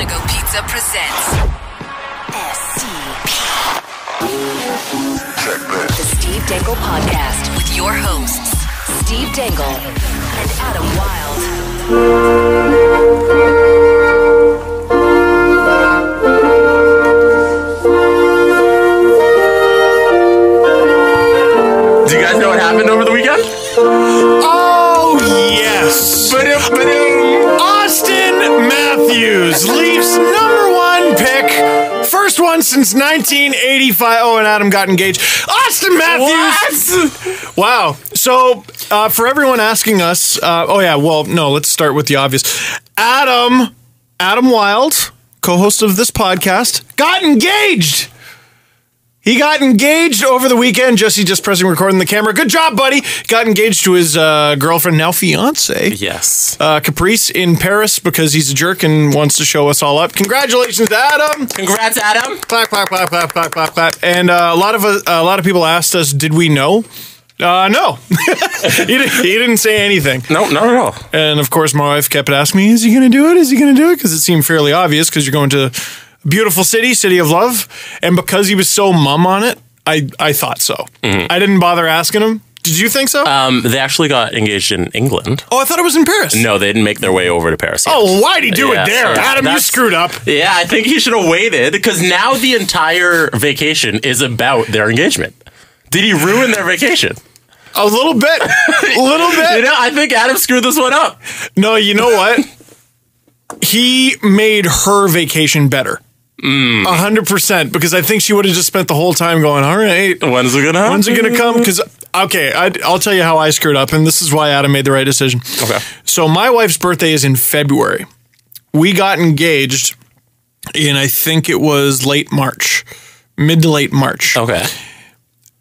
Monaco Pizza presents SCP. The Steve Dangle Podcast with your hosts, Steve Dangle and Adam Wilde. Do you guys know what happened over the weekend? Oh, yes. Austin Matthews, Leafs #1 pick. First one since 1985. Oh, and Adam got engaged. Austin Matthews. What? Wow. So, for everyone asking us, let's start with the obvious. Adam Wilde, co-host of this podcast, got engaged. He got engaged over the weekend. Jesse just pressing record on the camera. Good job, buddy. Got engaged to his girlfriend, now fiance. Yes. Caprice in Paris because he's a jerk and wants to show us all up. Congratulations to Adam. Congrats, Adam. Clap, clap, clap, clap, clap, clap, clap. And a lot of people asked us, did we know? No. he didn't say anything. No, not at all. And of course, my wife kept asking me, is he going to do it? Is he going to do it? Because it seemed fairly obvious because you're going to beautiful city of love, and because he was so mum on it, I thought so. Mm-hmm. I didn't bother asking him. Did you think so? They actually got engaged in England. Oh, I thought it was in Paris. No, they didn't make their way over to Paris yet. Oh, why'd he do it there? Adam, you screwed up. Yeah, I think he should have waited, because now the entire vacation is about their engagement. Did he ruin their vacation? A little bit. A little bit. You know, I think Adam screwed this one up. No, you know what? He made her vacation better. 100%, because I think she would have just spent the whole time going, all right, when's it gonna happen? When's it gonna come? Because okay, I'll tell you how I screwed up, and this is why Adam made the right decision. Okay. So my wife's birthday is in February. We got engaged in, I think it was mid to late March. Okay.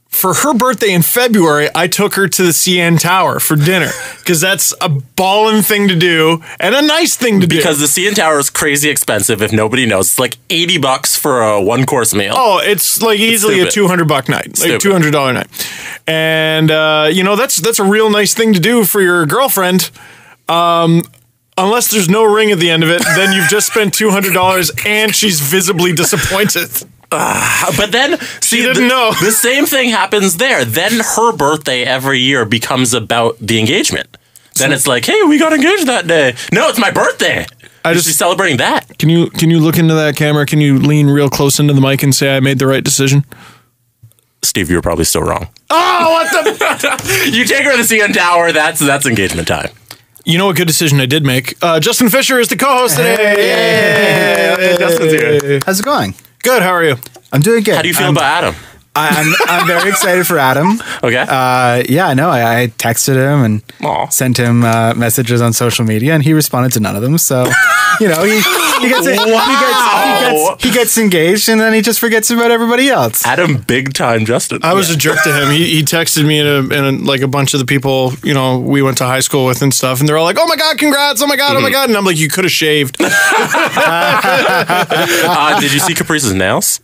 For her birthday in February, I took her to the CN Tower for dinner because that's a ballin' thing to do and a nice thing to do. Because the CN Tower is crazy expensive. If nobody knows, it's like $80 for a one-course meal. Oh, it's like easily a $200 night, like $200 night, and that's a real nice thing to do for your girlfriend. Unless there's no ring at the end of it, then you've just spent $200 and she's visibly disappointed. But then, see, the same thing happens there. Then her birthday every year becomes about the engagement. Then it's like, hey, we got engaged that day. No, it's my birthday. She's celebrating that. Can you look into that camera? Can you lean real close into the mic and say I made the right decision? Steve, you were probably still wrong. Oh, what the? You take her to the CN Tower. That's engagement time. You know what good decision I did make? Justin Fisher is the co-host today. Hey. Justin's here. How's it going? Good. How are you? I'm doing good. How do you feel about Adam? I'm very excited for Adam. Okay. I texted him and sent him messages on social media, and he responded to none of them. So, he gets engaged, and then he just forgets about everybody else. Adam, big time, Justin. I was a jerk to him. He texted me and like a bunch of the people we went to high school with and stuff, and they're all like, "Oh my god, congrats! Oh my god, oh my god!" And I'm like, "You could have shaved." Did you see Caprice's nails?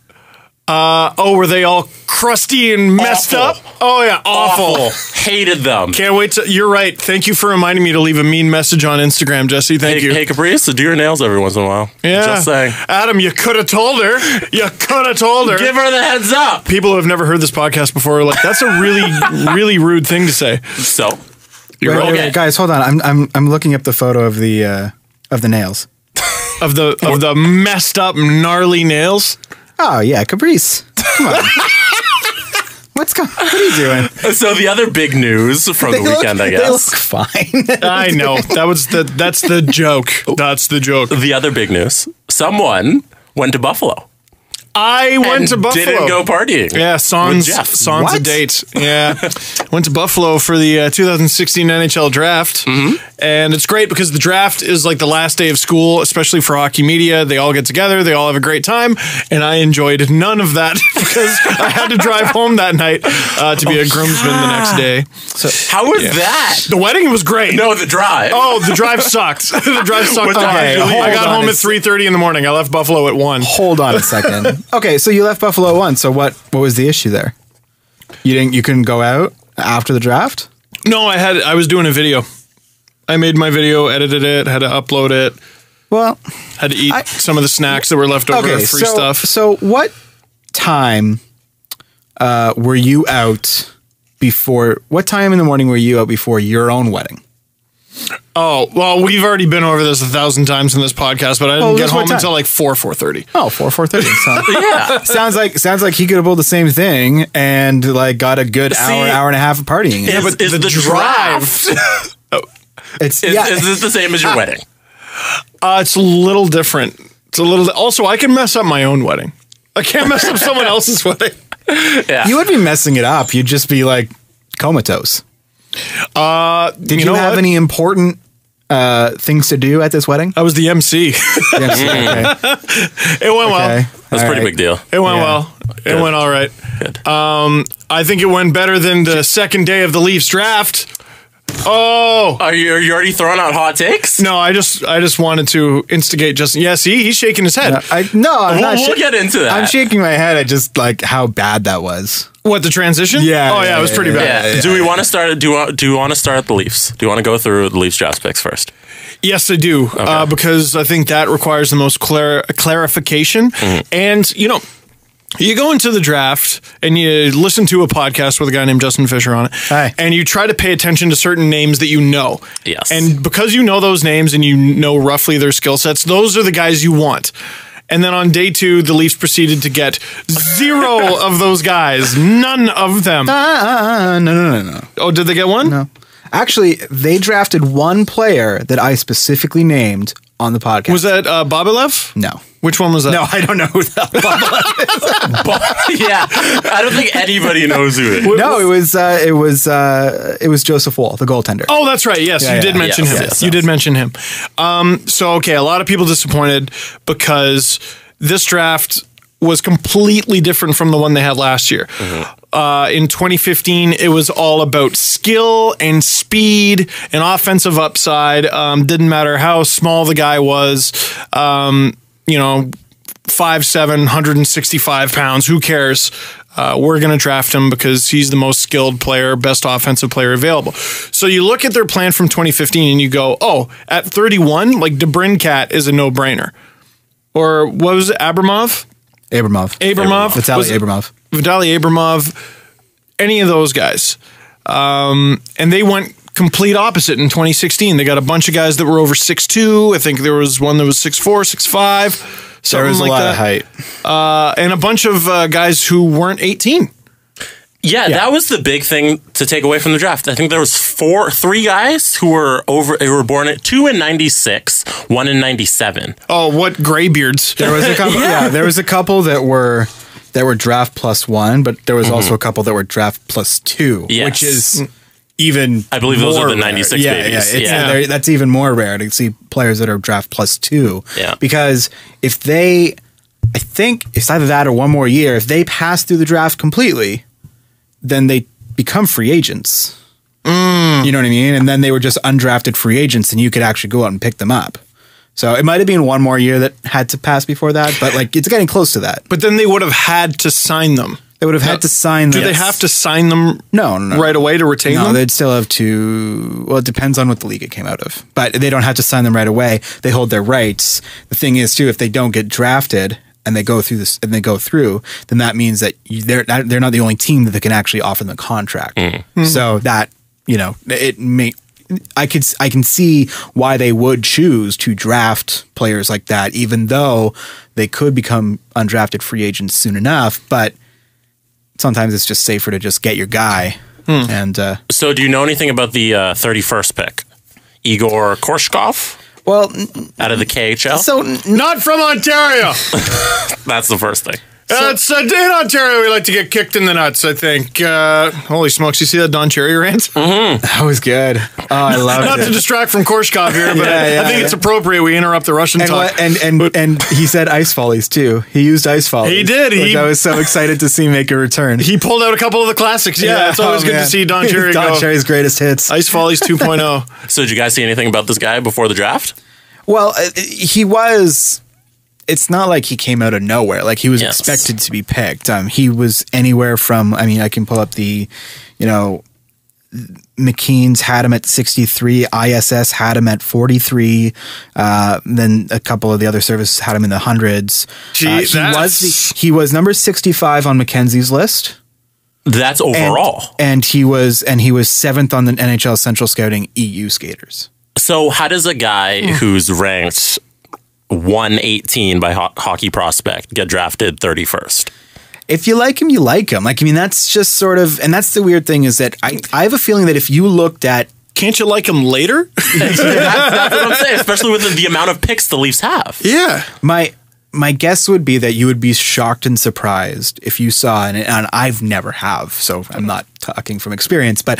Were they all crusty and messed up? Oh yeah, awful. Hated them. Can't wait to. You're right. Thank you for reminding me to leave a mean message on Instagram, Jesse. Thank you. Hey, Caprice, do your nails every once in a while. Yeah. Just saying. Adam, you could have told her. You could have told her. Give her the heads up. People who have never heard this podcast before are like, that's a really, really rude thing to say. So, wait, guys, hold on. I'm looking up the photo of the nails. of the messed up, gnarly nails. Oh yeah, Caprice. Come on. What are you doing? So the other big news from the weekend, I guess. They look fine. I know. That's the joke. That's the joke. The other big news. Someone went to Buffalo. I went to Buffalo. Didn't go partying. Yeah, Son's a date. Yeah. Went to Buffalo for the 2016 NHL draft. Mm-hmm. And it's great because the draft is like the last day of school, especially for hockey media. They all get together. They all have a great time. And I enjoyed none of that because I had to drive home that night to be a groomsman the next day. So how was that? The wedding was great. No, the drive. Oh, the drive sucked. The drive sucked. Okay, I got home at 3:30 in the morning. I left Buffalo at 1. Hold on a second. Okay, so you left Buffalo at 1. So what was the issue there? You couldn't go out after the draft? No, I was doing a video. I made my video, edited it, had to upload it. Well, Had to eat some of the snacks that were left over, free stuff. So what time were you out before? What time in the morning were you out before your own wedding? Oh, well, we've already been over this 1,000 times in this podcast, but I didn't get home until like 4:30. Oh, 4:30. Yeah. Sounds like he could have pulled the same thing and like got a good hour and a half of partying. Yeah, but is the draft is this the same as your wedding? It's a little different. Also, I can mess up my own wedding. I can't mess up someone else's wedding. Yeah. You would be messing it up. You'd just be like comatose. Did you have any important things to do at this wedding? I was the MC. Okay. It went well. That's a pretty big deal. It went well. It went all right. Good. I think it went better than the second day of the Leafs draft. Oh, are you already throwing out hot takes? No, I just wanted to instigate Justin. Yeah, see, he's shaking his head. We'll get into that. I'm shaking my head at just like how bad that was. What, the transition? Yeah. Oh yeah, it was pretty bad. Yeah. Do we want to start? Do you want to start at the Leafs? Do you want to go through the Leafs draft picks first? Yes, I do, because I think that requires the most clarification. And you go into the draft and you listen to a podcast with a guy named Justin Fisher on it. Hi. And you try to pay attention to certain names that you know. Yes. And because you know those names and you know roughly their skill sets, those are the guys you want. And then on day 2, the Leafs proceeded to get 0 of those guys. None of them. No. Oh, did they get one? No. Actually, they drafted one player that I specifically named on the podcast. Was that Babilev? No. Which one was that? No, I don't know who that Babilev is. Yeah, I don't think anybody knows who it is. No, it was Joseph Woll, the goaltender. Oh, that's right. Yes, you did mention him. Yes. You did mention him. So, okay, a lot of people disappointed because this draft was completely different from the one they had last year. In 2015, it was all about skill and speed and offensive upside. Didn't matter how small the guy was. 5'7", 165 pounds. Who cares? We're going to draft him because he's the most skilled player, best offensive player available. So you look at their plan from 2015 and you go, oh, at 31, like DeBrincat is a no-brainer. Or what was it, Abramov? Abramov. Vitaly Abramov. Any of those guys. And they went complete opposite in 2016. They got a bunch of guys that were over 6'2". I think there was one that was 6'4", 6'5". There was a lot of height. And a bunch of guys who weren't 18. Yeah, that was the big thing to take away from the draft. I think there was 3 guys who were born at 2 in 96, 1 in 97. Oh, what graybeards. There was a couple there was a couple that were draft +1, but there was also a couple that were draft +2, which is even I believe those are the 96 babies. That's even more rare to see players that are draft +2. Yeah. Because I think it's either that or one more year, if they pass through the draft completely, then they become free agents. You know what I mean? And then they were just undrafted free agents and you could actually go out and pick them up. So it might have been one more year that had to pass before that, but like it's getting close to that. But then they would have had to sign them. They would have had to sign them. Do they have to sign them no. right away to retain them? No, they'd still have to. Well, it depends on what the league it came out of. But they don't have to sign them right away. They hold their rights. The thing is, too, if they don't get drafted and they go through this, then that means that they're not the only team that can actually offer them a contract. So that, it may. I can see why they would choose to draft players like that, even though they could become undrafted free agents soon enough. But sometimes it's just safer to just get your guy. And so, do you know anything about the 31st pick, Igor Korshkov? Well, out of the KHL. So not from Ontario. That's the first thing. It's in Ontario. We like to get kicked in the nuts, I think. Holy smokes! You see that Don Cherry rant? That was good. Oh, I loved it. Not to distract from Korshkov here, but I think it's appropriate we interrupt the Russian talk. And he said ice volleys too. He used ice volleys. He did. I was so excited to see make a return. He pulled out a couple of the classics. Yeah, it's always good to see Don Cherry go. Don Cherry's greatest hits. Ice volleys 2.0. So did you guys see anything about this guy before the draft? Well, he was. It's not like he came out of nowhere. Like he was expected to be picked. He was anywhere from. I mean, I can pull up the, McKean's had him at 63. ISS had him at 43. Then a couple of the other services had him in the hundreds. He was number 65 on Mackenzie's list. That's overall. And he was 7th on the NHL Central Scouting EU skaters. So how does a guy who's ranked 118 by Hockey Prospect get drafted 31st? If you like him, you like him. Like, I mean, that's just sort of, and that's the weird thing is that I have a feeling that if you looked at, can't you like him later? that's what I'm saying, especially with the amount of picks the Leafs have. Yeah. My guess would be that you would be shocked and surprised if you saw, and I've never have, so I'm not talking from experience, but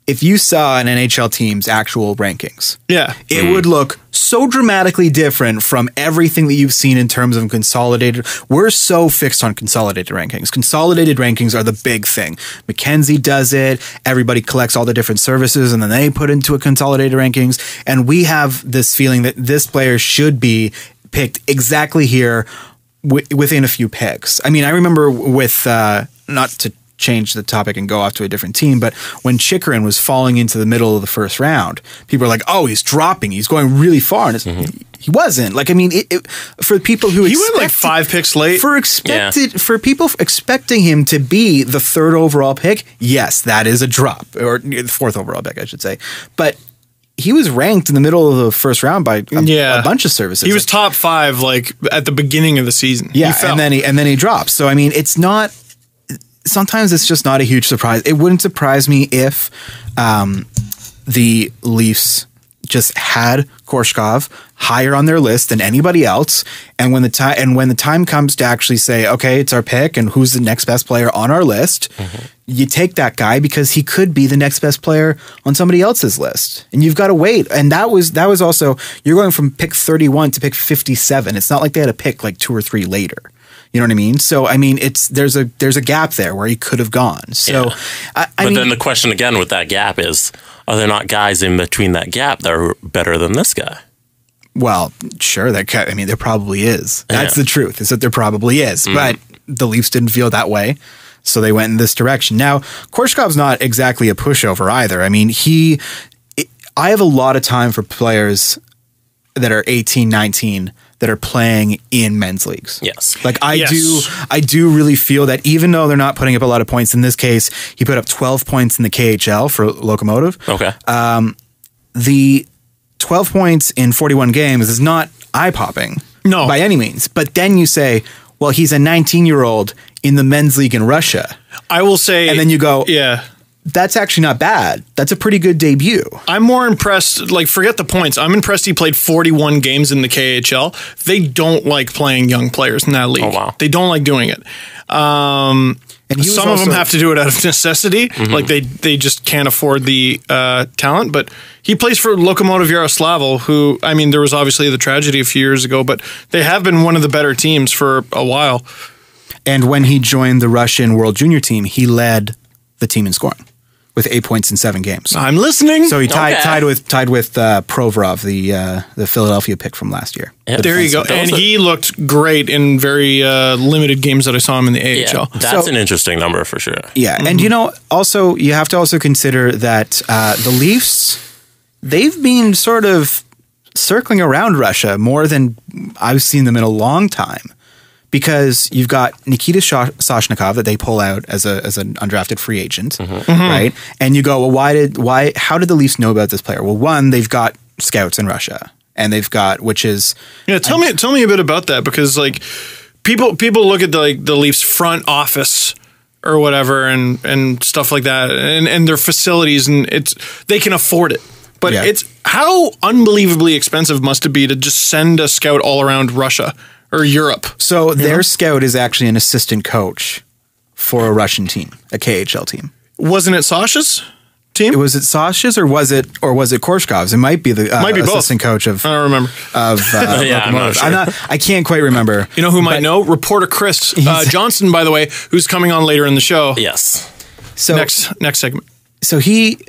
if you saw an NHL team's actual rankings, it would look so dramatically different from everything that you've seen in terms of consolidated. We're so fixed on consolidated rankings. Consolidated rankings are the big thing. Mackenzie does it. Everybody collects all the different services and then they put into a consolidated rankings. And we have this feeling that this player should be picked exactly here within a few picks. I mean, I remember with, not to change the topic and go off to a different team, but when Chychrun was falling into the middle of the first round, people were like, oh, he's dropping, he's going really far, and he wasn't. Like, I mean, for people who he went like 5 picks late, for people expecting him to be the 3rd overall pick, yes, that is a drop, or the 4th overall pick, I should say, but he was ranked in the middle of the first round by a bunch of services. He was top 5 like at the begining of the season. Yeah, and then he drops. So I mean, it's not. Sometimes it's just not a huge surprise. It wouldn't surprise me if the Leafs just had Korshkov higher on their list than anybody else, and when the time comes to actually say, okay, it's our pick, and who's the next best player on our list, you take that guy because he could be the next best player on somebody else's list, and you've got to wait. And that was also, you're going from pick 31 to pick 57. It's not like they had a pick like 2 or 3 later. You know what I mean? So I mean, there's a gap there where he could have gone. So, but then the question again with that gap is, are there not guys in between that gap that are better than this guy? Well, sure. I mean, there probably is. That's the truth. Is that there probably is, but the Leafs didn't feel that way, so they went in this direction. Now, Korshkov's not exactly a pushover either. I mean, I have a lot of time for players that are 18, 19. That are playing in men's leagues. Yes. Like I do really feel that even though they're not putting up a lot of points, in this case, he put up 12 points in the KHL for Locomotive. Okay. The 12 points in 41 games is not eye-popping. No. By any means. But then you say, well, he's a 19-year-old in the men's league in Russia. I will say. And then you go, yeah. That's actually not bad. That's a pretty good debut. I'm more impressed, like, forget the points. I'm impressed he played 41 games in the KHL. They don't like playing young players in that league. Oh, wow. They don't like doing it. And some of them have to do it out of necessity. Like, they just can't afford the talent. But he plays for Lokomotiv Yaroslavl, who, I mean, there was obviously the tragedy a few years ago, but they have been one of the better teams for a while. And when he joined the Russian World Junior team, he led the team in scoring with 8 points in 7 games. I'm listening. So he tied with Provorov, the Philadelphia pick from last year. Yep. There you go. And he looked great in very limited games that I saw him in the AHL. Yeah, that's an interesting number for sure. Yeah, and you know, also you have to also consider that the Leafs, they've been sort of circling around Russia more than I've seen them in a long time. Because you've got Nikita Soshnikov that they pull out as an undrafted free agent, right? And you go, well, how did the Leafs know about this player? Well, one, they've got scouts in Russia, and they've got, which is tell me a bit about that, because like people look at the Leafs front office or whatever and stuff like that, and their facilities, and they can afford it. But it's how unbelievably expensive must it be to just send a scout all around Russia or Europe? So their scout is actually an assistant coach for a Russian team, a KHL team. Wasn't it Sasha's team? Was it Sasha's or was it Korshkov's? It might be the assistant coach of. I don't remember. I'm not sure. I can't quite remember. You know who might know? Reporter Chris Johnston, by the way, who's coming on later in the show. Yes. So next segment. So he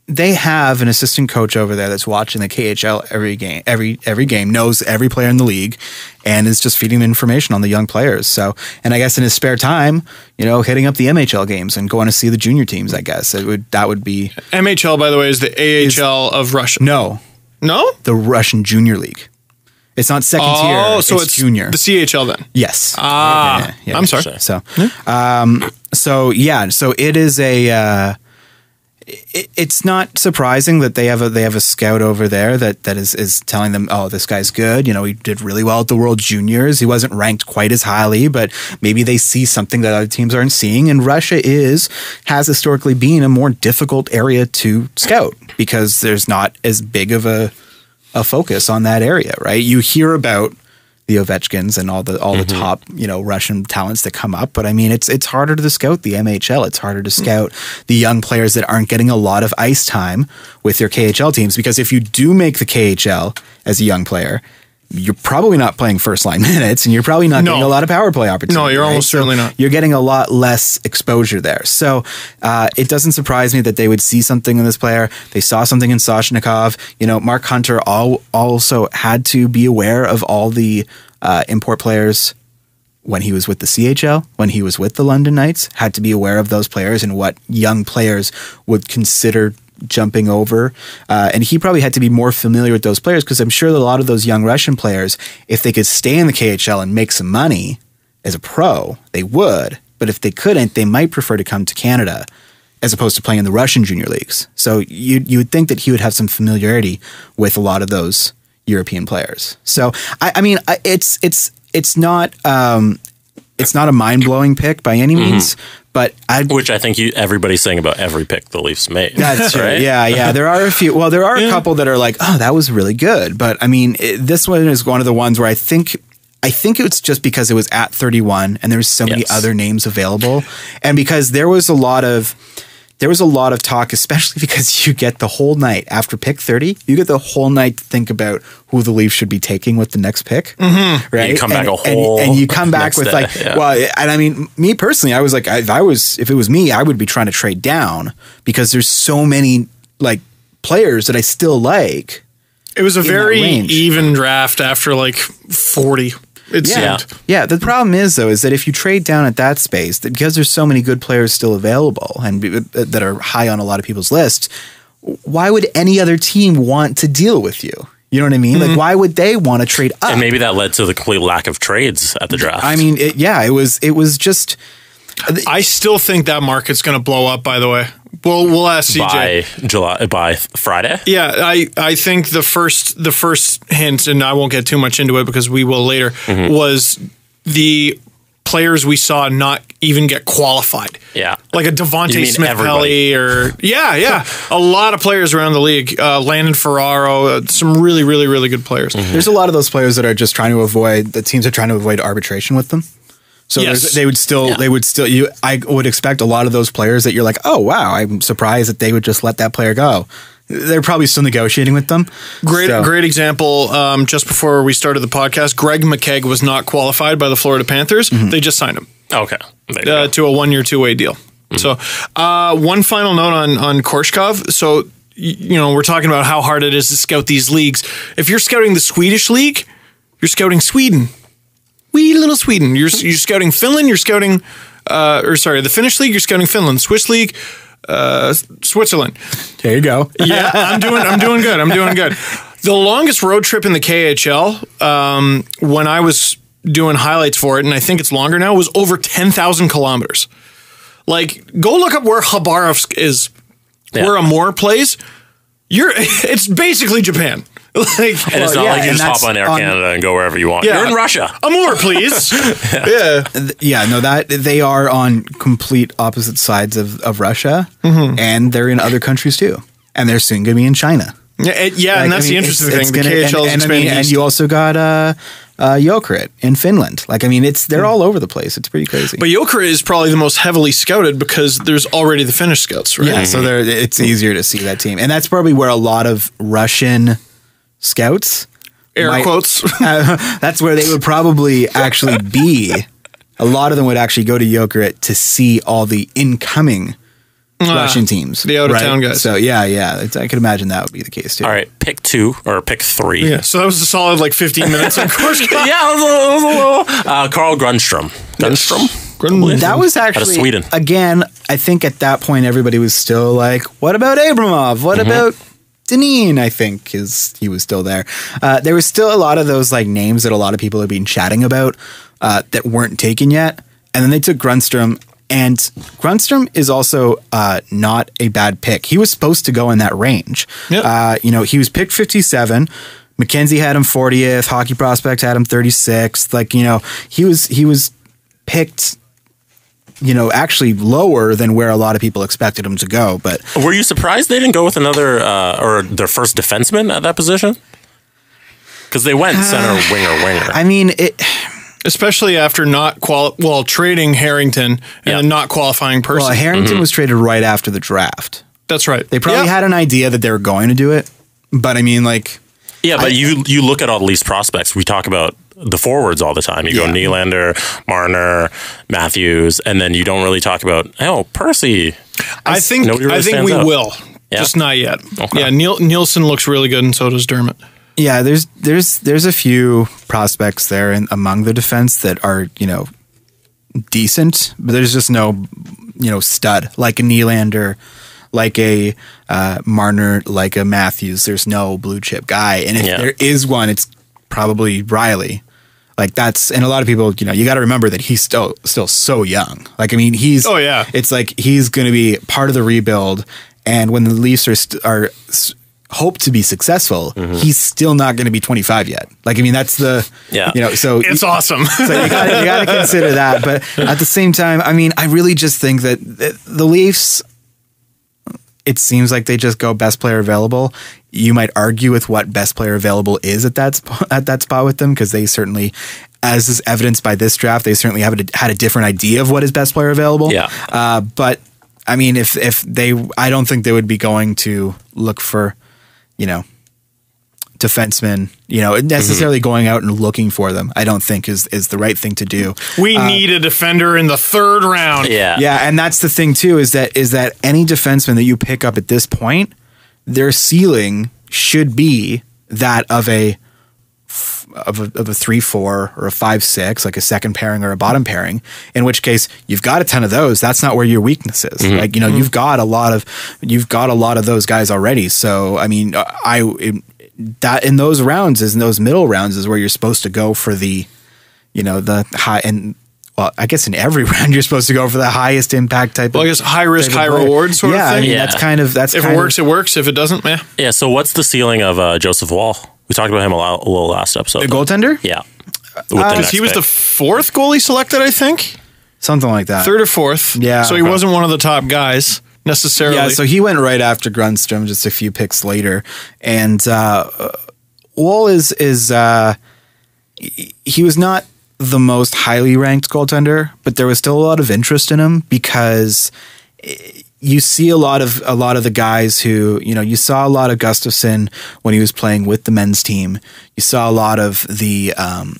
they have an assistant coach over there that's watching the KHL every game, knows every player in the league, and is just feeding them information on the young players. So, and I guess in his spare time, hitting up the MHL games and going to see the junior teams. I guess that would be MHL. By the way, is the AHL of Russia? No, the Russian Junior League. It's not second tier. Oh, so it's junior. The CHL then. Yes. Yeah. I'm sorry. So it is a. It's not surprising that they have a scout over there that is telling them, oh, this guy's good. He did really well at the World Juniors. He wasn't ranked quite as highly, but maybe they see something that other teams aren't seeing. And Russia has historically been a more difficult area to scout because there's not as big of a focus on that area, right? You hear about the Ovechkins and all the top, Russian talents that come up. But I mean, it's harder to scout the MHL. It's harder to scout the young players that aren't getting a lot of ice time with their KHL teams. Because if you do make the KHL as a young player, you're probably not playing first line minutes, and you're probably not getting a lot of power play opportunities. No, you're almost certainly not. You're getting a lot less exposure there. So it doesn't surprise me that they would see something in this player. They saw something in Soshnikov. Mark Hunter also had to be aware of all the import players when he was with the CHL, when he was with the London Knights, had to be aware of those players and what young players would consider jumping over. And he probably had to be more familiar with those players because I'm sure that a lot of those young Russian players, if they could stay in the KHL and make some money as a pro, they would. But if they couldn't, they might prefer to come to Canada as opposed to playing in the Russian junior leagues. So you would think that he would have some familiarity with a lot of those European players. So I mean, it's not a mind-blowing pick by any means. But which I think everybody's saying about every pick the Leafs made. That's right. Yeah. There are a few. Well, there are a couple that are like, oh, that was really good. But I mean, this one is one of the ones where I think it's just because it was at 31 and there's so many other names available, and because there was a lot of talk, especially because you get the whole night after pick 30. You get the whole night to think about who the Leafs should be taking with the next pick, right? You come back and you come back with well, and I mean, me personally, I was like, if it was me, I would be trying to trade down because there's so many players that I still like. It was a very even draft after 40. Yeah. The problem is that if you trade down at that space, that because there's so many good players still available and that are high on a lot of people's lists, why would any other team want to deal with you? You know what I mean? Like, why would they want to trade up? And maybe that led to the complete lack of trades at the draft. I mean, it was just. I still think that market's going to blow up. By the way, we'll ask CJ by Friday. Yeah, I think the first hint, and I won't get too much into it because we will later, was the players we saw not even get qualified. Yeah, like a Devontae Smith-Pelly or a lot of players around the league. Landon Ferraro, some really, really, really good players. There's a lot of those players that are just trying to avoid. The teams are trying to avoid arbitration with them. So they would still. I would expect a lot of those players that you're like, oh wow, I'm surprised that they would just let that player go. They're probably still negotiating with them. Great example. Just before we started the podcast, Greg McKegg was not qualified by the Florida Panthers. They just signed him. Okay, to a 1-year, 2-way deal. So, one final note on Korshkov. So, we're talking about how hard it is to scout these leagues. If you're scouting the Swedish league, you're scouting Sweden. Wee little Sweden. You're scouting Finland. You're scouting, the Finnish league. You're scouting Finland. Swiss league, Switzerland. There you go. Yeah, I'm doing good. The longest road trip in the KHL, when I was doing highlights for it, and I think it's longer now, was over 10,000 kilometers. Go look up where Khabarovsk is, where Amur plays. It's basically Japan. And it's not like you just hop on Air Canada and go wherever you want. You're in Russia. Amur, please. That they are on complete opposite sides of Russia, and they're in other countries too, and they're soon going to be in China. And that's the interesting thing. The KHL is expanding and you also got Jokerit in Finland. They're all over the place. It's pretty crazy. But Jokerit is probably the most heavily scouted because there's already the Finnish scouts, right? Yeah, so it's easier to see that team, and that's probably where a lot of Russian scouts, quotes, that's where they would probably actually be. A lot of them would actually go to Jokerit to see all the incoming Russian teams. The out-of-town guys. So, yeah. I could imagine that would be the case, too. All right, pick 2 or pick 3. Yeah, so that was a solid 15 minutes of course. Yeah, it was a little. Carl Grundstrom. That was actually, out of Sweden. Again, I think at that point, everybody was still like, what about Abramov? What about Deneen? I think he was still there. There was still a lot of those names that a lot of people have been chatting about that weren't taken yet. And then they took Grundstrom. And Grundstrom is also not a bad pick. He was supposed to go in that range. Yep. He was picked 57. McKenzie had him 40th. Hockey Prospects had him 36th. He was picked, actually lower than where a lot of people expected him to go. But were you surprised they didn't go with another or their first defenseman at that position? Because they went center, winger. I mean, especially after trading Harrington and then not qualifying Person. Well, Harrington was traded right after the draft. That's right. They probably had an idea that they were going to do it, but I mean, yeah, but you look at all these prospects. We talk about the forwards all the time. You go Nylander, Marner, Matthews, and then you don't really talk about Percy. I think we will, just not yet. Okay. Yeah, Nielsen looks really good, and so does Dermott. Yeah, there's a few prospects there among the defense that are, decent, but there's just no, stud like a Nylander, like a Marner, like a Matthews. There's no blue chip guy. And if there is one, it's probably Riley. And a lot of people, you got to remember that he's still so young. It's he's going to be part of the rebuild. And when the Leafs are hope to be successful, he's still not going to be 25 yet. That's the, so it's awesome. So you got to consider that. But at the same time, I really just think that the Leafs, it seems like they just go best player available. You might argue with what best player available is at that spot with them, because they certainly, as is evidenced by this draft, they certainly had a different idea of what is best player available. Yeah. But if they, I don't think they would be going to look for, defensemen, necessarily going out and looking for them, I don't think is the right thing to do. We need a defender in the 3rd round. Yeah. Yeah. And that's the thing too, is that any defenseman that you pick up at this point, their ceiling should be that of a 3-4 or a 5-6, like a second pairing or a bottom pairing, in which case you've got a ton of those. That's not where your weakness is. You've got a lot of those guys already. So, that in those rounds, in those middle rounds, is where you're supposed to go for the, the high, and well, I guess in every round you're supposed to go for the highest impact type. Well, I guess high risk, high reward sort of thing. That's if it works, it works. If it doesn't, man. Yeah. So what's the ceiling of Joseph Wall? We talked about him a little last episode. The goaltender? Yeah. Because he was the 4th goalie selected, I think. Something like that. 3rd or 4th. Yeah. So he wasn't one of the top guys necessarily. Yeah, so he went right after Grundstrom, just a few picks later. And Wall is he was not the most highly ranked goaltender, but there was still a lot of interest in him because you see a lot of the guys who, you saw a lot of Gustafsson when he was playing with the men's team. You saw a lot of the WHL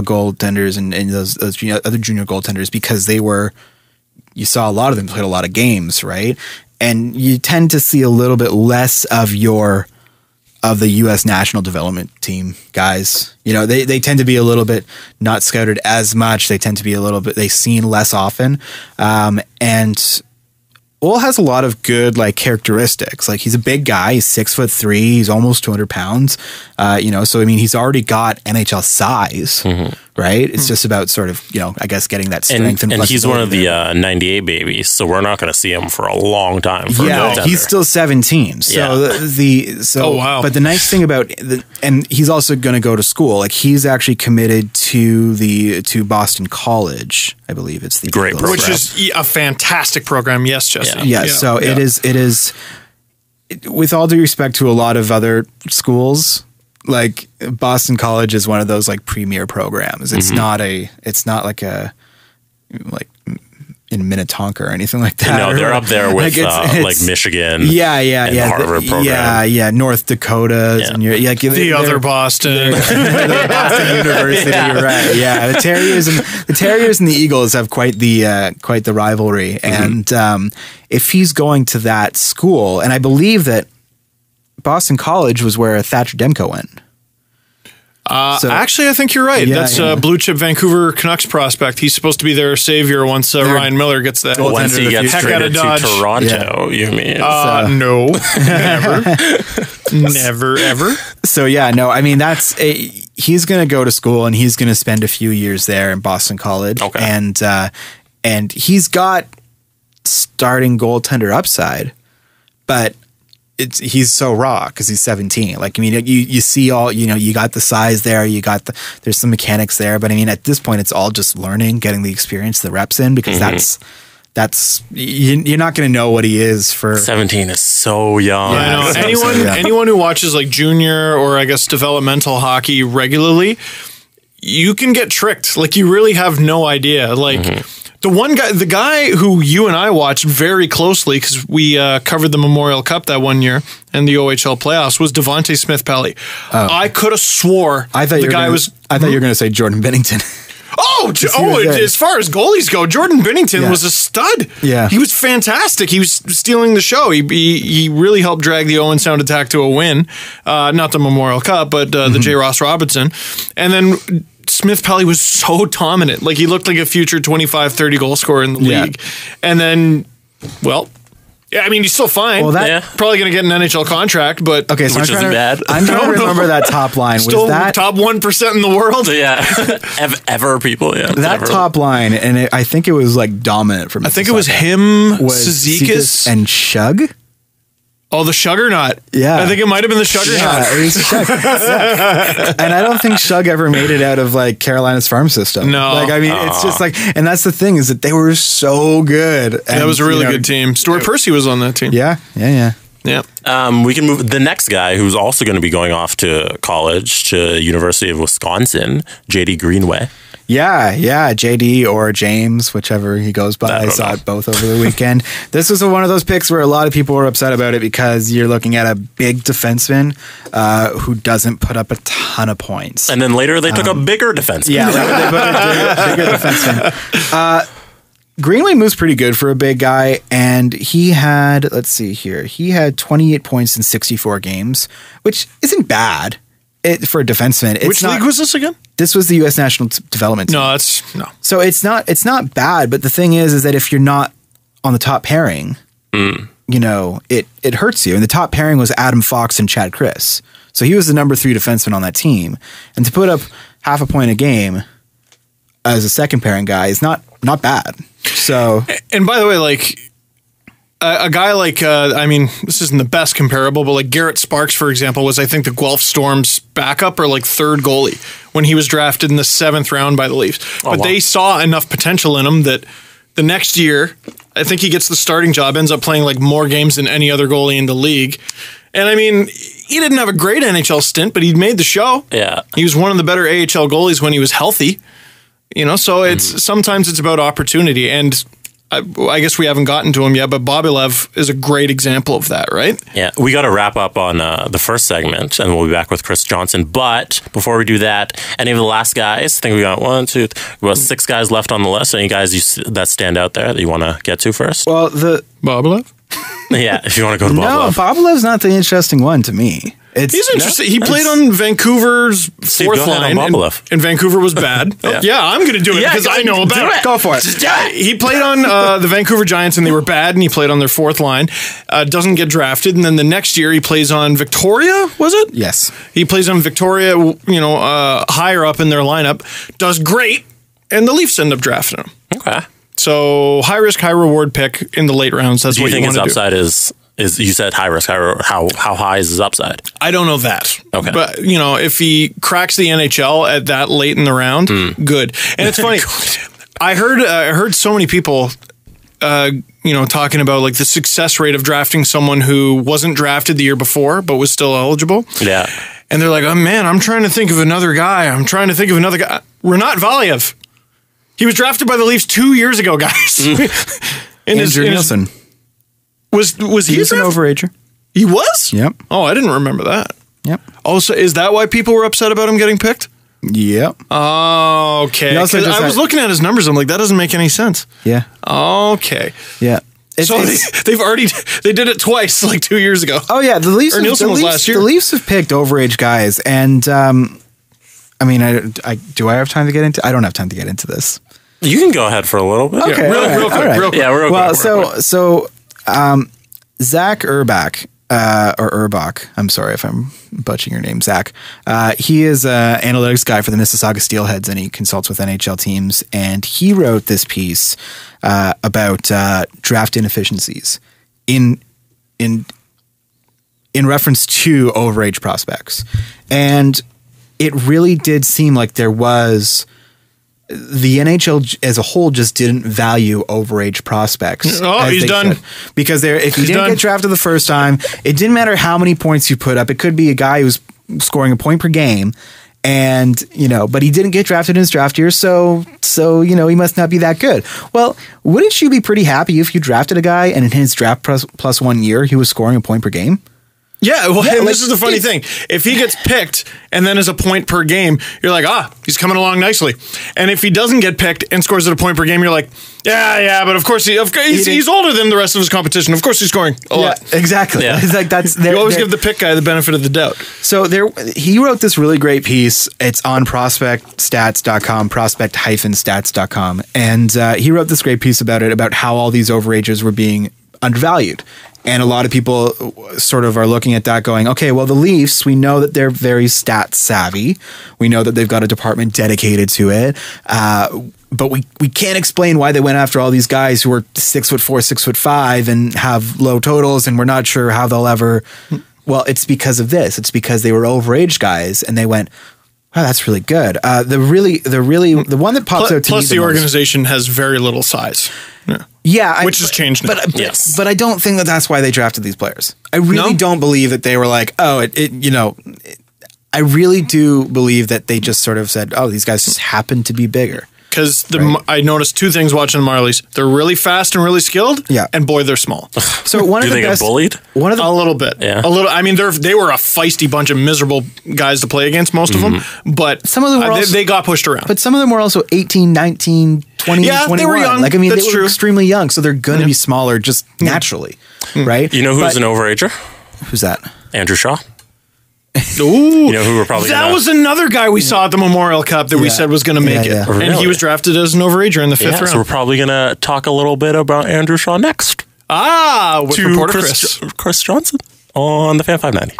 goaltenders and those other junior goaltenders, because you saw a lot of them played a lot of games, right? And you tend to see a little bit less of the U.S. national development team guys. They tend to be a little bit not scouted as much. They tend to be they're seen less often. And Wall has a lot of good characteristics. He's a big guy. He's 6'3". He's almost 200 pounds. So he's already got NHL size, right? It's just about sort of I guess getting that strength and he's one of the 98 babies, so we're not going to see him for a long time. He's still 17. So oh wow! But the nice thing about and he's also going to go to school. He's actually committed to Boston College. I believe it's the great program, which is a fantastic program. Yes, Justin. Yeah. So it is. With all due respect to a lot of other schools, Boston College is one of those premier programs. It's not in Minnetonka or anything like that. No, they're up there with like Michigan. Yeah. Harvard program. Yeah. North Dakota. And the other Boston. The Boston University, right. Yeah. The Terriers and the Eagles have quite the rivalry. Mm-hmm. And if he's going to that school, and I believe that Boston College was where Thatcher Demko went. Actually, I think you're right. That's blue chip Vancouver Canucks prospect. He's supposed to be their savior once Ryan Miller gets that. Once he gets traded to Toronto, you mean? No, never, ever. So I mean he's going to go to school and he's going to spend a few years there in Boston College. Okay, and he's got starting goaltender upside, but he's so raw because he's 17. Like, I mean, you see all, you got the size there, there's some mechanics there, but I mean, at this point, it's all just learning, getting the experience, the reps in, because that's you're not going to know what he is for 17 is so young. Yeah, I know. Anyone who watches like junior or I guess developmental hockey regularly, you can get tricked. Like, you really have no idea. Like. The guy who you and I watched very closely because we covered the Memorial Cup that one year and the OHL playoffs was Devontae Smith-Pelly. I could have swore I thought you were going to say Jordan Bennington. As far as goalies go, Jordan Bennington was a stud. Yeah. He was fantastic. He was stealing the show. He really helped drag the Owen Sound Attack to a win. Not the Memorial Cup, but the J. Ross Robertson. And then Smith-Pelly was so dominant. Like, he looked like a future 25-30 goal scorer in the league. And then, I mean, he's still fine. Well, probably going to get an NHL contract, but which isn't bad. I'm trying to remember that top line. Still was that top 1% in the world? Yeah, ever people. Yeah, that top line, and I think it was like dominant for me. I think it was him, Cizikas, and Shug. Oh, the Shuggernaut. Yeah. I think it might have been the Shuggernaut. Yeah, it was Shug. And I don't think Shug ever made it out of like Carolina's farm system. No. Like, I mean, it's just like, and that's the thing is that they were so good. And, that was a really good team. Stuart Percy was on that team. Yeah. We can move the next guy who's also going to be going off to college to University of Wisconsin, JD Greenway. Yeah, JD or James, whichever he goes by. I saw it both over the weekend. This was one of those picks where a lot of people were upset about it because you're looking at a big defenseman who doesn't put up a ton of points. And then later they took a bigger defenseman. Yeah, they put a bigger defenseman. Greenway moves pretty good for a big guy, and he had, let's see here, he had 28 points in 64 games, which isn't bad. For a defenseman. Which league was this again? This was the U.S. National Development Team. No. So it's not bad, but the thing is that if you're not on the top pairing, it hurts you. And the top pairing was Adam Fox and Chad Chris. So he was the number 3 defenseman on that team. And to put up half a point a game as a second pairing guy is not bad. So, and by the way, like, a guy like, I mean, this isn't the best comparable, but like Garrett Sparks, for example, was, I think, the Guelph Storm's backup or like third goalie when he was drafted in the 7th round by the Leafs. But they saw enough potential in him that the next year, I think he gets the starting job, ends up playing like more games than any other goalie in the league. And I mean, he didn't have a great NHL stint, but he made the show. Yeah. He was one of the better AHL goalies when he was healthy. So sometimes it's about opportunity. And I guess we haven't gotten to him yet, but Bobilev is a great example of that, right? Yeah, we got to wrap up on the first segment, and we'll be back with Chris Johnston. But before we do that, any of the last guys, I think we got 6 guys left on the list. Any guys that stand out there that you want to get to first? Well, Bobilev? Yeah, if you want to go to Bobilev. No, Bobilev's not the interesting one to me. He's interesting. He played on Vancouver's fourth line, and Vancouver was bad. I'm going to do it because I know about it. Go for it. He played on the Vancouver Giants, and they were bad, and he played on their fourth line. Doesn't get drafted, and then the next year he plays on Victoria, was it? Yes. He plays on Victoria, higher up in their lineup. Does great, and the Leafs end up drafting him. Okay. So high risk, high reward pick in the late rounds. That's what you want to do. Do you think his upside is you said high risk, how high is his upside? I don't know that. Okay. But, if he cracks the NHL at that late in the round, good. And it's funny. I heard so many people, talking about like the success rate of drafting someone who wasn't drafted the year before, but was still eligible. Yeah. And they're like, oh man, I'm trying to think of another guy. Renat Valiev. He was drafted by the Leafs 2 years ago, guys. Andrew Nielsen. Was he an overager? He was? Yep. Oh, I didn't remember that. Yep. Oh, so is that why people were upset about him getting picked? Yep. Oh, okay. I was looking at his numbers. I'm like, that doesn't make any sense. Yeah. Okay. Yeah. They did it twice, like 2 years ago. Oh yeah, the Leafs. Nielsen was last year. The Leafs have picked overage guys, and I mean, do I have time to get into? I don't have time to get into this. You can go ahead for a little bit. Okay, real quick. Yeah, real quick. So Zach Urbach, or Urbach, I'm sorry if I'm butchering your name, Zach. He is an analytics guy for the Mississauga Steelheads, and he consults with NHL teams. And he wrote this piece about draft inefficiencies in reference to overage prospects. And it really did seem like there was the NHL as a whole just didn't value overage prospects. Oh, he's done. Because if you didn't get drafted the first time, it didn't matter how many points you put up. It could be a guy who's scoring a point per game, and but he didn't get drafted in his draft year, so he must not be that good. Well, wouldn't you be pretty happy if you drafted a guy and in his draft plus 1 year he was scoring a point per game? Yeah, well, this is the funny thing. If he gets picked and then is a point per game, you're like, he's coming along nicely. And if he doesn't get picked and scores at a point per game, you're like, yeah, but of course he's older than the rest of his competition. Of course he's scoring a lot. Exactly. Yeah. It's like you always give the pick guy the benefit of the doubt. So he wrote this really great piece. It's on prospectstats.com, prospect-stats.com. And he wrote this great piece about how all these overagers were being undervalued. And a lot of people sort of are looking at that going, okay, well, the Leafs, we know that they're very stat savvy. We know that they've got a department dedicated to it. But we can't explain why they went after all these guys who are 6'4", 6'5", and have low totals, and we're not sure how they'll ever. Well, it's because of this. It's because they were overage guys, and they went, wow, that's really good. The one that pops out to me. Plus, the organization has very little size. Yeah, which has changed now. But I don't think that's why they drafted these players. I really don't believe that they were like, I really do believe that they just sort of said, these guys just happen to be bigger. Because I noticed two things watching the Marlies. They're really fast and really skilled. Yeah. And boy, they're small. So one do of the they best, get bullied? A little bit. Yeah. A little. I mean, they were a feisty bunch of miserable guys to play against, most of them. But some of them were they got pushed around. But some of them were also 18, 19, 20, 21. They were young. Like, I mean, That's they were true. extremely young, so they're going to be smaller just naturally, right? You know who's an overager? Who's that? Andrew Shaw. Ooh, you know who we're probably that was another guy we saw at the Memorial Cup that we said was going to make it, and he was drafted as an overager in the fifth round. So we're probably going to talk a little bit about Andrew Shaw next. With reporter Chris Johnston on the Fan 590.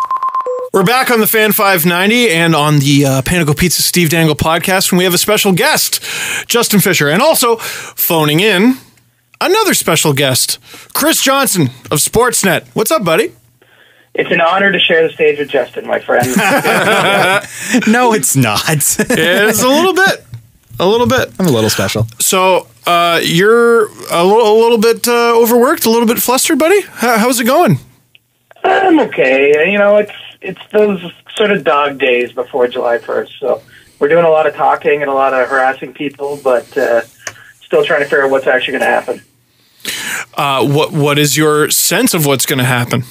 We're back on the Fan 590 and on the Panago Pizza Steve Dangle podcast, and we have a special guest, Justin Fisher, and also phoning in another special guest, Chris Johnston of Sportsnet. What's up, buddy? It's an honor to share the stage with Justin, my friend. No, it's not. It's a little bit. A little bit. I'm a little special. So you're a little bit overworked, a little bit flustered, buddy? How's it going? I'm okay. It's those sort of dog days before July 1st. So we're doing a lot of talking and a lot of harassing people, but still trying to figure out what's actually going to happen. What is your sense of what's going to happen?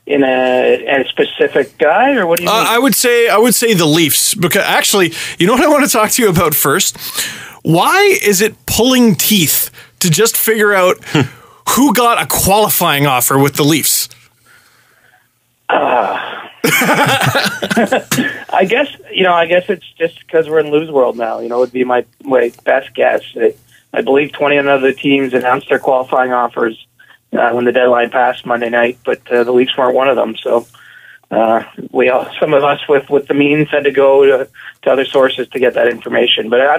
In a specific guy, or what do you mean? I would say the Leafs, because actually, you know what I want to talk to you about first? Why is it pulling teeth to just figure out who got a qualifying offer with the Leafs? I guess it's just because we're in lose world now. Would be my best guess. I believe 20 other teams announced their qualifying offers when the deadline passed Monday night, but the Leafs weren't one of them. So some of us with the means had to go to other sources to get that information. But I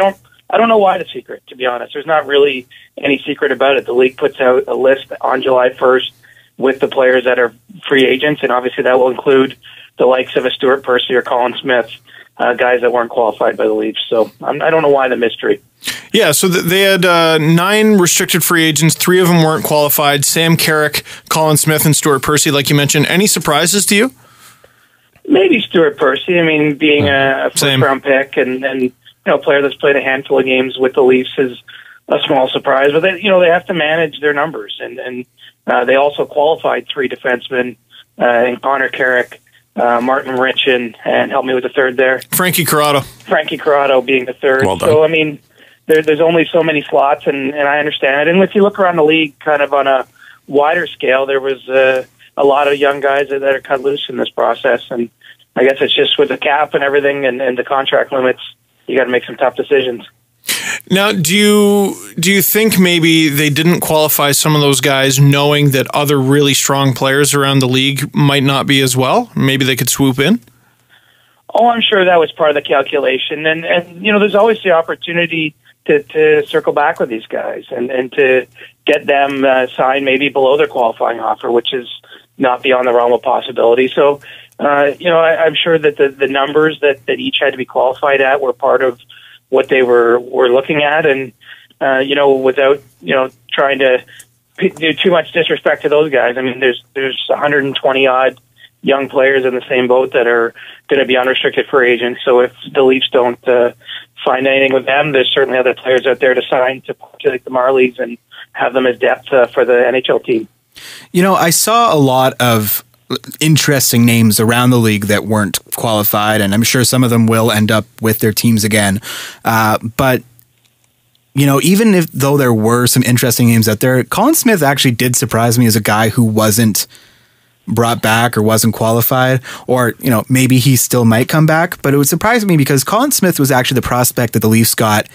don't know why the secret, to be honest. There's not really any secret about it. The league puts out a list on July 1st with the players that are free agents, and obviously that will include the likes of a Stuart Percy or Colin Smith, guys that weren't qualified by the Leafs. So I don't know why the mystery. Yeah, so they had 9 restricted free agents. 3 of them weren't qualified. Sam Carrick, Colin Smith, and Stuart Percy, like you mentioned. Any surprises to you? Maybe Stuart Percy. I mean, being a first-round pick and a player that's played a handful of games with the Leafs is a small surprise. But they have to manage their numbers, and they also qualified 3 defensemen in Connor Carrick, Martin Richin, and help me with the third there. Frankie Corrado being the third. Well done. So, I mean, there's only so many slots, and I understand it. And if you look around the league kind of on a wider scale, there was a lot of young guys that are cut loose in this process. And I guess it's just with the cap and everything and the contract limits, you got to make some tough decisions. Now, do you think maybe they didn't qualify some of those guys knowing that other really strong players around the league might not be as well? Maybe they could swoop in? Oh, I'm sure that was part of the calculation. And there's always the opportunity to circle back with these guys and to get them signed maybe below their qualifying offer, which is not beyond the realm of possibility. So, I'm sure that the numbers that each had to be qualified at were part of what they were looking at, and without trying to do too much disrespect to those guys. I mean, there's 120 odd young players in the same boat that are going to be unrestricted free agents. So if the Leafs don't find anything with them, there's certainly other players out there to sign to populate the Marlies and have them as depth for the NHL team. I saw a lot of interesting names around the league that weren't qualified, and I'm sure some of them will end up with their teams again. But even though there were some interesting names out there, Colin Smith actually did surprise me as a guy who wasn't brought back or wasn't qualified, or maybe he still might come back. But it would surprise me because Colin Smith was actually the prospect that the Leafs got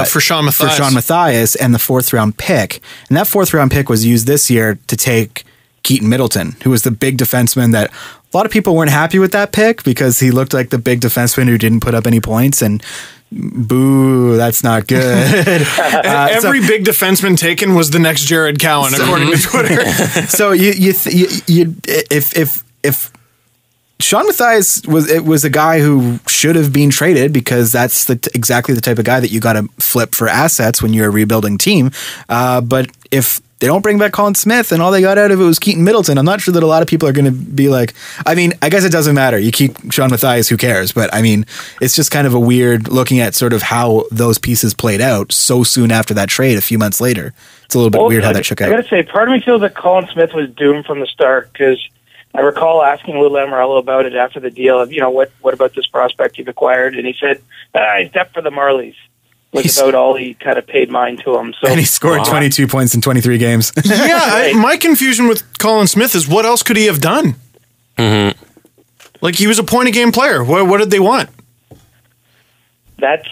for Sean Mathias and the 4th round pick, and that 4th round pick was used this year to take Keaton Middleton, who was the big defenseman that a lot of people weren't happy with that pick because he looked like the big defenseman who didn't put up any points, and boo, that's not good. Every big defenseman taken was the next Jared Cowan, according to Twitter. So if Sean Mathias was a guy who should have been traded because that's exactly the type of guy that you got to flip for assets when you're a rebuilding team. But if they don't bring back Colin Smith and all they got out of it was Keaton Middleton, I'm not sure that a lot of people are going to be like, I mean, I guess it doesn't matter. You keep Sean Mathias, who cares? But I mean, it's just kind of a weird looking at sort of how those pieces played out so soon after that trade a few months later. It's a little bit weird how that shook out. I got to say, part of me feels that Colin Smith was doomed from the start because I recall asking Lou Lamoriello about it after the deal of, what about this prospect you've acquired? And he said, he's depth for the Marlies. Was about all he kind of paid mine to him. So, and he scored 22 points in 23 games. Yeah, my confusion with Colin Smith is what else could he have done? Mm-hmm. Like, he was a point-a-game player. What did they want? That's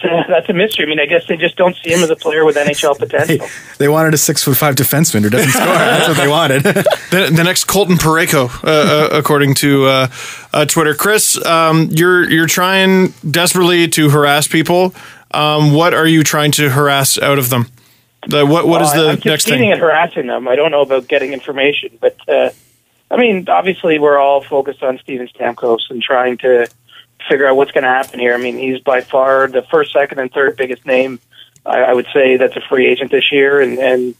a mystery. I mean, I guess they just don't see him as a player with NHL potential. They wanted a 6'5" defenseman who doesn't score. That's what they wanted. The next Colton Parayko, according to Twitter. Chris, you're trying desperately to harass people. What are you trying to harass out of them? What is the next thing? I'm at harassing them. I don't know about getting information, but I mean, obviously, we're all focused on Steven Stamkos and trying to figure out what's going to happen here. I mean, he's by far the first, second, and third biggest name, I would say, that's a free agent this year, and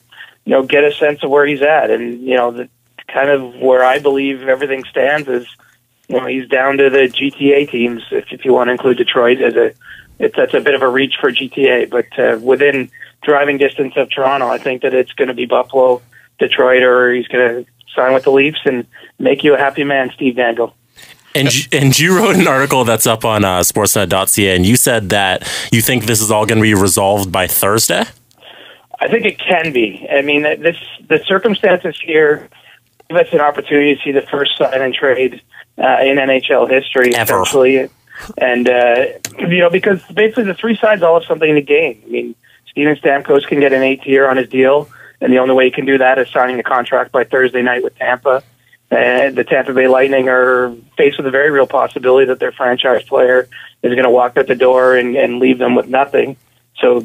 get a sense of where he's at. And the kind of where I believe everything stands is, he's down to the GTA teams, if you want to include Detroit as that's a bit of a reach for GTA, but within driving distance of Toronto, I think that it's going to be Buffalo, Detroit, or he's going to sign with the Leafs and make you a happy man, Steve Dangle. And you wrote an article that's up on sportsnet.ca, and you said that you think this is all going to be resolved by Thursday? I think it can be. I mean, the circumstances here give us an opportunity to see the first sign and trade in NHL history, ever. Essentially. And, because basically the three sides all have something to gain. I mean, Steven Stamkos can get an 8th year on his deal, and the only way he can do that is signing a contract by Thursday night with Tampa. And the Tampa Bay Lightning are faced with a very real possibility that their franchise player is going to walk out the door and leave them with nothing. So,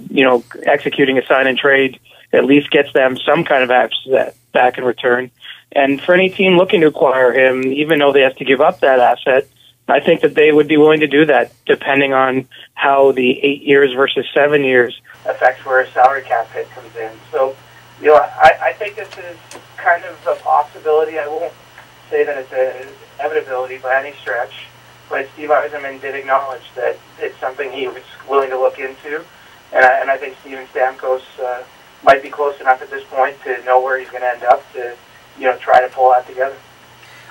executing a sign and trade at least gets them some kind of asset back in return. And for any team looking to acquire him, even though they have to give up that asset, I think that they would be willing to do that, depending on how the 8 years versus 7 years affects where a salary cap hit comes in. So, I think this is kind of a possibility. I won't say that it's an inevitability by any stretch, but Steve Eisenman did acknowledge that it's something something he was willing to look into. And I think Steven Stamkos might be close enough at this point to know where he's going to end up to, try to pull that together.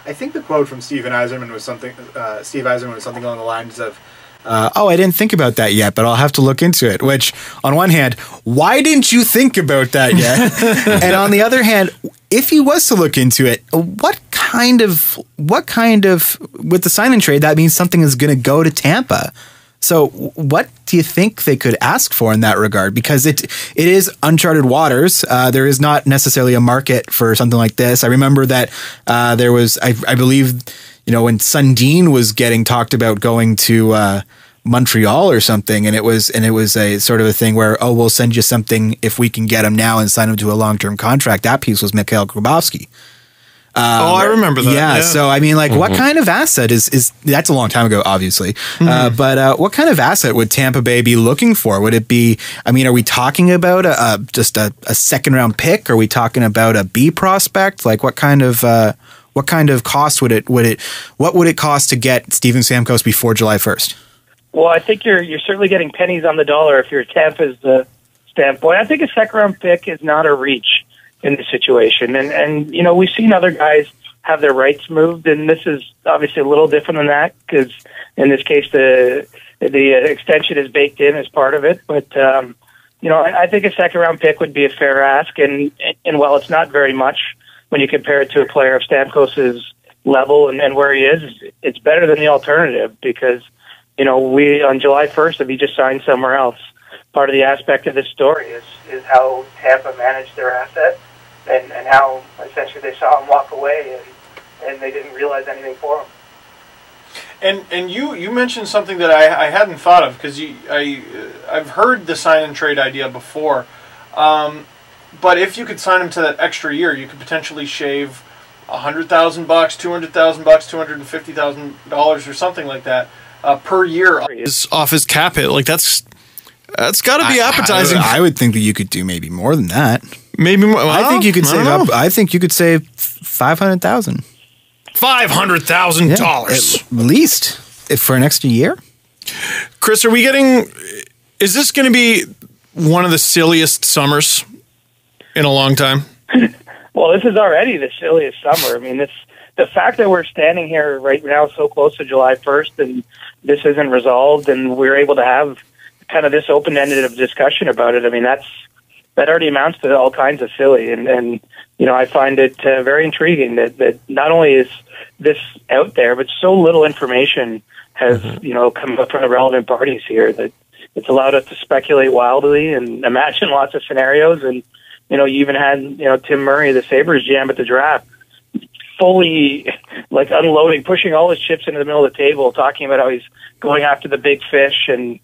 I think the quote from Steve Yzerman was something along the lines of, I didn't think about that yet, but I'll have to look into it. Which, on one hand, why didn't you think about that yet? And on the other hand, if he was to look into it, what kind of, with the sign and trade, that means something is going to go to Tampa. So what do you think they could ask for in that regard? Because it is uncharted waters. There is not necessarily a market for something like this. I remember that there was, I believe, when Sundin was getting talked about going to Montreal or something, and it was a sort of a thing where, we'll send you something if we can get him now and sign him to a long-term contract. That piece was Mikhail Grabowski. I remember that. Yeah. So, I mean, what kind of asset is that's a long time ago, obviously. But what kind of asset would Tampa Bay be looking for? Would it be, are we talking about just a second round pick? Are we talking about a B prospect? Like what kind of cost what would it cost to get Steven Stamkos before July 1st? Well, I think you're certainly getting pennies on the dollar if you're Tampa's standpoint. I think a second round pick is not a reach in this situation. And we've seen other guys have their rights moved, and this is obviously a little different than that because in this case the extension is baked in as part of it. But, I think a second-round pick would be a fair ask, and while it's not very much when you compare it to a player of Stamkos' level and where he is, it's better than the alternative because, we on July 1st, if he just signed somewhere else, part of the aspect of this story is how Tampa managed their asset and how essentially they saw him walk away and they didn't realize anything for him. And you mentioned something that I hadn't thought of because I've heard the sign and trade idea before, but if you could sign him to that extra year, you could potentially shave $100,000, $200,000, $250,000 or something like that per year off his cap hit. Like that's got to be appetizing. I would think that you could do maybe more than that. Maybe more. Well, I think you could save up. I think you could save $500,000. $500,000 at least for an extra year. Chris, is this going to be one of the silliest summers in a long time? Well, this is already the silliest summer. I mean, the fact that we're standing here right now so close to July 1st and this isn't resolved and we're able to have kind of this open-ended of discussion about it. I mean, that already amounts to all kinds of silly. And I find it very intriguing that not only is this out there, but so little information has, come up from the relevant parties here that it's allowed us to speculate wildly and imagine lots of scenarios. And, you even had, Tim Murray, the Sabres GM at the draft, fully unloading, pushing all his chips into the middle of the table, talking about how he's going after the big fish and,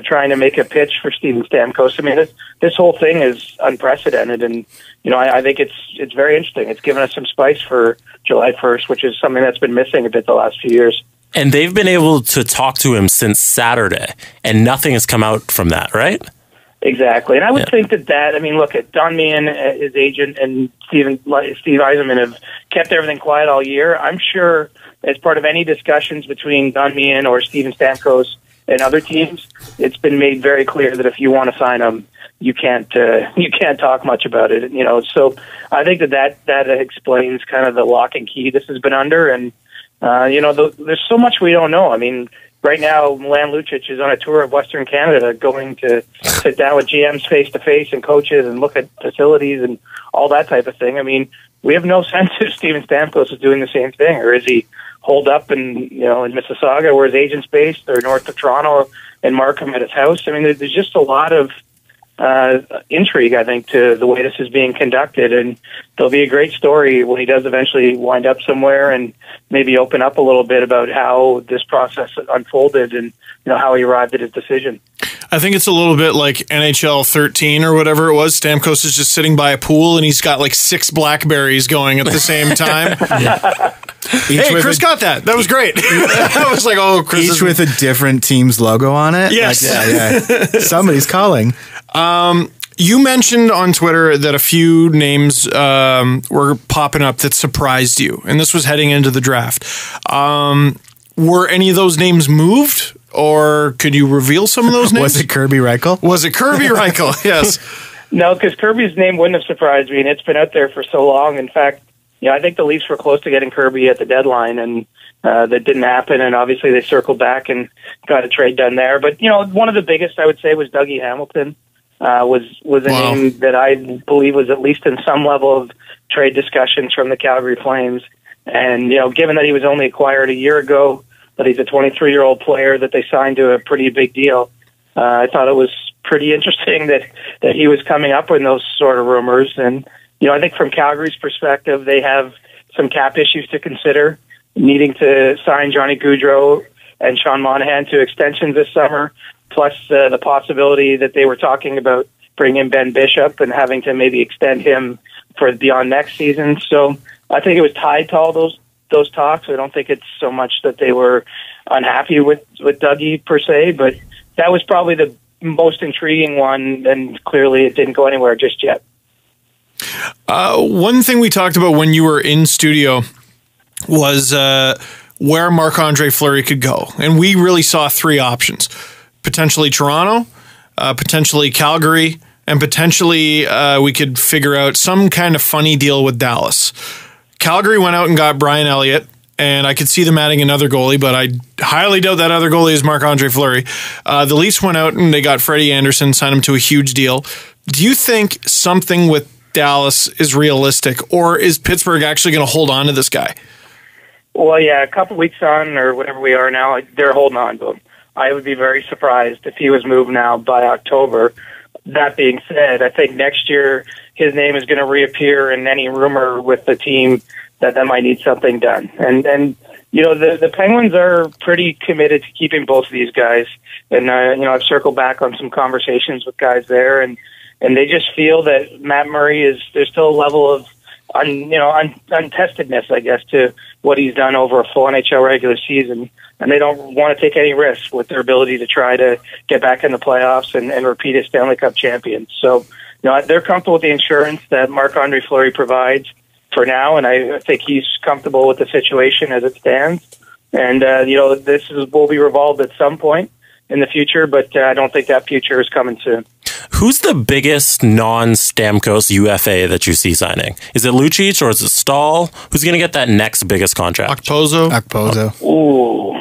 trying to make a pitch for Steven Stamkos. I mean, this whole thing is unprecedented, and I think it's very interesting. It's given us some spice for July 1st, which is something that's been missing a bit the last few years. And they've been able to talk to him since Saturday, and nothing has come out from that, right? Exactly, and I would think that. I mean, look at Don Meehan, his agent, and Steve Yzerman have kept everything quiet all year. I'm sure as part of any discussions between Don Meehan or Steven Stamkos and other teams, it's been made very clear that if you want to sign him, you can't talk much about it. So I think that explains kind of the lock and key this has been under, and there's so much we don't know. I mean, right now Milan Lucic is on a tour of Western Canada, going to sit down with GMs face to face and coaches and look at facilities and all that type of thing. I mean, we have no sense if Steven Stamkos is doing the same thing, or is he holed up in Mississauga where his agent's based, or north of Toronto and Markham at his house. I mean, there's just a lot of intrigue, I think, to the way this is being conducted, and there'll be a great story when he does eventually wind up somewhere and maybe open up a little bit about how this process unfolded and how he arrived at his decision. I think it's a little bit like NHL 13 or whatever it was. Stamkos is just sitting by a pool and he's got 6 blackberries going at the same time. Hey, Chris got that. That was great. I was like, oh, Chris. Each with a different team's logo on it? Yes. Yeah. Somebody's calling. You mentioned on Twitter that a few names were popping up that surprised you, and this was heading into the draft. Were any of those names moved or could you reveal some of those names? Was it Kirby Reichel? Was it Kirby Reichel? Yes. No, because Kirby's name wouldn't have surprised me, and it's been out there for so long. In fact, I think the Leafs were close to getting Kirby at the deadline, and that didn't happen. And obviously, they circled back and got a trade done there. But one of the biggest, I would say, was Dougie Hamilton. Was a name that I believe was at least in some level of trade discussions from the Calgary Flames. And given that he was only acquired a year ago, that he's a 23-year-old player that they signed to a pretty big deal, I thought it was pretty interesting that he was coming up with those sort of rumors. And I think from Calgary's perspective, they have some cap issues to consider, needing to sign Johnny Gaudreau and Sean Monahan to extensions this summer, plus the possibility that they were talking about bringing Ben Bishop and having to maybe extend him for beyond next season. So I think it was tied to all those talks. I don't think it's so much that they were unhappy with Dougie per se, but that was probably the most intriguing one, and clearly it didn't go anywhere just yet. One thing we talked about when you were in studio was where Marc-Andre Fleury could go. And we really saw three options. Potentially Toronto, potentially Calgary, and potentially we could figure out some kind of funny deal with Dallas. Calgary went out and got Brian Elliott, and I could see them adding another goalie, but I highly doubt that other goalie is Marc-Andre Fleury. The Leafs went out and they got Freddie Anderson, signed him to a huge deal. Do you think something with Dallas is realistic, or is Pittsburgh actually going to hold on to this guy? Well, yeah, a couple weeks on, or whatever we are now, they're holding on to him. I would be very surprised if he was moved now by October. That being said, I think next year his name is going to reappear in any rumor with the team that might need something done. And the Penguins are pretty committed to keeping both of these guys. And I've circled back on some conversations with guys there, and they just feel that Matt Murray there's still a level of untestedness, I guess, to what he's done over a full NHL regular season, and they don't want to take any risks with their ability to try to get back in the playoffs and repeat as Stanley Cup champions. So, they're comfortable with the insurance that Marc-Andre Fleury provides for now, and I think he's comfortable with the situation as it stands. And will be revolved at some point in the future, but I don't think that future is coming soon. Who's the biggest non-Stamkos UFA that you see signing? Is it Lucic or is it Stahl? Who's going to get that next biggest contract? Okposo. Ooh.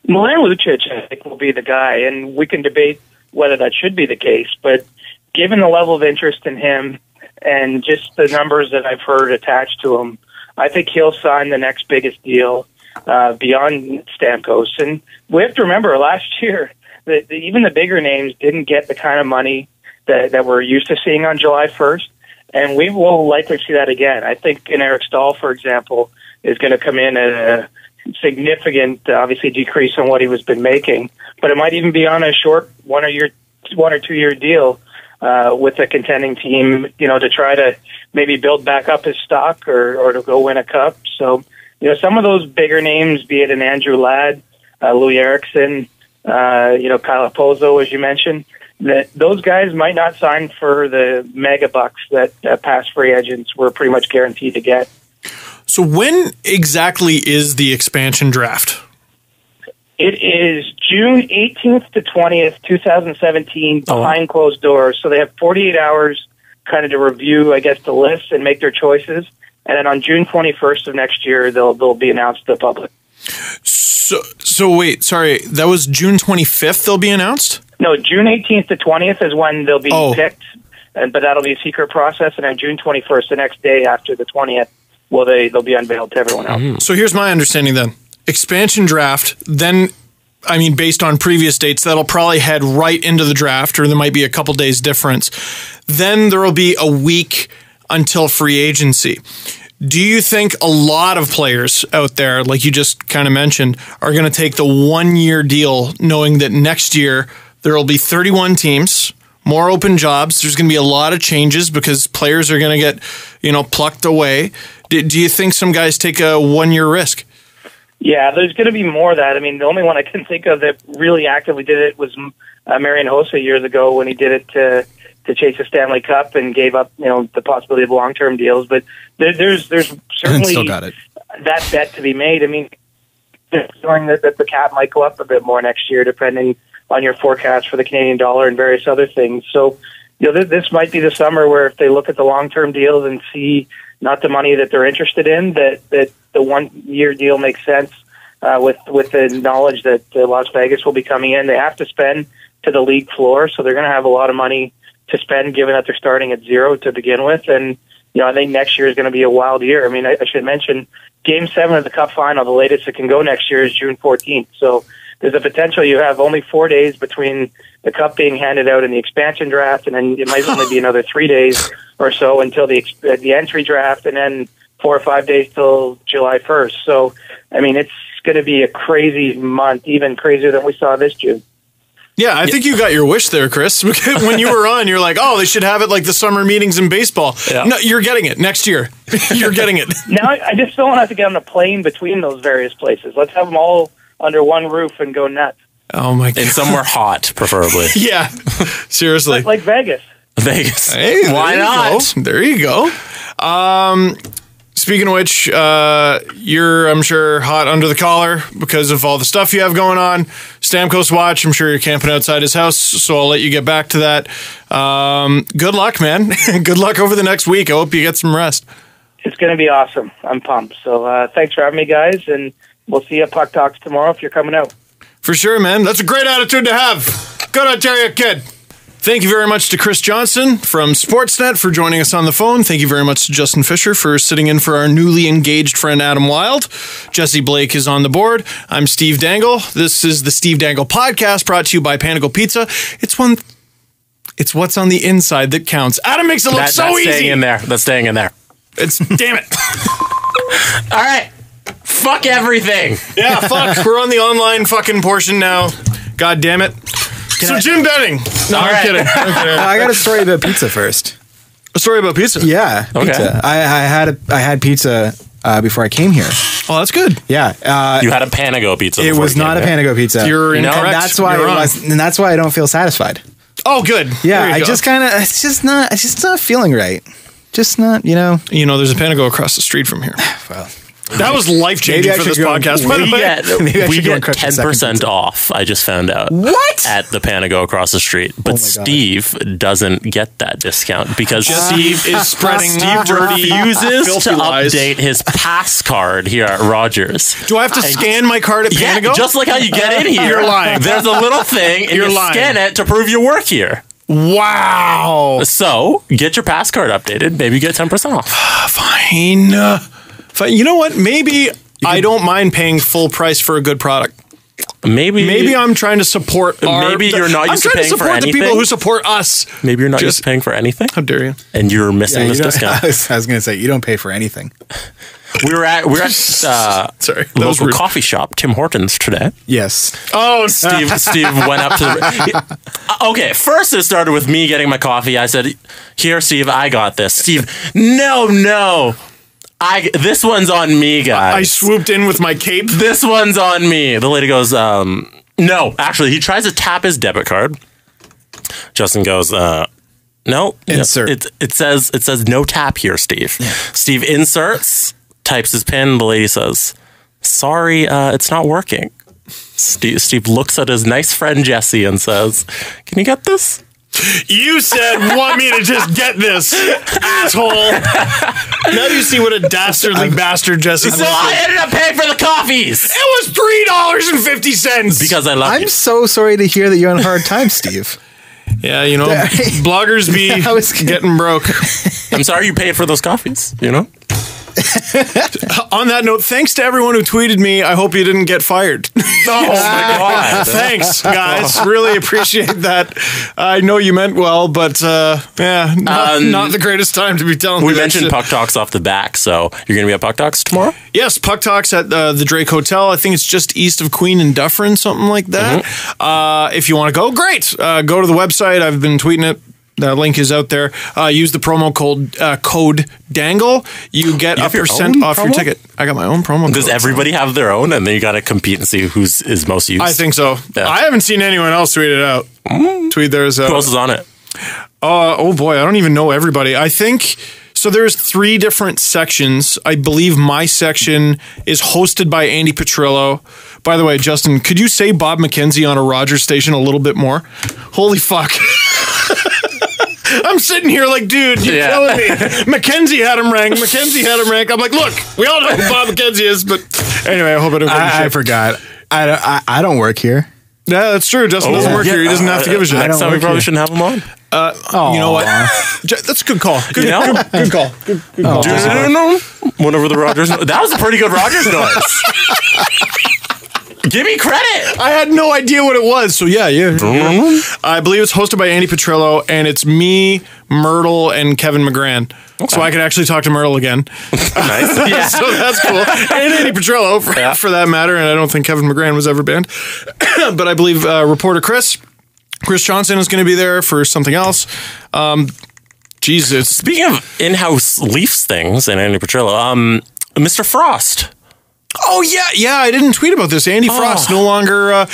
Milan Lucic, I think, will be the guy, and we can debate whether that should be the case, but given the level of interest in him and just the numbers that I've heard attached to him, I think he'll sign the next biggest deal beyond Stamkos. And we have to remember, last year, even the bigger names didn't get the kind of money that we're used to seeing on July 1st, and we will likely see that again. I think Eric Stahl, for example, is going to come in at a significant, obviously, decrease on what he was been making, but it might even be on a short 1 or 2 year deal with a contending team, to try to maybe build back up his stock or to go win a cup. So, some of those bigger names, be it an Andrew Ladd, Louis Eriksson, Kyle Okposo, as you mentioned, that those guys might not sign for the mega bucks that past free agents were pretty much guaranteed to get. So when exactly is the expansion draft? It is June 18th to 20th, 2017, behind closed doors. So they have 48 hours kind of to review, I guess, the list and make their choices. And then on June 21st of next year, they'll be announced to the public. So wait, sorry, that was June 25th they'll be announced? No, June 18th to 20th is when they'll be picked, but that'll be a secret process. And on June 21st, the next day after the 20th, they'll be unveiled to everyone else. So here's my understanding then. Expansion draft, then, based on previous dates, that'll probably head right into the draft, or there might be a couple days difference. Then there will be a week until free agency. Do you think a lot of players out there, like you just kind of mentioned, are going to take the 1 year deal knowing that next year there will be 31 teams, more open jobs, there's going to be a lot of changes because players are going to get, plucked away. Do you think some guys take a 1 year risk? Yeah, there's going to be more of that. The only one I can think of that really actively did it was Marian Hossa years ago when he did it to chase a Stanley Cup and gave up, the possibility of long-term deals. But there's certainly still got it. That bet to be made. feeling that the cap might go up a bit more next year, depending on your forecast for the Canadian dollar and various other things. So, this might be the summer where if they look at the long-term deals and see not the money that they're interested in, that the one-year deal makes sense with the knowledge that Las Vegas will be coming in. They have to spend to the league floor, so they're going to have a lot of money to spend, given that they're starting at zero to begin with. And, I think next year is going to be a wild year. I mean, I should mention Game 7 of the Cup Final, the latest it can go next year is June 14th. So there's a potential you have only 4 days between the Cup being handed out and the expansion draft, and then it might only be another 3 days or so until the entry draft, and then 4 or 5 days till July 1st. So, I mean, it's going to be a crazy month, even crazier than we saw this June. Yeah, I think you got your wish there, Chris. When you were on, you're like, oh, they should have it like the summer meetings in baseball. Yeah. No, you're getting it next year. You're getting it. Now, I just don't want to have to get on a plane between those various places. Let's have them all under one roof and go nuts. Oh, my God. And somewhere hot, preferably. Yeah, seriously. Like Vegas. Vegas. Hey, why not? There you go. Speaking of which, you're, I'm sure, hot under the collar because of all the stuff you have going on. Stamkos watch, I'm sure you're camping outside his house, so I'll let you get back to that. Good luck, man. Good luck over the next week. I hope you get some rest. It's going to be awesome. I'm pumped. So thanks for having me, guys, and we'll see you at Puck Talks tomorrow if you're coming out. For sure, man. That's a great attitude to have. Good Ontario kid. Thank you very much to Chris Johnston from Sportsnet for joining us on the phone. Thank you very much to Justin Fisher for sitting in for our newly engaged friend Adam Wilde. Jesse Blake is on the board. I'm Steve Dangle. This is the Steve Dangle Podcast, brought to you by Panago Pizza. It's what's on the inside that counts. Adam makes it look so easy. That's staying in there. That's staying in there. Damn it. All right. Fuck everything. Yeah, fuck. We're on the online fucking portion now. God damn it. Jim Benning. No, I'm kidding. I got a story about pizza first. A story about pizza? Yeah, pizza. I had pizza before I came here. Oh, that's good. Yeah. You had a Panago pizza. It was not a Panago pizza. You're incorrect. And that's why I don't feel satisfied. Oh, good. Yeah, I just kind of, it's just not feeling right. Just not, there's a Panago across the street from here. Well, that was life-changing for this podcast. We get 10% off, I just found out. What? At the Panago across the street. But Steve doesn't get that discount because Steve is spreading refuses to update his pass card here at Rogers. Do I have to scan my card at Panago? Yeah, just like how you get in here. You're lying. There's a little thing and you scan it to prove you work here. Wow. So, get your pass card updated. Maybe get 10% off. Fine. You know what? Maybe I don't mind paying full price for a good product. Maybe I'm trying to support Maybe you're not used to paying for anything. I'm trying to support the people who support us. Maybe you're not used to paying for anything. How dare you? And you're missing this discount. I was going to say, you don't pay for anything. We're at local coffee shop, Tim Hortons, today. Yes. Oh, Steve went up to the... Okay, first it started with me getting my coffee. I said, here, Steve, I got this. Steve, no. This one's on me, guys. I swooped in with my cape. This one's on me. The lady goes, no. Actually, he tries to tap his debit card. Justin goes, no. Insert. It says no tap here, Steve. Yeah. Steve inserts, types his PIN. The lady says, sorry, it's not working. Steve looks at his nice friend Jesse and says, can you get this? You said, want me to just get this, asshole. Now you see what a dastardly bastard Jesse is. So I ended up paying for the coffees. It was $3.50. Because I love you. I'm so sorry to hear that you're on hard times, Steve. Yeah, bloggers be getting broke. I'm sorry you paid for those coffees, On that note, thanks to everyone who tweeted me. I hope you didn't get fired. Oh my God. Thanks, guys. Really appreciate that. I know you meant well, but not the greatest time to be telling we me that mentioned shit. Puck Talks off the back, so you're going to be at Puck Talks tomorrow? Yes, Puck Talks at the Drake Hotel. I think it's just east of Queen and Dufferin, something like that. Mm-hmm. If you want to go, great. Go to the website. I've been tweeting it. The link is out there. Use the promo code Dangle. You get a % off your ticket. I got my own promo code. Does everybody have their own? And then you got to compete and see who's is most used? I think so. Yeah. I haven't seen anyone else tweet it out. Tweet theirs out. Who else is on it? Oh boy, I don't even know everybody. I think So there's 3 different sections. I believe my section is hosted by Andy Petrillo. By the way, Justin, could you say Bob McKenzie on a Rogers station a little bit more? Holy fuck. I'm sitting here like, dude, you're telling me McKenzie had him ranked. I'm like, look, we all know who Bob McKenzie is, but anyway, I hope I don't give a shit. I forgot. I don't work here. Yeah, that's true. Justin doesn't work here. He doesn't have to give a shit. Next time we probably shouldn't have him on. You know what? That's a good call. Good call. Whenever the Rogers... That was a pretty good Rogers noise. Give me credit. I had no idea what it was. So yeah. I believe it's hosted by Andy Petrillo, and it's me, Myrtle, and Kevin McGran. Okay. So I could actually talk to Myrtle again. Nice. Yeah. So that's cool. And Andy Petrillo, for that matter. And I don't think Kevin McGran was ever banned. But I believe reporter Chris Johnston is going to be there for something else. Jesus. Speaking of in-house Leafs things and Andy Petrillo, Mr. Frost. Oh, yeah, I didn't tweet about this. Andy Frost, no longer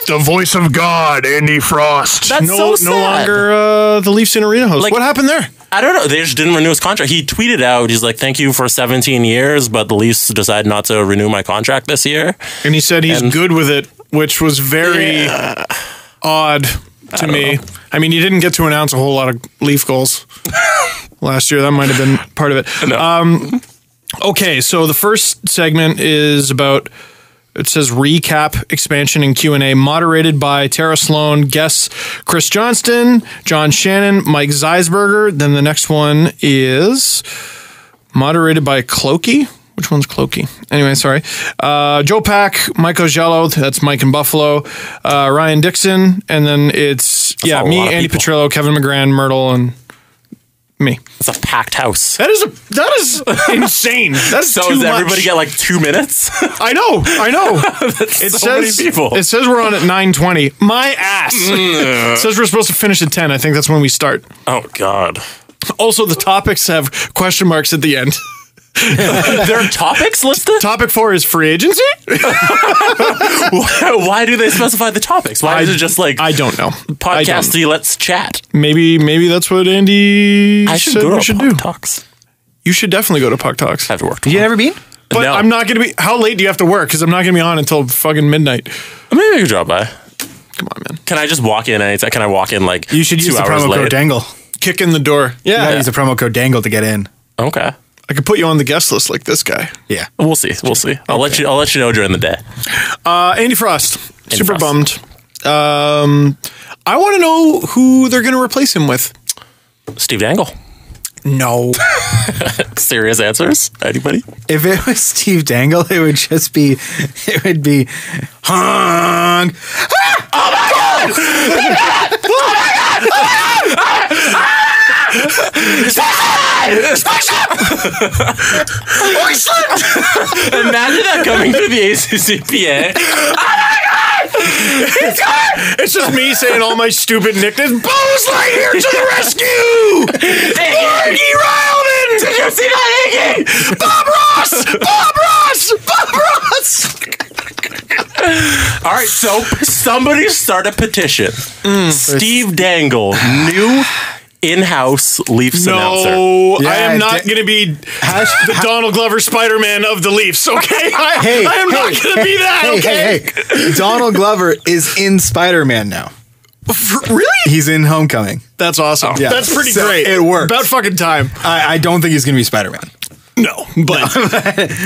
the voice of God, Andy Frost. That's so sad. No longer the Leafs in Arena host. What happened there? I don't know. They just didn't renew his contract. He tweeted out, he's like, thank you for 17 years, but the Leafs decided not to renew my contract this year. And he said he's good with it, which was very odd to me. I mean, you didn't get to announce a whole lot of Leaf goals last year. That might have been part of it. No. Okay, so the first segment is about, it says recap, expansion, and Q&A, moderated by Tara Sloan, guests Chris Johnston, John Shannon, Mike Zeisberger. Then the next one is moderated by Clokey. Which one's Clokey? Anyway, sorry. Joe Pack, Mike Ogello, that's Mike in Buffalo, Ryan Dixon, and then it's, me, Andy Petrillo, Kevin McGran, Myrtle, and me. It's a packed house. That is insane. That's so too does much. Everybody get like 2 minutes? I know. It says many people. It says we're on at 9:20. My ass. It says we're supposed to finish at 10. I think that's when we start. Oh God. Also, the topics have question marks at the end. There are topics listed? Topic 4 is free agency? Why do they specify the topics? Why is it just like... I don't know. Podcasty, let's chat. Maybe that's what Andy said we should do. Talks. You should definitely go to Puck Talks. I have to work. You never been? But no. I'm not going to be... How late do you have to work? Because I'm not going to be on until fucking midnight. Maybe I could drop by. Come on, man. Can I just walk in anytime? Can I walk in like 2 hours late? You should use the promo code Dangle. Kick in the door. Yeah. You gotta use the promo code Dangle to get in. Okay. I could put you on the guest list like this guy. Yeah. We'll see. I'll let you know during the day. Andy Frost. Super bummed. I want to know who they're going to replace him with. Steve Dangle. No. Serious answers? Anybody? If it was Steve Dangle, it would be Hung. Oh my God! Oh my God! Imagine that coming through the ACCPA. Oh my God! He's gone! It's just me saying all my stupid nicknames. Buzz Lightyear to the rescue! Iggy Ryleman! Did you see that, Iggy? Bob Ross! All right, so somebody start a petition. Steve Dangle, new in-house Leafs announcer. No, I am not going to be the Donald Glover Spider-Man of the Leafs, okay? I am not going to be that, okay? Hey. Donald Glover is in Spider-Man now. Really? He's in Homecoming. That's awesome. Yeah. That's pretty great. It works. About fucking time. I don't think he's going to be Spider-Man. No, but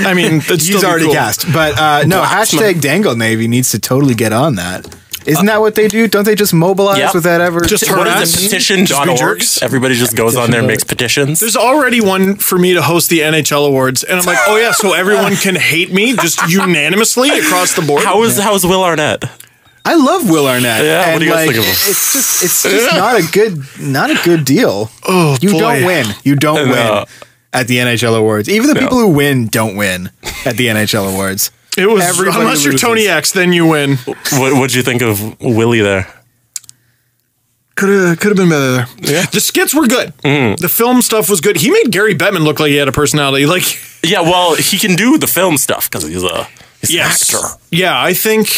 I mean, he's already cool. Cast. But no, hashtag Dangle Navy needs to totally get on that. Isn't that what they do? Don't they just mobilize without ever... Just harass? Petition.org. Everybody just goes on there and makes petitions. There's already one for me to host the NHL awards. And I'm like, oh yeah, so everyone can hate me just unanimously across the board? How is Will Arnett? I love Will Arnett. Yeah, what do you guys think of him? It's just not a good deal. Oh, you don't win. You don't win at the NHL awards. Even the people who win don't win at the NHL awards. It was everybody unless you're Tony X, then you win. What'd you think of Willie there? Could have been better there. Yeah. The skits were good. The film stuff was good. He made Gary Bettman look like he had a personality. Like, yeah, well, he can do the film stuff because he's an actor. Yeah, I think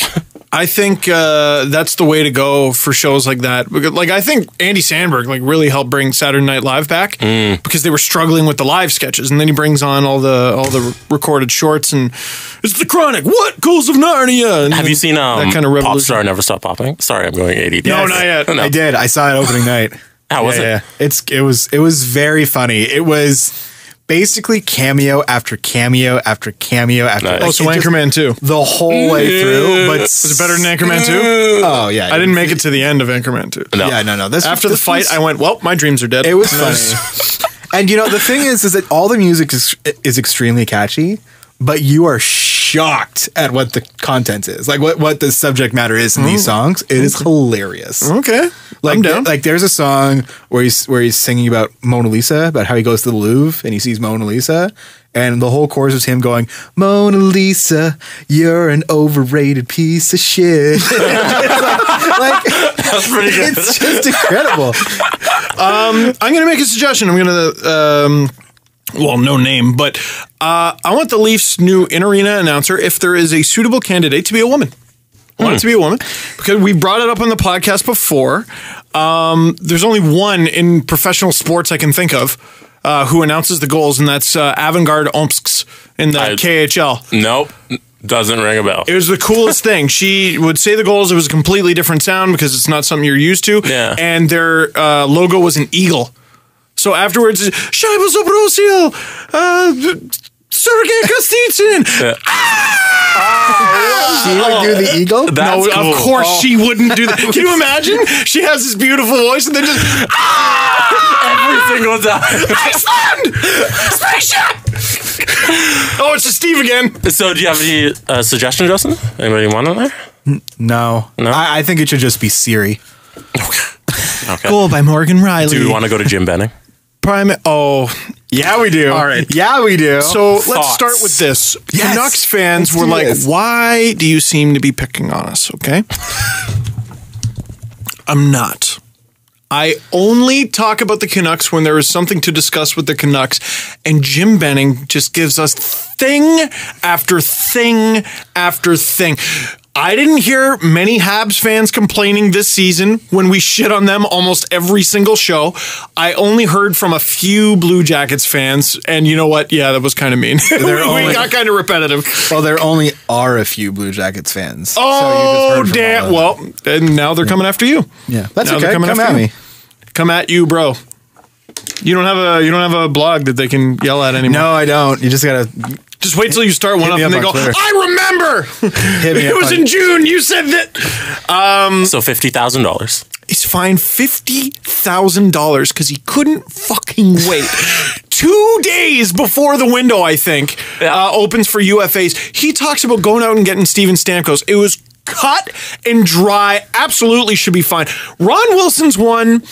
I think that's the way to go for shows like that. Like, I think Andy Samberg really helped bring Saturday Night Live back because they were struggling with the live sketches, and then he brings on all the recorded shorts, and it's the Chronic. What? Ghouls of Narnia. And have you seen that kind of Pop Star Never Stop Popping? Sorry, I'm going ADD. No, not yet. I did. I saw it opening night. How was it? Yeah. It was very funny. It was basically cameo after cameo after cameo after. Nice. Oh, so Anchorman 2 the whole way through. But was it better than Anchorman 2? Oh yeah, I didn't make it to the end of Anchorman 2. No. Yeah, no. After the fight, I went, well, my dreams are dead. It was funny. And the thing is that all the music is extremely catchy, but you are shocked at what the content is, like what the subject matter is in these songs. It is hilarious. Okay, I'm down. Like there's a song where he's singing about Mona Lisa, about how he goes to the Louvre and he sees Mona Lisa, and the whole chorus is him going, "Mona Lisa, you're an overrated piece of shit." like That's pretty good. It's just incredible. I'm going to make a suggestion. I'm going to, well, no name, but I want the Leafs' new in-arena announcer, if there is a suitable candidate, to be a woman. I want it to be a woman because we brought it up on the podcast before. There's only one in professional sports I can think of who announces the goals, and that's Avangard Omsk in the KHL. Nope. Doesn't ring a bell. It was the coolest thing. She would say the goals. It was a completely different sound because it's not something you're used to. Yeah. And their logo was an eagle. So afterwards, Shaiba Zabrosil, Sergei Kostitsyn. She would do the eagle? That's No, cool. of course she wouldn't do that. Can you imagine? She has this beautiful voice and then just Every single time. Iceland! Spaceship! Oh, it's a Steve again. So, do you have any suggestions, Justin? Anybody want on there? No. I think it should just be Siri. Okay. Goal by Morgan Riley. Do we want to go to Jim Benning? Yeah, we do. All right. Yeah, we do. So let's Thoughts? start with this. Yes. Canucks fans Let's were do like, this. why do you seem to be picking on us? Okay. I'm not. I only talk about the Canucks when there is something to discuss with the Canucks, and Jim Benning just gives us thing after thing after thing. I didn't hear many Habs fans complaining this season when we shit on them almost every single show. I only heard from a few Blue Jackets fans, and you know what? Yeah, that was kind of mean. we got kind of repetitive. Well, there only are a few Blue Jackets fans. Oh, damn. Well, and now they're coming after you. Yeah, that's Now okay. they're coming Come after at you. me. Come at you, bro. You don't have a blog that they can yell at anymore. No, I don't. You just gotta Just wait till you start one up me and up they on go, Twitter. I remember. hit me It up was on- in June. You said that. So $50,000. He's fined $50,000 because he couldn't fucking wait. 2 days before the window, I think, opens for UFAs. He talks about going out and getting Steven Stamkos. It was cut and dry. Absolutely should be fined. Ron Wilson's one.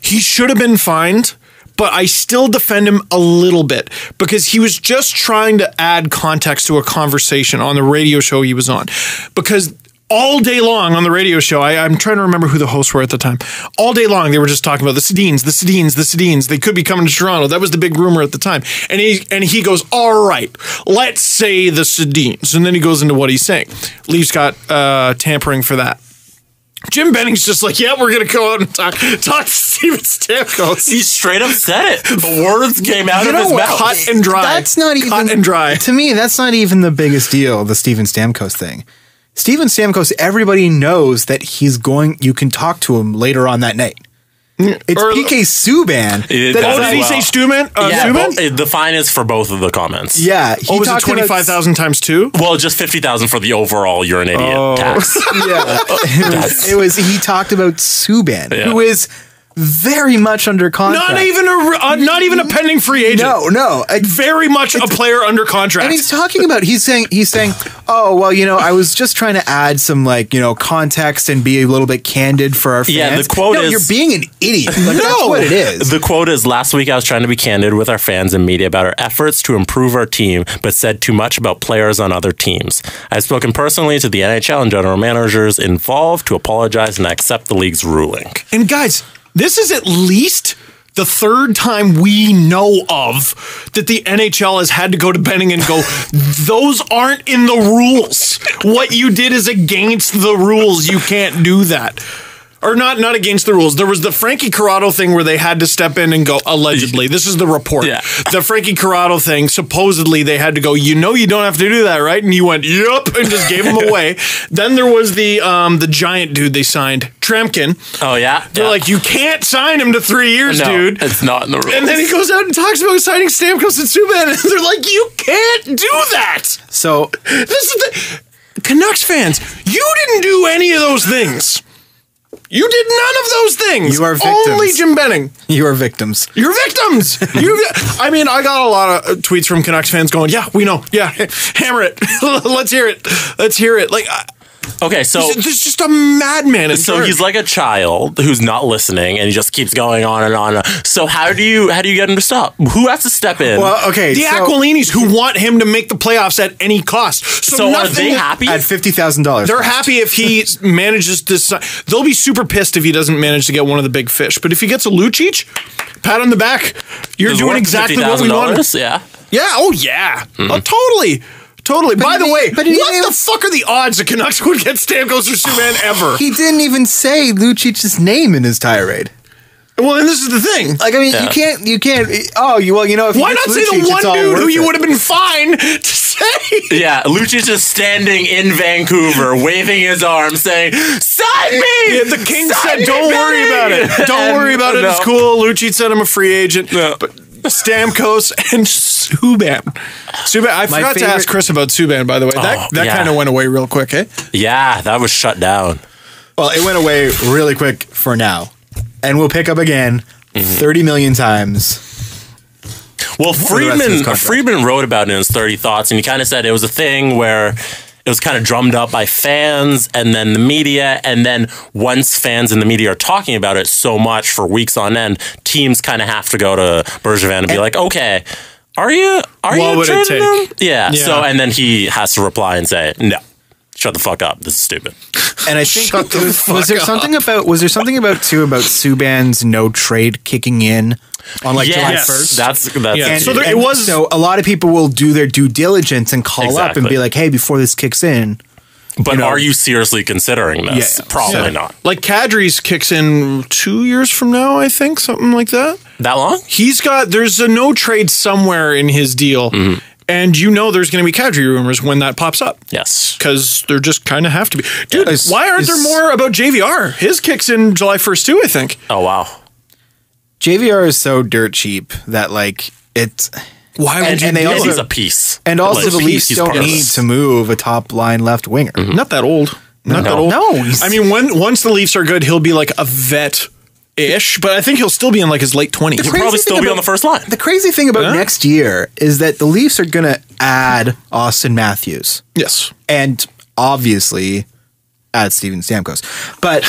He should have been fined, but I still defend him a little bit because he was just trying to add context to a conversation on the radio show he was on. Because all day long on the radio show, I'm trying to remember who the hosts were at the time. All day long, they were just talking about the Sedins. They could be coming to Toronto. That was the big rumor at the time. And he goes, all right, let's say the Sedins. And then he goes into what he's saying. Leafs got tampering for that. Jim Benning's just like, yeah, we're going to go out and talk to Steven Stamkos. He straight up said it. The words came out of his mouth. Cut and dry. That's not even cut and dry. To me, that's not even the biggest deal, the Steven Stamkos thing. Steven Stamkos, everybody knows that you can talk to him later on that night. It's PK Subban. Did he say Stuman? The fine is for both of the comments. Yeah. Oh, was it 25,000 times 2? Well, just 50,000 for the overall "you're an idiot" tax. Yeah. He talked about Subban, who is very much under contract. Not even a pending free agent. No. Very much a player under contract. And he's talking about, he's saying, oh, well, I was just trying to add some context and be a little bit candid for our fans. Yeah, the quote is, you're being an idiot. That's what it is. The quote is, last week I was trying to be candid with our fans and media about our efforts to improve our team, but said too much about players on other teams. I've spoken personally to the NHL and general managers involved to apologize, and I accept the league's ruling. And guys, this is at least the third time we know of that the NHL has had to go to Benning and go, those aren't in the rules. What you did is against the rules. You can't do that. Or not against the rules. There was the Frankie Corrado thing where they had to step in and go, allegedly. This is the report. Yeah. The Frankie Corrado thing, supposedly they had to go, you don't have to do that, right? And you went, yup, and just gave him away. Then there was the giant dude they signed, Tramkin. Oh, yeah? They're like, you can't sign him to 3 years, No, dude. it's not in the rules. And then he goes out and talks about signing Stamkos and Subban, and they're like, you can't do that. So This is the Canucks fans. You didn't do any of those things. You did none of those things. You are victims. Only Jim Benning. you are victims. You're victims. I mean, I got a lot of tweets from Canucks fans going, yeah, we know. Yeah, hammer it. Let's hear it. Let's hear it. Like, Okay, so there's just a madman in so charge. he's like a child who's not listening, and he just keeps going on and on. So how do you get him to stop? Who has to step in? Well, okay. the Aquilinis who want him to make the playoffs at any cost. So are they happy? at $50,000. They're happy if he manages to. They'll be super pissed if he doesn't manage to get one of the big fish. But if he gets a Lucic, pat on the back. You're Is it doing worth exactly what we $50,000? wanted. Yeah. Yeah. Oh yeah. Oh, totally. Totally. By the way, what the fuck are the odds the Canucks would get Stamkos or Subban ever? He didn't even say Lucic's name in his tirade. Well, and this is the thing. Like, I mean, you can't. Oh, if Why not say the one dude who you would have been fine to say? Yeah, Lucic is standing in Vancouver, waving his arm, saying, "Sign me!" Yeah, the King Sign said, me, "Don't worry Benny!" about it. Don't worry about it. No. It's cool." Lucic said I'm a free agent. No. But Stamkos and Subban. I forgot to ask Chris about Subban, by the way. That yeah. kind of went away real quick, eh? Yeah, that was shut down. Well, it went away really quick for now. And we'll pick up again 30 million times. Well, the rest of his contract. Friedman wrote about it in his 30 Thoughts, and he kind of said it was a thing where it was kind of drummed up by fans and then the media, and then once fans and the media are talking about it so much for weeks on end, teams kind of have to go to Bergevin and be like, okay, are you would it trading him? take? Yeah. Yeah. So, and then he has to reply and say, no, shut the fuck up. This is stupid. And I think was there something about Subban's no trade kicking in on like July 1st? That's Yeah. And, So there- and it was- so a lot of people will do their due diligence and call up and Exactly. be like, hey, before this kicks in. But are you seriously considering this? Yeah. Probably not. Like Kadri's kicks in 2 years from now, I think, something like that. That long? There's a no trade somewhere in his deal. And there's going to be Kadri rumors when that pops up. Yes. Because there just kind of have to be. Dude, why aren't there more about JVR? His kicks in July 1st too, I think. Oh, wow. JVR is so dirt cheap that like it's. Why would you and they do also- He's a piece. And also Like, the Leafs he's don't part of need this. to move a top line left winger. Not that old. Not that old. No, he's- I mean, once the Leafs are good, he'll be like a vet-ish, but I think he'll still be in like his late 20s. He'll probably still be on the first line. The crazy thing about next year is that the Leafs are going to add Austin Matthews Yes. and obviously add Steven Stamkos. But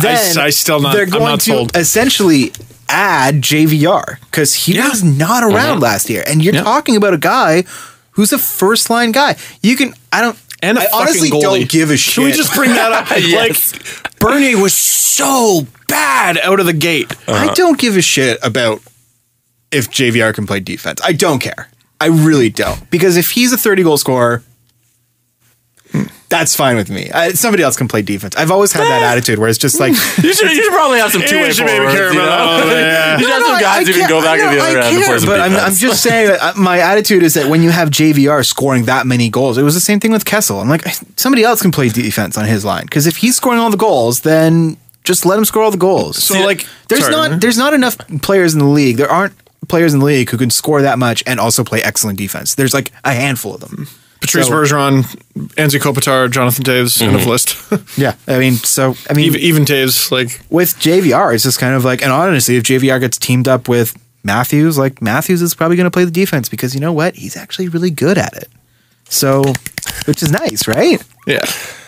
then I still not- they're I'm going not to sold. essentially add JVR because he was not around last year. And you're talking about a guy who's a first line guy. And I honestly fucking goalie. don't give a shit. Can we just bring that up? Yes. Like, Bernier was so bad out of the gate. I don't give a shit about if JVR can play defense. I don't care. I really don't. Because if he's a 30-goal scorer, that's fine with me. Somebody else can play defense. I've always had that attitude where it's just like... You should probably have some two-way should maybe forwards. care You about know? that. You should have some guys who can go back to the other end and play some But I'm defense. just saying that my attitude is that when you have JVR scoring that many goals, it was the same thing with Kessel. I'm like, somebody else can play defense on his line. Because if he's scoring all the goals, then just let him score all the goals. So, like, There's not enough players in the league. There aren't players in the league who can score that much and also play excellent defense. There's like a handful of them. Patrice Bergeron, Anze Kopitar, Jonathan Toews, end of list. Yeah, even Toews, like, with JVR, it's just kind of like, and honestly, if JVR gets teamed up with Matthews, like Matthews is probably going to play the defense because you know what? He's actually really good at it. So, which is nice, right? yeah.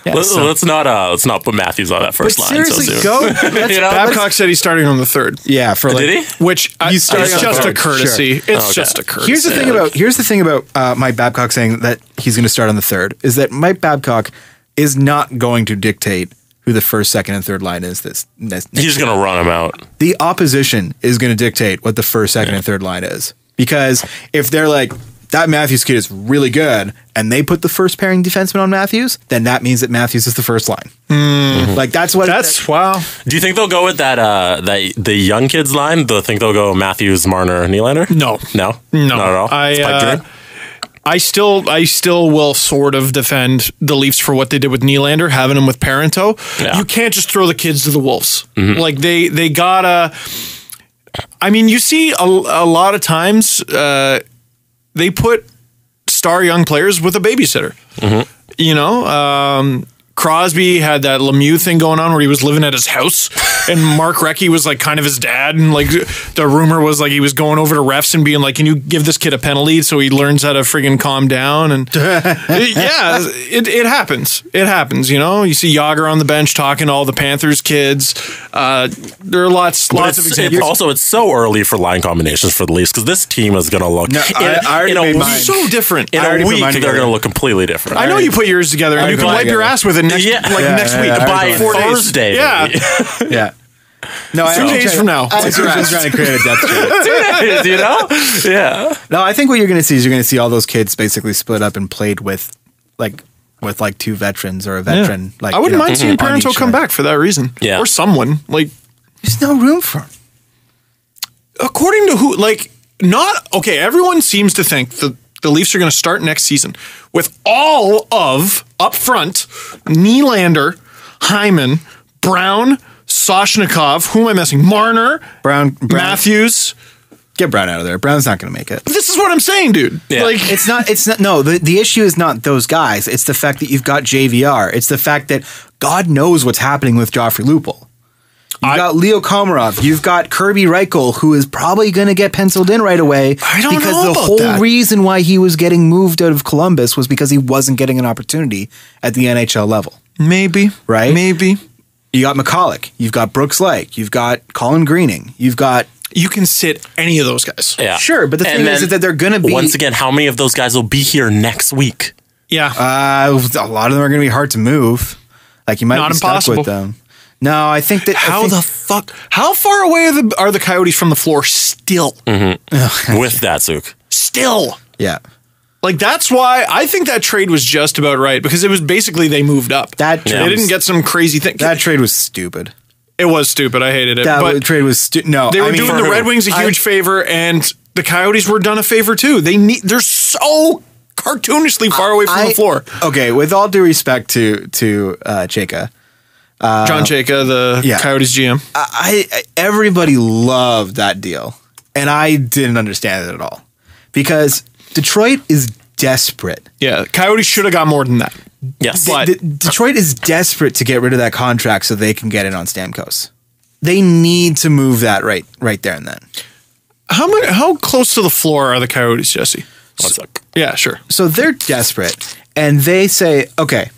Let's not put Matthews on that first line seriously, so soon. go. You know? Babcock said he's starting on the third. Yeah, for like, Did he? Which You starting it's on just the a third, courtesy. sure. It's Okay. just a courtesy. Here's the thing about Mike Babcock saying that he's going to start on the third is that Mike Babcock is not going to dictate who the first, second, and third line is. He's going to run them out. The opposition is going to dictate what the first, second, and third line is. Because if they're like, that Matthews kid is really good, and they put the first pairing defenseman on Matthews, then that means that Matthews is the first line. Like that's wow. Do you think they'll go with that the young kids line? Do you think they'll go Matthews, Marner, Nylander? No, not at all. I still will sort of defend the Leafs for what they did with Nylander, having him with Parento. Yeah. You can't just throw the kids to the Wolves. Like they gotta. I mean, you see a lot of times. They put star young players with a babysitter. You know, Crosby had that Lemieux thing going on where he was living at his house, and Mark Recchi was like kind of his dad, and like the rumor was like he was going over to refs and being like, "Can you give this kid a penalty so he learns how to friggin' calm down?" And it happens. It happens. You know, you see Yager on the bench talking to all the Panthers kids. There are lots of examples. It's so early for line combinations for the Leafs because this team is going to look so different. In a week, they're going to look completely different. I know you put yours together, and you can wipe your ass with it. Next week by 4 Thursday. Yeah. No, 2 days from now. I'm just trying to create a depth chart. 2 days, you know? Yeah. No, I think what you're going to see is you're going to see all those kids basically split up and played with two veterans or a veteran. Like I wouldn't mind seeing Parento come back for that reason. Yeah. Or someone. Like there's no room for him. According to who? Like not okay. Everyone seems to think that the Leafs are going to start next season with all of, up front, Nylander, Hyman, Brown, Soshnikov, who am I missing? Marner, Brown. Matthews. Get Brown out of there. Brown's not going to make it. This is what I'm saying, dude. Yeah. Like it's not, no, the issue is not those guys. It's the fact that you've got JVR. It's the fact that God knows what's happening with Joffrey Lupul. You've got Leo Komarov. You've got Kirby Reichel, who is probably going to get penciled in right away. Because the whole reason why he was getting moved out of Columbus was because he wasn't getting an opportunity at the NHL level. Maybe. Right? Maybe. You got McCulloch. You've got Brooks Lake. You've got Colin Greening. You can sit any of those guys. Yeah. Sure, but the thing is that they're going to be... Once again, how many of those guys will be here next week? Yeah. A lot of them are going to be hard to move. Like, you might be stuck with them. No, I think that... How far away are the Coyotes from the floor still? With Datsuk. Still. Yeah. Like, that's why I think that trade was just about right, because it was basically they moved up. They didn't get some crazy thing. That trade was stupid. It was stupid. I hated it. That trade was no. They were doing the Red Wings a huge favor, and the Coyotes were done a favor too. They're so cartoonishly far away from the floor. Okay, with all due respect to Chayka. John Chayka, the Coyotes GM. Everybody loved that deal, and I didn't understand it at all because Detroit is desperate. Yeah, Coyotes should have got more than that. Yes, but Detroit is desperate to get rid of that contract so they can get in on Stamkos. They need to move that right there and then. How close to the floor are the Coyotes, Jesse? One sec. Yeah, sure. So they're desperate, and they say, okay,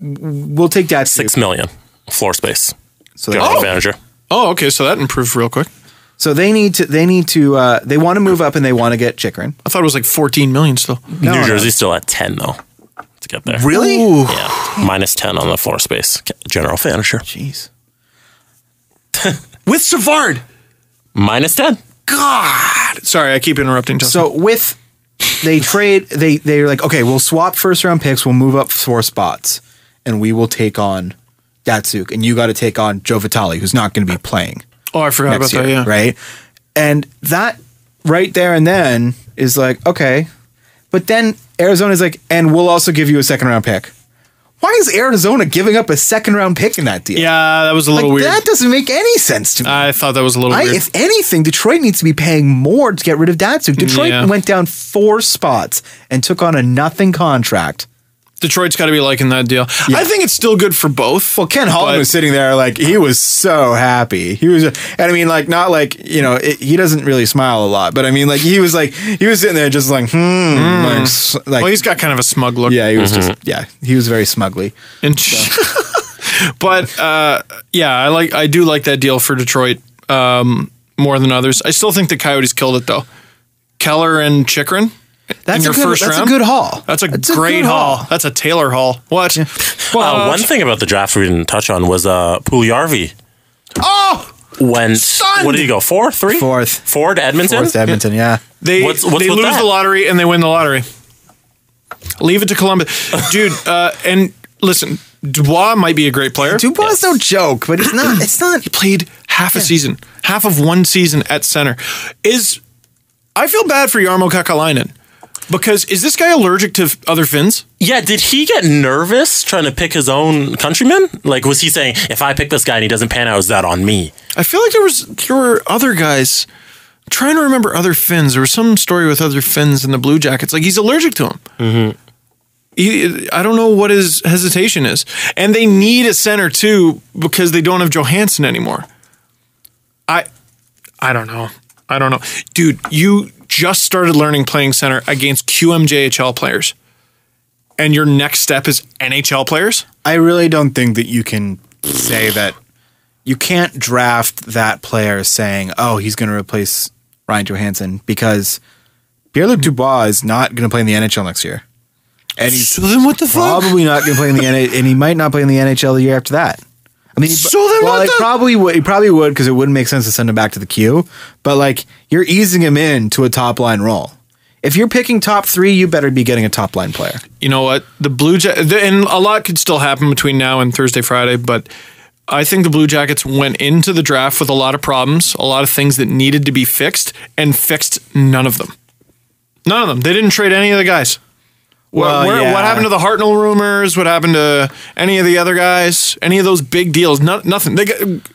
we'll take that. $6 million floor space. So general manager. Oh, okay. So that improved real quick. So they want to move up and they want to get Chychrun. I thought it was like 14 million still. New Jersey's still at 10 though to get there. Really? Ooh. Yeah. Minus 10 on the floor space. General manager. Jeez. With Savard. Minus 10. God. Sorry, I keep interrupting. So they're like, okay, we'll swap first round picks. We'll move up 4 spots and we will take on Datsuk, and you got to take on Joe Vitale, who's not going to be playing. Oh, I forgot about that, yeah. Right? And that right there and then is like, okay. But then Arizona's like, and we'll also give you a second round pick. Why is Arizona giving up a second round pick in that deal? Yeah, that was a little weird. That doesn't make any sense to me. I thought that was a little weird. If anything, Detroit needs to be paying more to get rid of Datsuk. Detroit went down 4 spots and took on a nothing contract. Detroit's got to be liking that deal. Yeah. I think it's still good for both. Well, Ken Holland was sitting there like he was so happy. He was, and I mean, like not like he doesn't really smile a lot, but I mean, like he was sitting there just like like. Well, he's got kind of a smug look. Yeah, he was he was very smugly. But I do like that deal for Detroit more than others. I still think the Coyotes killed it though. Keller and Chychrun. in your first round. That's a good haul. That's a great haul. That's a Taylor haul. What? Yeah. One thing about the draft we didn't touch on was Puljujarvi. Oh! What did he go? 4, 3? Fourth Edmonton? Fourth Edmonton, yeah. They lose the lottery and they win the lottery. Leave it to Columbus. Dude, and listen, Dubois might be a great player. Dubois is no joke, but it's not. He played half a season, half of one season at center. I feel bad for Jarmo Kekalainen. Because is this guy allergic to other Finns? Yeah, did he get nervous trying to pick his own countrymen? Like, was he saying, if I pick this guy and he doesn't pan out, is that on me? I feel like there were other guys. I'm trying to remember other Finns. There was some story with other Finns in the Blue Jackets. Like, he's allergic to them. Mm-hmm. I don't know what his hesitation is. And they need a center, too, because they don't have Johansson anymore. I don't know. Dude, you just started learning playing center against QMJHL players, and your next step is NHL players? I really don't think that you can say that. You can't draft that player saying, oh, he's going to replace Ryan Johansson, because Pierre-Luc Dubois is not going to play in the NHL next year. And he's so then what the fuck? Probably not going to play in the NHL, and he might not play in the NHL the year after that. I mean, probably would. He probably would, because it wouldn't make sense to send him back to the queue. But like, you're easing him into a top line role. If you're picking top 3, you better be getting a top line player. You know what? The Blue Jackets, and a lot could still happen between now and Thursday, Friday. But I think the Blue Jackets went into the draft with a lot of problems, a lot of things that needed to be fixed, and fixed none of them. None of them. They didn't trade any of the guys. What happened to the Hartnell rumors? What happened to any of the other guys? Any of those big deals? Nothing.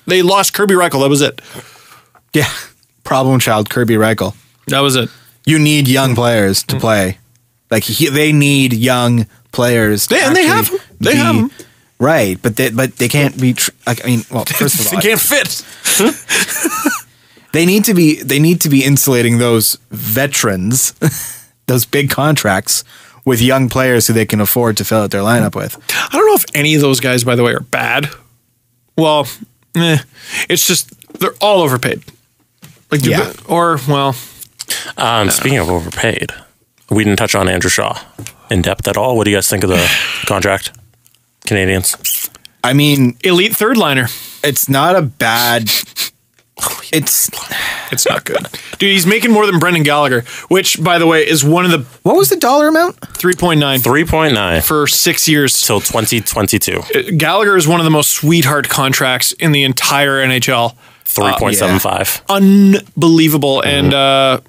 They lost Kirby Reichel. That was it. Yeah. Problem child, Kirby Reichel. That was it. You need young players to play. Like, they need young players. They have them. They have them. Right, but they can't be. First of all, they can't fit. They need to be insulating those veterans, those big contracts, with young players who they can afford to fill out their lineup with. I don't know if any of those guys, by the way, are bad. Well, it's just they're all overpaid. Like, yeah. Speaking of overpaid, we didn't touch on Andrew Shaw in depth at all. What do you guys think of the contract? Canadians. I mean, elite third liner. It's not a bad. It's not good. Dude, he's making more than Brendan Gallagher, which, by the way, is one of the... What was the dollar amount? 3.9. 3.9. For 6 years. Till 2022. Gallagher is one of the most sweetheart contracts in the entire NHL. 3.75. Unbelievable. Mm-hmm. And I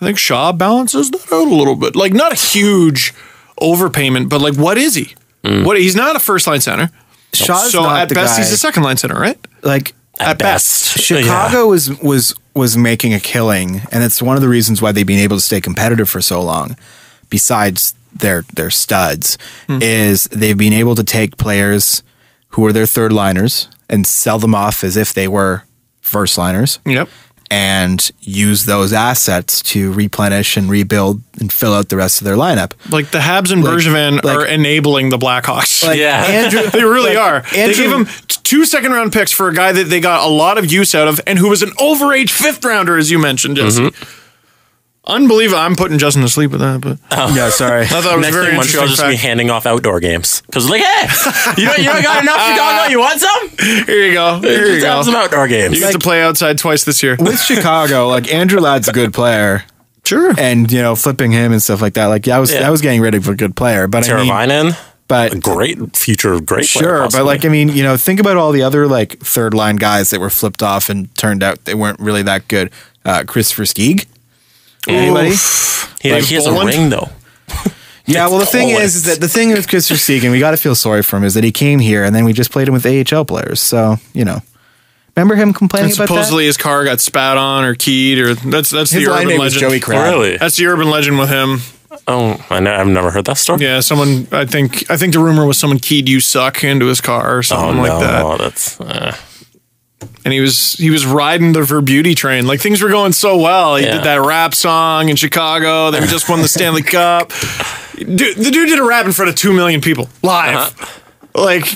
think Shaw balances that out a little bit. Like, not a huge overpayment, but like, what is he? He's not a first-line center. Shaw's so not at the best, guy. he's a second-line center, right? Like... At best. Chicago was making a killing, and it's one of the reasons why they've been able to stay competitive for so long, besides their studs, is they've been able to take players who are their third liners and sell them off as if they were first liners. Yep. And use those assets to replenish and rebuild and fill out the rest of their lineup. Like the Habs and Bergevin are enabling the Blackhawks. They really are. They gave him 2 second-round picks for a guy that they got a lot of use out of, and who was an overage fifth-rounder, as you mentioned, Jesse. Unbelievable. I'm putting Justin to sleep with that, but yeah, sorry. I thought it was Next very thing Montreal just be handing off outdoor games because like, hey, you don't got enough Chicago? You want some? Here you go. Here you go. Have some outdoor games. You get to play outside twice this year with Chicago. Like Andrew Ladd's a good player, sure, and flipping him and stuff like that. Like I was getting rid of a good player, but Teravainen. But a great future, great player. Sure, but like think about all the other like third line guys that were flipped off and turned out they weren't really that good. Christopher Skeeg. Anybody? He has a ring though. Yeah, well, the thing is that the thing with Christopher Skeeg, and we got to feel sorry for him, is that he came here and then we just played him with AHL players. So remember him complaining about that? Supposedly his car got spat on or keyed, or that's his the urban legend. Was Joey Crab. Really? That's the urban legend with him. Oh, I've never heard that story. Yeah, someone. I think the rumor was someone keyed "you suck" into his car or something like that. Oh, that's. And he was riding the Verbeauty train. Like things were going so well. He did that rap song in Chicago. They just won the Stanley Cup. The dude did a rap in front of 2 million people live. Like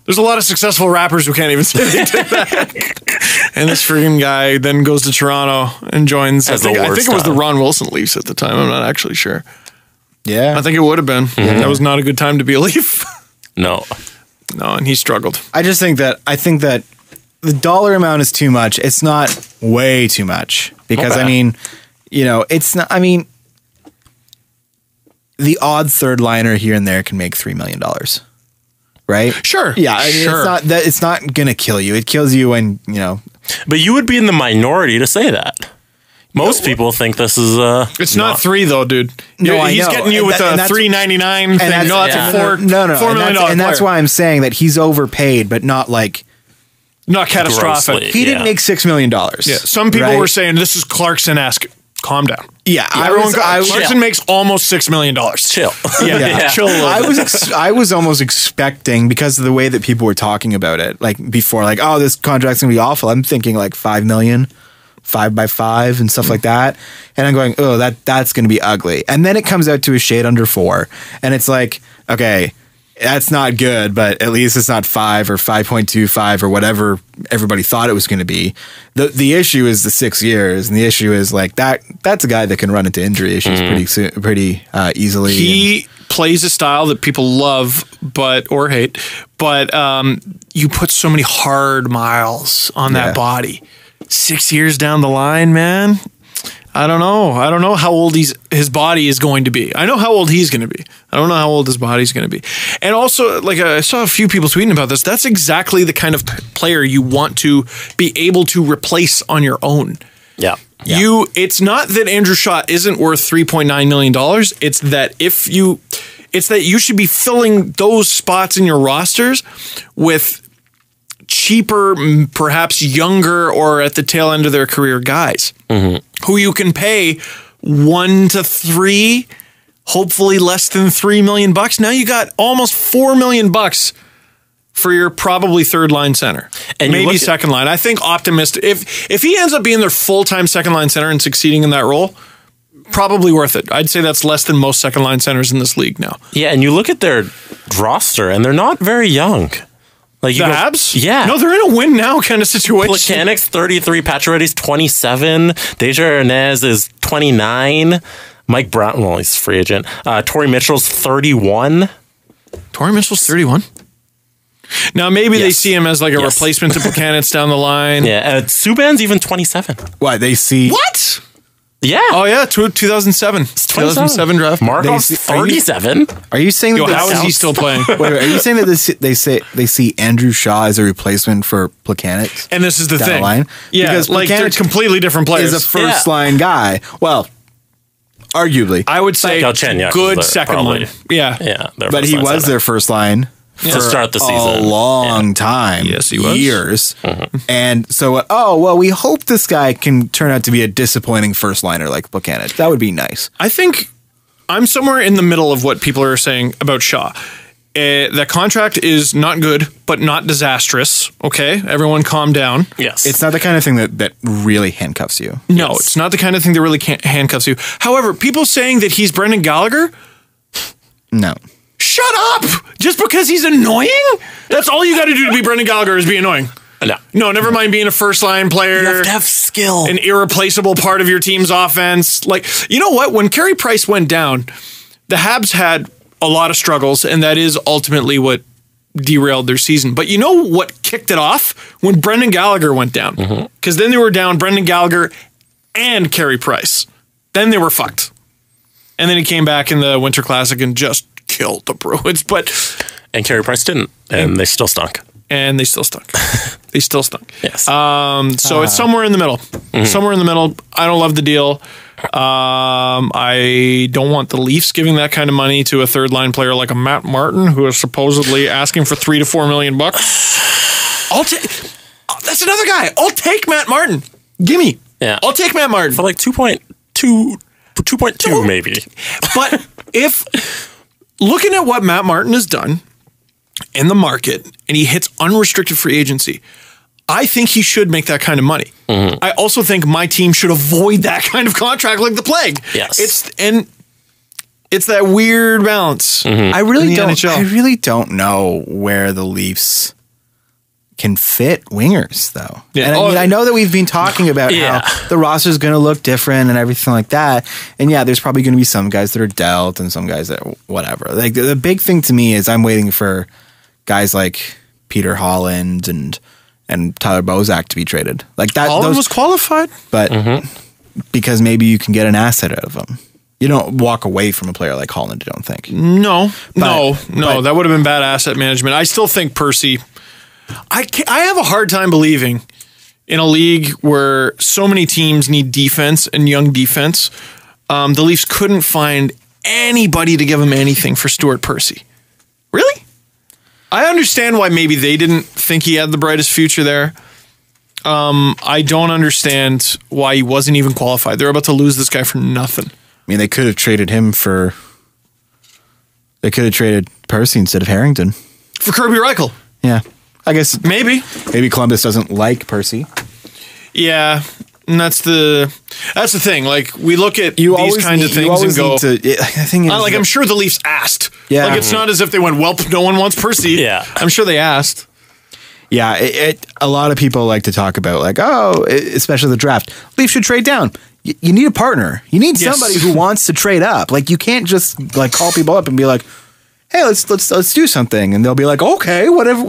there's a lot of successful rappers who can't even say they did that. And this freaking guy then goes to Toronto and joins. I think it was the Ron Wilson Leafs at the time. I'm not actually sure. Yeah. I think it would have been. That was not a good time to be a Leaf. No. No, and he struggled. I think that the dollar amount is too much. It's not way too much because Okay. I mean, it's not. I mean, the odd third liner here and there can make $3 million, right? Sure. Yeah, I mean, sure. it's not gonna kill you. It kills you when But you would be in the minority to say that. Most people think this is It's not 3 though, dude. No, I he's know. getting you And with and a that's- $3.99 thing. that's- No, that's yeah. a $4 million and that's player. why I'm saying that he's overpaid, but not like Not catastrophic. Grossly. he didn't Yeah. make $6 million. Yeah, some people right? were saying this is Clarkson-esque. Calm down. Yeah, Clarkson makes almost $6 million. chill. Yeah, chill a little bit. I was almost expecting, because of the way that people were talking about it, like before, like, oh, this contract's gonna be awful. I'm thinking like $5 million, 5 by 5 and stuff like that. And I'm going, oh, that's gonna be ugly. And then it comes out to a shade under 4. And it's like, okay, that's not good, but at least it's not 5 or 5.25 or whatever everybody thought it was going to be. The issue is the 6 years, and the issue is like that's a guy that can run into injury issues pretty easily. He plays a style that people love or hate, but you put so many hard miles on that body. 6 years down the line, man. I don't know how old his body is going to be. I know how old he's going to be. I don't know how old his body's going to be. And also, like I saw a few people tweeting about this. That's exactly the kind of player you want to be able to replace on your own. Yeah. It's not that Andrew Shaw isn't worth $3.9 million. It's that you should be filling those spots in your rosters with cheaper, perhaps younger or at the tail end of their career guys who you can pay 1 to 3, hopefully less than $3 million. Now you got almost $4 million for your probably third line center and maybe second line. I think optimistic. If he ends up being their full-time second line center and succeeding in that role, probably worth it. I'd say that's less than most second line centers in this league now. Yeah, and you look at their roster and they're not very young. Like The Habs? Yeah. No, they're in a win now kind of situation. Plekanec's 33, Pacioretty's 27, Desjardins is 29, Mike Brown, well, he's a free agent. Torrey Mitchell's 31. Torrey Mitchell's 31? Now, maybe they see him as like a replacement to Plekanec down the line. Yeah, Subban's even 27. What they see? What? Yeah. Oh, yeah, 2007. 2007 draft. Markov's 37. Are you saying that how is he still playing? Wait, are you saying that they see Andrew Shaw as a replacement for Plekanec? And this is the down thing. line? Yeah, because like they're Plekanec completely different players. is a first line guy. Well, arguably, I would say Galchenyuk good is second probably. line. Yeah. Yeah. but he was their first line to start the a season. long time. Yes, he was. Years. And so, we hope this guy can turn out to be a disappointing first liner like Plekanec. That would be nice. I think I'm somewhere in the middle of what people are saying about Shaw. That contract is not good, but not disastrous. Okay, everyone calm down. Yes. It's not the kind of thing that really handcuffs you. No, it's not the kind of thing that really handcuffs you. However, people saying that he's Brendan Gallagher, No. shut up! Just because he's annoying? That's all you got to do to be Brendan Gallagher is be annoying. No, never mind being a first line player. You have to have skill. An irreplaceable part of your team's offense. Like, you know what? When Carey Price went down, the Habs had a lot of struggles, and that is ultimately what derailed their season. But you know what kicked it off? When Brendan Gallagher went down. Because then they were down Brendan Gallagher and Carey Price. Then they were fucked. And then he came back in the Winter Classic and just killed the Bruins. And Carey Price didn't, and they still stunk. And they still stunk. They still stunk. Yes. So it's somewhere in the middle. Somewhere in the middle. I don't love the deal. I don't want the Leafs giving that kind of money to a third line player like a Matt Martin, who is supposedly asking for $3 to $4 million. I'll take. That's another guy. I'll take Matt Martin. Gimme. Yeah. I'll take Matt Martin For like 2.2 maybe. But if looking at what Matt Martin has done in the market, and he hits unrestricted free agency, I think he should make that kind of money. I also think my team should avoid that kind of contract like the plague. Yes. It's that weird balance. I really in the don't. NHL. I really don't know where the Leafs can fit wingers, though. Yeah. And I mean, I know that we've been talking about how the roster is going to look different and everything like that. And yeah, there's probably going to be some guys that are dealt and some guys that are whatever. Like the big thing to me is I'm waiting for guys like Peter Holland and Tyler Bozak to be traded. Like that. Holland was qualified, but because maybe you can get an asset out of them. You don't walk away from a player like Holland, I don't think. No, that would have been bad asset management. I still think Percy. I have a hard time believing in a league where so many teams need defense and young defense. The Leafs couldn't find anybody to give them anything for Stuart Percy. Really? I understand why maybe they didn't think he had the brightest future there. I don't understand why he wasn't even qualified. They're about to lose this guy for nothing. I mean, they could have traded him for... They could have traded Percy instead of Harrington. For Kirby Reichel. Yeah. I guess... Maybe Columbus doesn't like Percy. Yeah. And that's the thing. Like, we look at these kinds of things and go... I'm sure the Leafs asked. Yeah. Like, it's not as if they went, well, no one wants Percy. Yeah. I'm sure they asked. Yeah, a lot of people like to talk about, like, especially the draft. Leafs should trade down. You need a partner. You need somebody who wants to trade up. Like, you can't just like call people up and be like, "Hey, let's do something," and they'll be like, "Okay, whatever.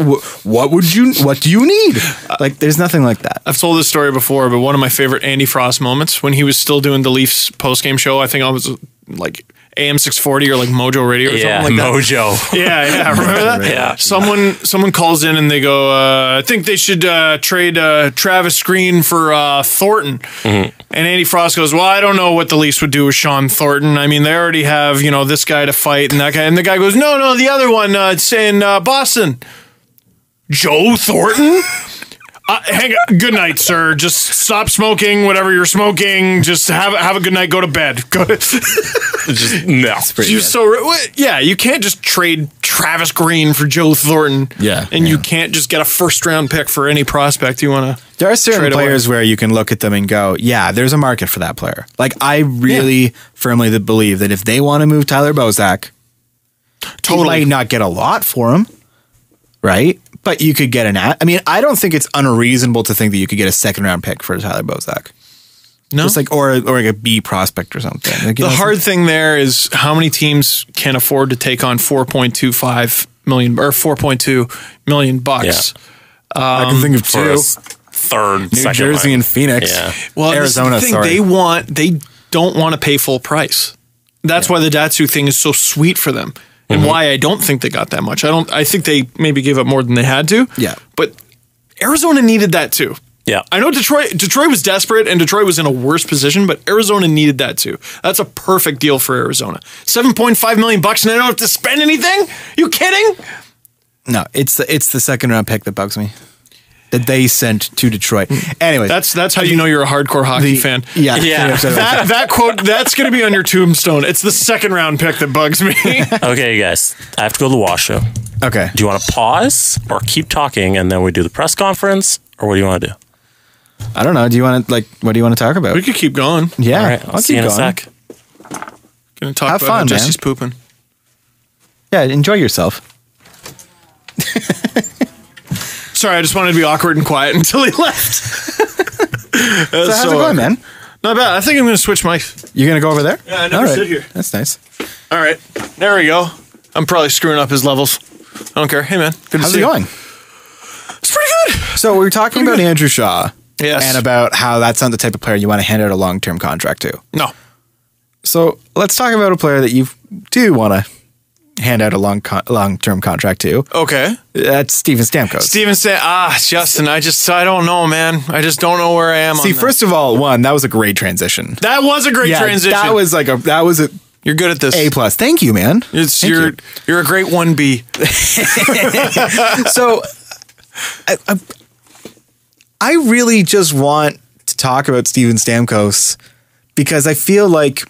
What do you need?" Like, there's nothing like that. I've told this story before, but one of my favorite Andy Frost moments when he was still doing the Leafs post-game show. I think I was like AM 640 or like Mojo Radio or something like that. Mojo. Yeah, remember that? Yeah. Someone calls in and they go, I think they should trade Travis Green for Thornton. Mm-hmm. And Andy Frost goes, well, I don't know what the Leafs would do with Sean Thornton. I mean, they already have, this guy to fight and that guy. And the guy goes, no, the other one, it's in Boston. Joe Thornton? Hang on. Good night, sir. Just stop smoking, whatever you're smoking. Just have a good night. Go to bed. Go. Just no. You can't just trade Travis Green for Joe Thornton. Yeah, and you can't just get a first-round pick for any prospect you want to. There are certain players where you can look at them and go, yeah, there's a market for that player. Like, I really firmly believe that if they want to move Tyler Bozak, you might not get a lot for him, right? But you could get I mean, I don't think it's unreasonable to think that you could get a second-round pick for Tyler Bozak. No, just like or like a B prospect or something. Like, the hard thing there is how many teams can afford to take on $4.25 million or $4.2 million bucks. Yeah. I can think of two. Third, New Jersey and Phoenix. Yeah. Well, Arizona. They don't want to pay full price. That's why the Datsyuk thing is so sweet for them. And why I don't think they got that much. I think they maybe gave up more than they had to. Yeah. But Arizona needed that too. Yeah. I know Detroit was desperate and Detroit was in a worse position, but Arizona needed that too. That's a perfect deal for Arizona. $7.5 million and they don't have to spend anything? You kidding? No, it's the second round pick that bugs me. That they sent to Detroit. Anyway, that's how you know you're a hardcore hockey fan. Yeah. That quote, that's going to be on your tombstone. It's the second round pick that bugs me. Okay, you guys, I have to go to the wash show. Okay. Do you want to pause or keep talking and then we do the press conference, or what do you want to do? I don't know. Do you want to what do you want to talk about? We could keep going. Yeah. All right, I'll see you in a sec. Going to talk Have about fun, how Jesse's man. pooping. Yeah, enjoy yourself. Sorry, I just wanted to be awkward and quiet until he left. So how's it going, man? Not bad. I think I'm going to switch mics. You're going to go over there? Yeah, I never sit here. That's nice. All right. There we go. I'm probably screwing up his levels. I don't care. Hey, man. Good to see you. How's it going? It's pretty good. So we were talking about Andrew Shaw. Yes. And about how that's not the type of player you want to hand out a long-term contract to. No. So let's talk about a player that you do want to hand out a long-term contract to. Okay. That's Steven Stamkos. Justin, I don't know, man. I just don't know where I am. See, first of all, that was a great transition. That was a great transition. That was a You're good at this. A+. Thank you, man. You're a great 1B. So I really just want to talk about Steven Stamkos because I feel like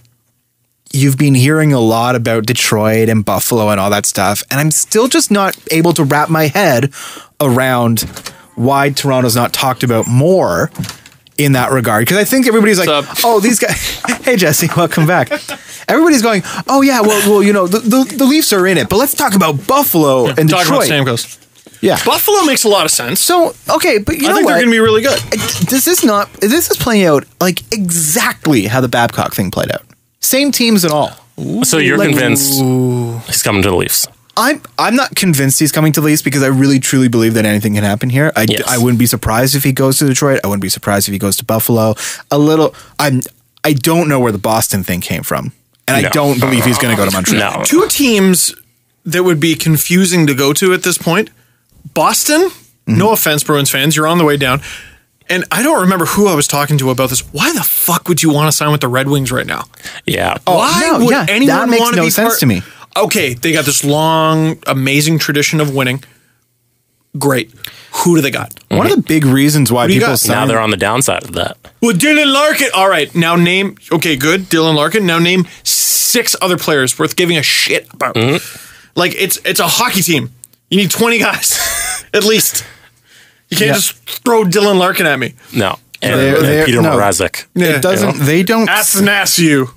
you've been hearing a lot about Detroit and Buffalo and all that stuff, and I'm still just not able to wrap my head around why Toronto's not talked about more in that regard. Because I think everybody's like, oh, these guys... Hey, Jesse, welcome back. Everybody's going, oh, yeah, well, the Leafs are in it, but let's talk about Buffalo and Detroit. Talk about Stamkos. Yeah. Buffalo makes a lot of sense. So, okay, but you know think what? they're going to be really good. This is playing out like exactly how the Babcock thing played out. Same teams and all. So you're convinced he's coming to the Leafs? I'm not convinced he's coming to the Leafs because I really truly believe that anything can happen here. I wouldn't be surprised if he goes to Detroit. I wouldn't be surprised if he goes to Buffalo. I don't know where the Boston thing came from, and I don't believe he's going to go to Montreal. No. Two teams that would be confusing to go to at this point. Boston, no offense, Bruins fans, you're on the way down. And I don't remember who I was talking to about this. Why the fuck would you want to sign with the Red Wings right now? Yeah. Why would anyone that makes want to no be sense to me. Okay, they got this long, amazing tradition of winning. Great. Who do they got? One of the big reasons why people Now sign they're on the downside of that. Well, Dylan Larkin. All right, now name. Okay, good. Dylan Larkin. Now name 6 other players worth giving a shit about. Like it's a hockey team. You need 20 guys at least. You can't just throw Dylan Larkin at me. No. And They're- Peter no. Mrazek. It doesn't. They don't. Ass you.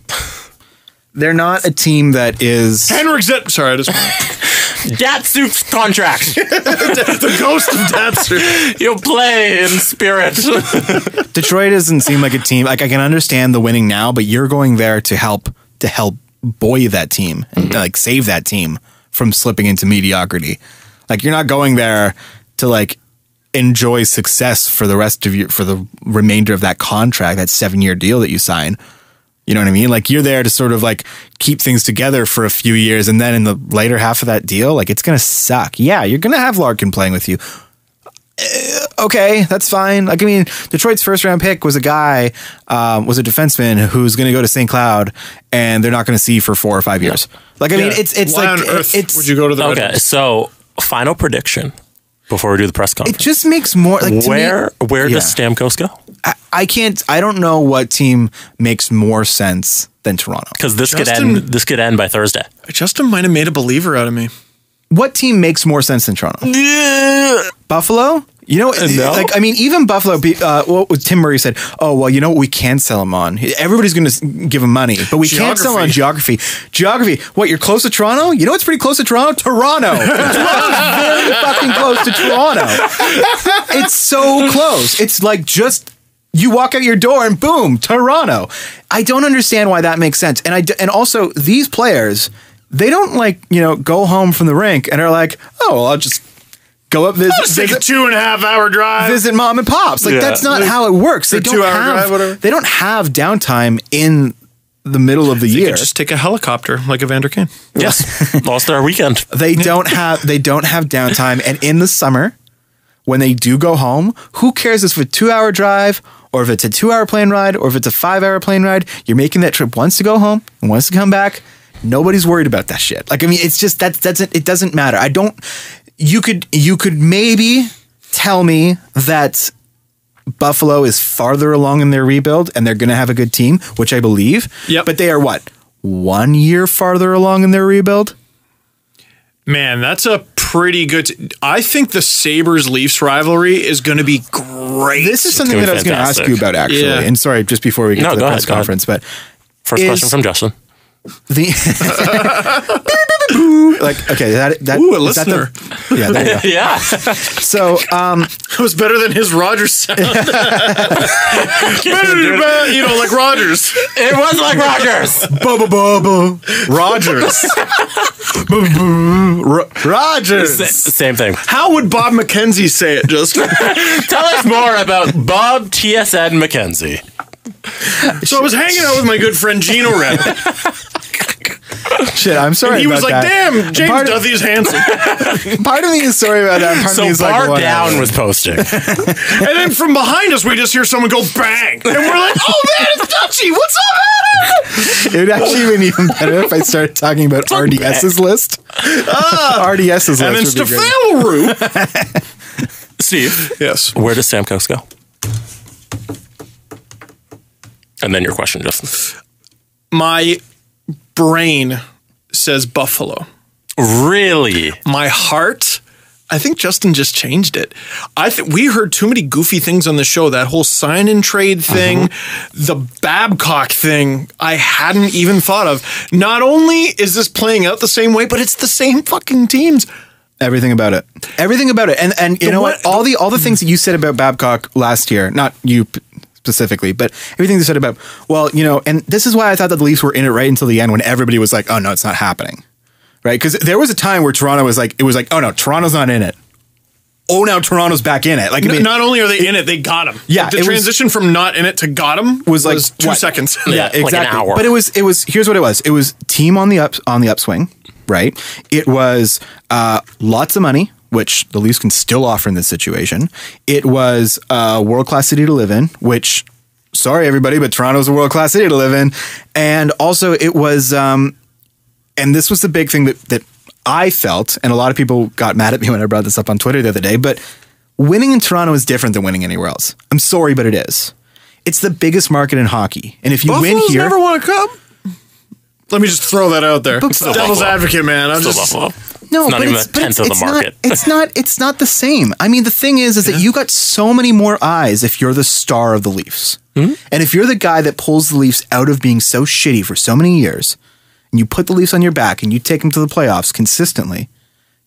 They're not a team that is. Henrik Zet. Sorry, I just Datsuk's contract. the ghost of Datsu. You'll play in spirit. Detroit doesn't seem like a team. Like I can understand the winning now, but you're going there to help buoy that team and like save that team from slipping into mediocrity. Like you're not going there to like enjoy success for the remainder of that contract, that 7-year deal that you sign. You know what I mean? Like you're there to sort of like keep things together for a few years, and then in the later half of that deal, like it's gonna suck. Yeah, you're gonna have Larkin playing with you. Okay, that's fine. Like I mean, Detroit's first round pick was a guy, was a defenseman who's gonna go to St. Cloud, and they're not gonna see for 4 or 5 years. Like I mean, it's Why like on earth it's would you go to the Red Okay, Wings? so final prediction before we do the press it conference. just makes more like to Where me, does Stamkos go? I don't know what team makes more sense than Toronto. Because this Justin- could end by Thursday. Justin might have made a believer out of me. What team makes more sense than Toronto? Buffalo? You know, No. like I mean, even Buffalo. What Tim Murray said? Oh well, you know what? We can sell him on. Everybody's going to give him money, but we can't sell on geography. Geography. What? You're close to Toronto? You know what's pretty close to Toronto? Toronto. Toronto's very fucking close to Toronto. It's so close. It's like just. You walk out your door and boom, Toronto. I don't understand why that makes sense. And also these players, they don't like, go home from the rink and are like, oh, well, I'll just go up Take a 2.5 hour drive. visit mom and pops. Like that's not how it works. They don't 2 hour drive, whatever. They don't have downtime in the middle of the You year. could just take a helicopter like Evander Kane. Yes. All-Star weekend. They don't have downtime. And in the summer, when they do go home, who cares if it's a 2-hour drive or if it's a 2-hour plane ride or if it's a 5-hour plane ride? You're making that trip once to go home and once to come back. Nobody's worried about that shit. Like, I mean, it's just it doesn't matter. You could maybe tell me that Buffalo is farther along in their rebuild and they're going to have a good team, which I believe. Yep. But they are what? 1 year farther along in their rebuild? Man, that's a pretty good. I think the Sabres-Leafs rivalry is going to be great. This is something that I was going to ask fantastic. you about, actually. Yeah. And sorry, just before we get to the go press ahead, go ahead. conference, but First question from Justin. the like, okay, that Ooh, a is that listener. yeah, there you go. Yeah. So, It was better than his Rogers sound. Like Rogers. It was like Rogers. Rogers. Same thing. How would Bob McKenzie say it, Justin? Tell us more about Bob TSN McKenzie. So I was hanging out with my good friend Gino Red. Shit, I'm sorry. And he was about like, that. damn, James Part- Duthie is handsome. Part of me is sorry about that. Part of So me is Bar like, whatever. Down was posting. And then from behind us, we just hear someone go bang. And we're like, oh man, it's Dutchie. What's up, man? It would actually been even better if I started talking about RDS's list. RDS's And then list would be great. Stefan LaRue. Steve, Yes. where does Stamkos go? And then your question, Justin. My brain says Buffalo. Really? My heart, I think Justin just changed it. We heard too many goofy things on the show. That whole sign and trade thing, the Babcock thing, I hadn't even thought of. Not only is this playing out the same way, but it's the same fucking teams. Everything about it. Everything about it. And you know what? All the things that you said about Babcock last year, not you specifically, but everything you said about, well, you know, and this is why I thought that the Leafs were in it right until the end when everybody was like, oh no, it's not happening. Right? Because there was a time where Toronto was like, oh no, Toronto's not in it. Oh, now Toronto's back in it. Like, I mean, not only are they in it, they got him. Yeah, like the transition from not in it to got him was like 2 seconds. Yeah, exactly. like an hour. But it was. Here's what it was. It was team on the upswing, right? It was lots of money, which the Leafs can still offer in this situation. It was a world-class city to live in, which, sorry everybody, but Toronto's a world-class city to live in. And also it was, and this was the big thing that I felt, and a lot of people got mad at me when I brought this up on Twitter the other day, but winning in Toronto is different than winning anywhere else. I'm sorry, but it is. It's the biggest market in hockey. And if you win here... never won a cup? Let me just throw that out there. Devil's advocate, man. I'm just... Buffalo. No, it's not even a tenth of the market. It's not the same. I mean, the thing is that you got so many more eyes if you're the star of the Leafs. Mm-hmm. And if you're the guy that pulls the Leafs out of being so shitty for so many years... and you put the Leafs on your back and you take them to the playoffs consistently,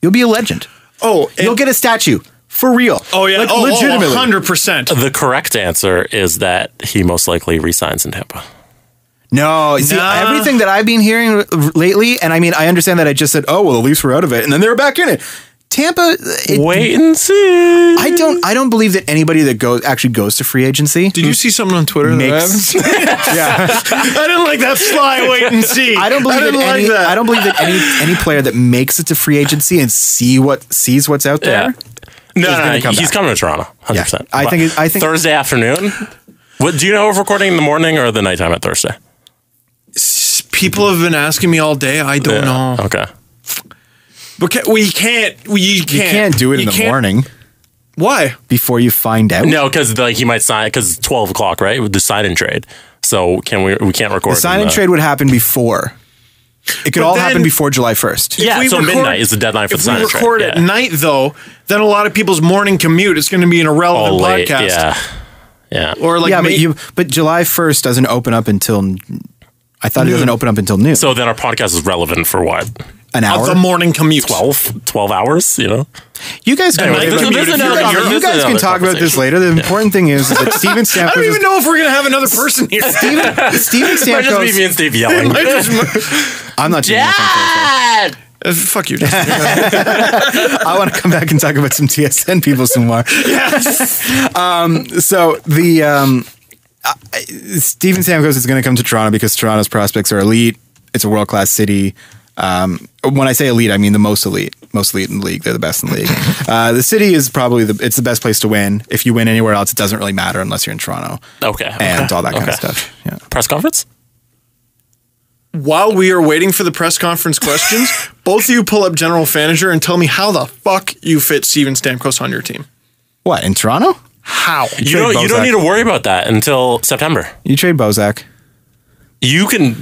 you'll be a legend. Oh, you'll get a statue for real. Oh yeah, like, legitimately, 100%. The correct answer is that he most likely resigns in Tampa. No, see, everything that I've been hearing lately, and I mean, I understand that I just said, oh well, the Leafs were out of it, and then they were back in it. Tampa, wait and see. I don't believe that anybody that actually goes to free agency. Did you see something on Twitter? Makes, yeah, I didn't like that sly wait and see. I don't believe I don't believe that any player that makes it to free agency and sees what's out there. Yeah. No, he's coming to Toronto, 100%. Yeah, I think Thursday afternoon. What do you know? If recording in the morning or the nighttime at Thursday? People have been asking me all day. I don't know. Okay. But you can't do it in the morning. Why? Before you find out? No, because he might sign because it's 12 o'clock, right? With the sign and trade. So we can't record. The sign and trade would happen before. It could all happen before July 1st. Yeah, so midnight is the deadline for the sign and trade. If we record at night, though, then a lot of people's morning commute is going to be an irrelevant podcast. Yeah. Or like, but July 1st doesn't open up until. I thought it doesn't open up until noon. So then our podcast is relevant for what? An hour? Of the morning commute. 12 hours, you know? You guys can, talk about this later. The important thing is that Steven Stamkos... I don't even know if we're going to have another person here. Steven Stamkos... Might just be me and Steve yelling. I'm not doing Dad! Fuck you. I want to come back and talk about some TSN people some more. Yes. So the... Steven Stamkos is going to come to Toronto because Toronto's prospects are elite. It's a world-class city. When I say elite, I mean the most elite in the league. They're the best in the league. The city is probably it's the best place to win. If you win anywhere else, it doesn't really matter unless you're in Toronto. Okay. And all that kind of stuff. Yeah. Press conference? While we are waiting for the press conference questions, both of you pull up General Manager and tell me how the fuck you fit Steven Stamkos on your team. What, in Toronto? How? You don't need to worry about that until September. You trade Bozak. You can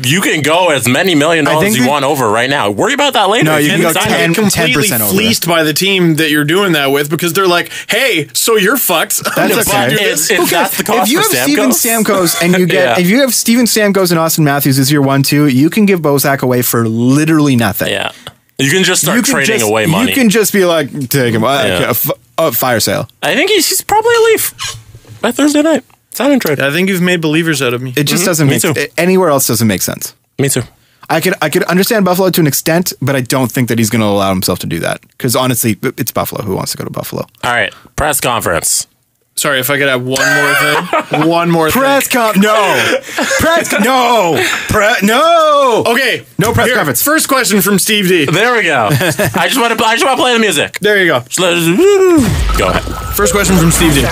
go as many $1 million as you want over right now. Worry about that later. No, you can go completely 10% over. Fleeced by the team that you're doing that with because they're like, hey, so you're fucked. That's okay. If that's the cost if you for have Steven Stamkos and you get if you have Steven Stamkos and Austin Matthews as your 1-2, you can give Bozak away for literally nothing. Yeah. You can just start trading away money. You can just be like, take him. Fire sale. I think he's probably a Leaf by Thursday night. Sign and trade. I think you've made believers out of me. It just doesn't make sense. Anywhere else doesn't make sense. Me too. I could understand Buffalo to an extent, but I don't think that he's going to allow himself to do that. Because honestly, it's Buffalo. Who wants to go to Buffalo? All right. Press conference. Sorry, if I could have one more thing. One more press thing. No. No. Okay. No press conference. First question from Steve D. There we go. I just want to play the music. There you go. Go ahead. First question from Steve D.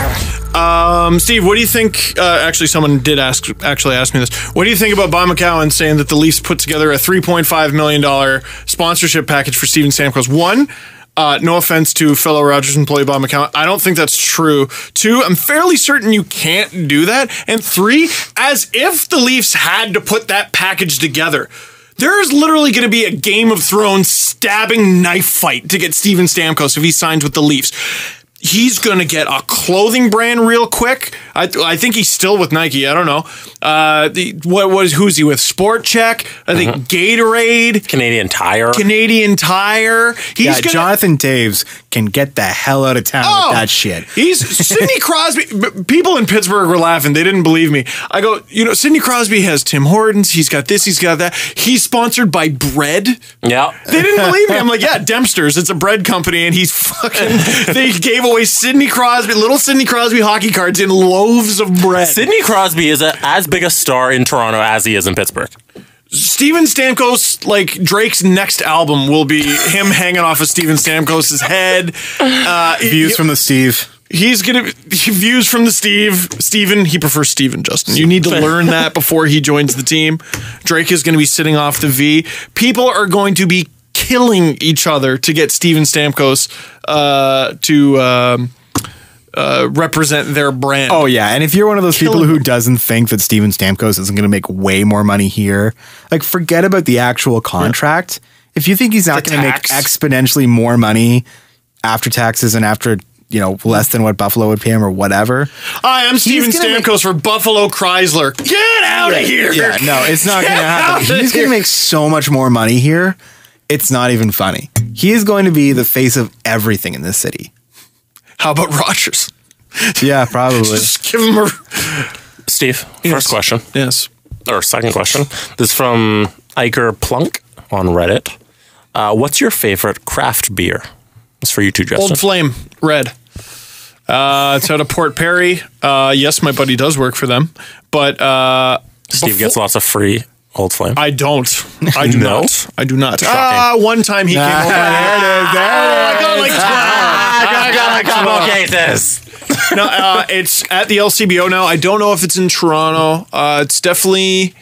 Steve, what do you think? Actually, someone did ask me this. What do you think about Bob McCowan saying that the Leafs put together a $3.5 million sponsorship package for Steven Stamkos? One, no offense to fellow Rogers employee Bob McCowan, I don't think that's true. Two, I'm fairly certain you can't do that. And three, as if the Leafs had to put that package together. There is literally going to be a Game of Thrones stabbing knife fight to get Steven Stamkos if he signs with the Leafs. He's going to get a clothing brand real quick. I think he's still with Nike. I don't know. Who's he with? Sport Check. I think Gatorade. Canadian Tire. He's Jonathan Taves can get the hell out of town with that shit. He's Sidney Crosby. People in Pittsburgh were laughing. They didn't believe me. I go, Sidney Crosby has Tim Hortons. He's got this. He's got that. He's sponsored by bread. Yeah. They didn't believe me. I'm like, yeah, Dempster's. It's a bread company. And he's fucking, they gave away little Sidney Crosby hockey cards in loaves of bread. Sidney Crosby is as big a star in Toronto as he is in Pittsburgh. Steven Stamkos, like Drake's next album will be him hanging off of Steven Stamkos' head. Views from the Steve. He's gonna views from the Steven. He prefers Steven, Justin. You need to learn that before he joins the team. Drake is gonna be sitting off the V. People are going to be killing each other to get Steven Stamkos to represent their brand. Oh yeah, and if you're one of those people who doesn't think that Steven Stamkos isn't going to make way more money here, like forget about the actual contract. Yeah. If you think he's not going to make exponentially more money after taxes and after less than what Buffalo would pay him or whatever. Hi, I'm Steven Stamkos for Buffalo Chrysler. Get out of here! Yeah, no, it's not going to happen. He's going to make so much more money here. It's not even funny. He is going to be the face of everything in this city. How about Rogers? Yeah, probably. Just give him a... Steve, first question. Yes. Or second question. This is from Iker Plunk on Reddit. What's your favorite craft beer? It's for you too, Justin. Old Flame, red. It's out of Port Perry. Yes, my buddy does work for them. But... Steve gets lots of free Old Flame. I don't. I do not. I do not. One time he came over. There it is. I got like 12. I got cases. No, it's at the LCBO now. I don't know if it's in Toronto. It's definitely...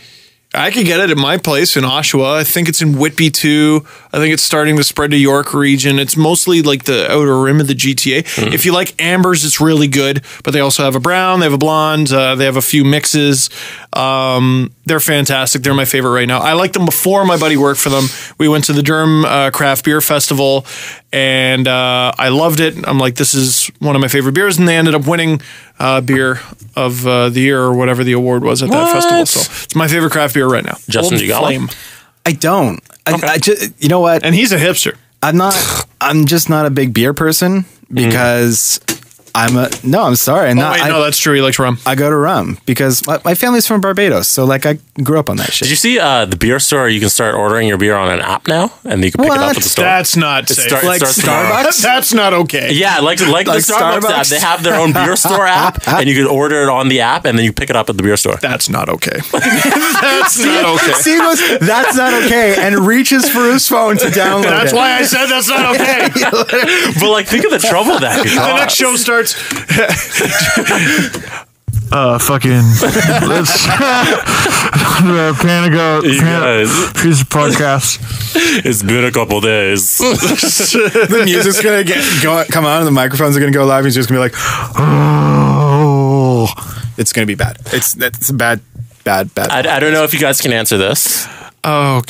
I could get it at my place in Oshawa. I think it's in Whitby too. I think it's starting to spread to York region. It's mostly like the outer rim of the GTA. If you like ambers, it's really good. But they also have a brown, they have a blonde, they have a few mixes. They're fantastic. They're my favorite right now. I liked them before my buddy worked for them. We went to the Durham Craft Beer Festival and I loved it. I'm like, this is one of my favorite beers. And they ended up winning beer of the year or whatever the award was at that festival. So it's my favorite craft beer right now. Justin, you got one? I don't. Okay. I just, you know what? And he's a hipster. I'm just not a big beer person because I'm sorry. No, that's true. He likes rum. I go to rum because my family's from Barbados. So like I grew up on that shit. Did you see the beer store? You can start ordering your beer on an app now and you can pick it up at the store. That's not safe. Like Starbucks? That's not okay. Yeah, like the Starbucks app. They have their own beer store app and you can order it on the app and then you pick it up at the beer store. That's not okay. That's not okay. Steve goes, that's not okay, and reaches for his phone to download That's why I said that's not okay. But like, think of the trouble that could cause. The next show starts. Let's Here's a podcast. It's been a couple days. The music's gonna come on and the microphones are gonna go live. He's just gonna be like, oh, it's gonna be bad. It's bad. I don't know if you guys can answer this. Oh.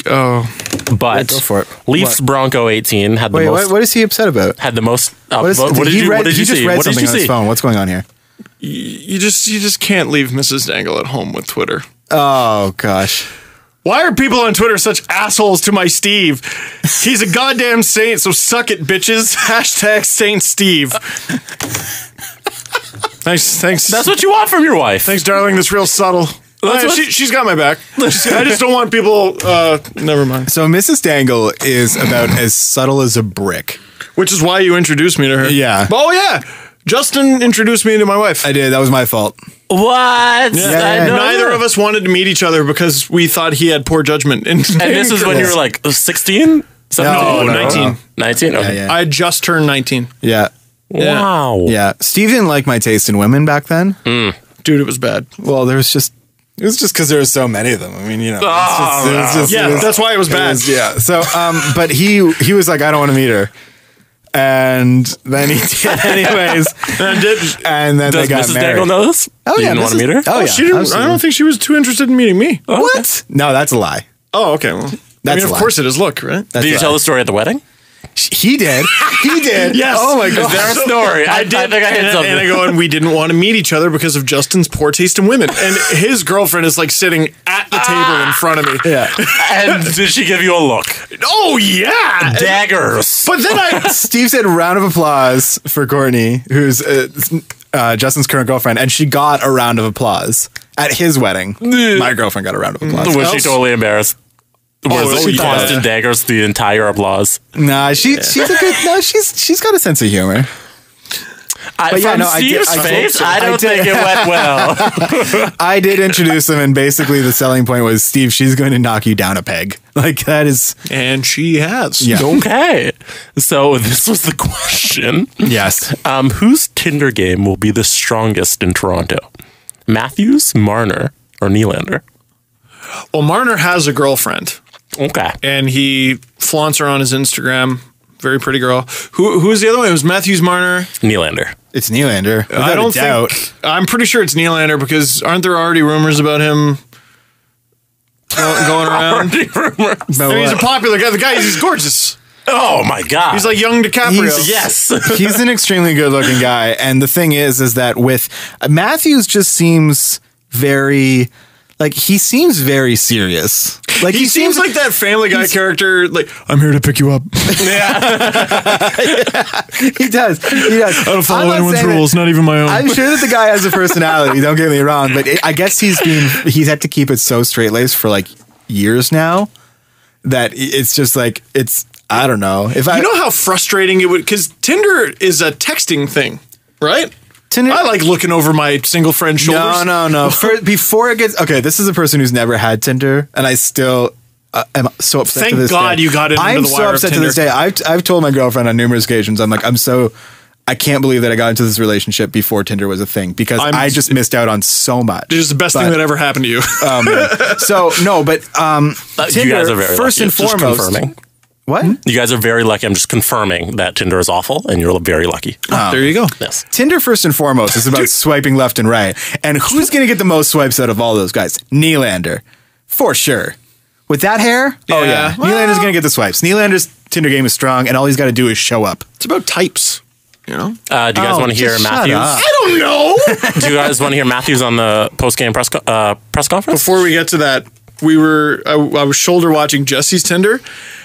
But go for it. Leafs Bronco 18 had the most. What is he upset about? Had the most. What did you see? What did you see on his phone? What's going on here? You just can't leave Mrs. Dangle at home with Twitter. Oh gosh. Why are people on Twitter such assholes to my Steve? He's a goddamn saint, so suck it, bitches. # Saint Steve. Thanks. That's what you want from your wife. Thanks, darling. That's real subtle. She's got my back. I just don't want people... never mind. So Mrs. Dangle is about as subtle as a brick. Which is why you introduced me to her. Yeah. Oh, yeah. Justin introduced me to my wife. I did. That was my fault. What? Yeah. Neither of us wanted to meet each other because we thought he had poor judgment. And this is when you were like 16? No, 19. 19? Okay. Yeah. I just turned 19. Yeah. Wow. Yeah. Steve didn't like my taste in women back then. Dude, it was bad. Well, it was just because there were so many of them. I mean, that's why it was bad. So, but he was like, I don't want to meet her. And then he did anyways. And then they got Mrs. married. Dangle know this? Oh, you didn't want to meet her? Oh, yeah. She didn't, I don't think she was too interested in meeting me. What? No, that's a lie. Oh, okay. Well, That's of course it is. Look, right? Did you tell the story at the wedding? He did. He did. Yes. Oh my god. Is there a story? I think I hit something. And I go, and we didn't want to meet each other because of Justin's poor taste in women. And his girlfriend is like sitting at the table in front of me. Yeah. And did she give you a look? Oh yeah, Daggers. But then Steve said round of applause for Courtney, who's Justin's current girlfriend, and she got a round of applause at his wedding. My girlfriend got a round of applause. Was she totally embarrassed? Was it constant daggers the entire applause? Nah, she's a good. No, she's got a sense of humor. Steve's face, I don't think it went well. I did introduce him, and basically the selling point was, Steve, she's going to knock you down a peg. Like, that is... And she has. Yeah. Okay. So this was the question. Yes. Whose Tinder game will be the strongest in Toronto? Matthews, Marner, or Nylander? Well, Marner has a girlfriend. Okay. And he flaunts her on his Instagram. Very pretty girl. Who was the other one? It was Matthews, Marner. Nylander. It's Nylander. I don't think. I'm pretty sure it's Nylander because aren't there already rumors about him going around? He's a popular guy. The guy, he's gorgeous. Oh my God. He's like young DiCaprio. He's an extremely good looking guy. And the thing is that with Matthews just seems very... Like, he seems very serious. Like, he seems like that Family Guy character. Like, I'm here to pick you up. Yeah. He does. He does. I don't follow anyone's rules, not even my own. I'm sure that the guy has a personality. Don't get me wrong, but I guess he's had to keep it so straight laced for like years now that it's just like I don't know. You know how frustrating it would, because Tinder is a texting thing, right? Tinder, I like looking over my single friend's shoulders. No. Before it gets okay, this is a person who's never had Tinder, and I still am so upset. Thank to this God day. you got it. I'm so upset to this day. I've told my girlfriend on numerous occasions. I'm like, I can't believe that I got into this relationship before Tinder was a thing because I just missed out on so much. It is the best thing that ever happened to you. So no, but Tinder, you guys are very first lucky. and foremost. Confirming. What? You guys are very lucky. I'm just confirming that Tinder is awful, and you're very lucky. There you go. Yes. Tinder, first and foremost, is about swiping left and right. And who's going to get the most swipes out of all those guys? Nylander. For sure. With that hair? Yeah. Oh, yeah. Nylander's going to get the swipes. Nylander's Tinder game is strong, and all he's got to do is show up. It's about types. You know? Do you guys want to hear Matthews? I don't know. Do you guys want to hear Matthews on the post-game press conference? Before we get to that, I was shoulder watching Jesse's Tinder.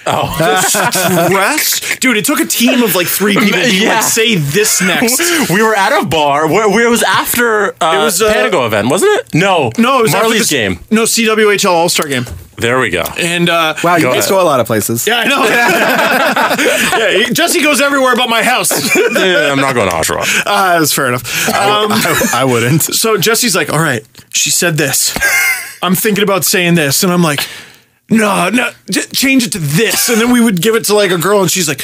Oh, stress, dude! It took a team of like 3 people to like say this next. We were at a bar where it was after it was Panago event, wasn't it? No, it was Marley's game. No, CWHL All-Star game. There we go. And wow, you guys go a lot of places. Yeah, I know. Jesse goes everywhere but my house. I'm not going to Oshawa. That's fair enough. I wouldn't. So Jesse's like, all right, she said this. I'm thinking about saying this, and I'm like, no, change it to this. And then we would give it to like a girl, and she's like,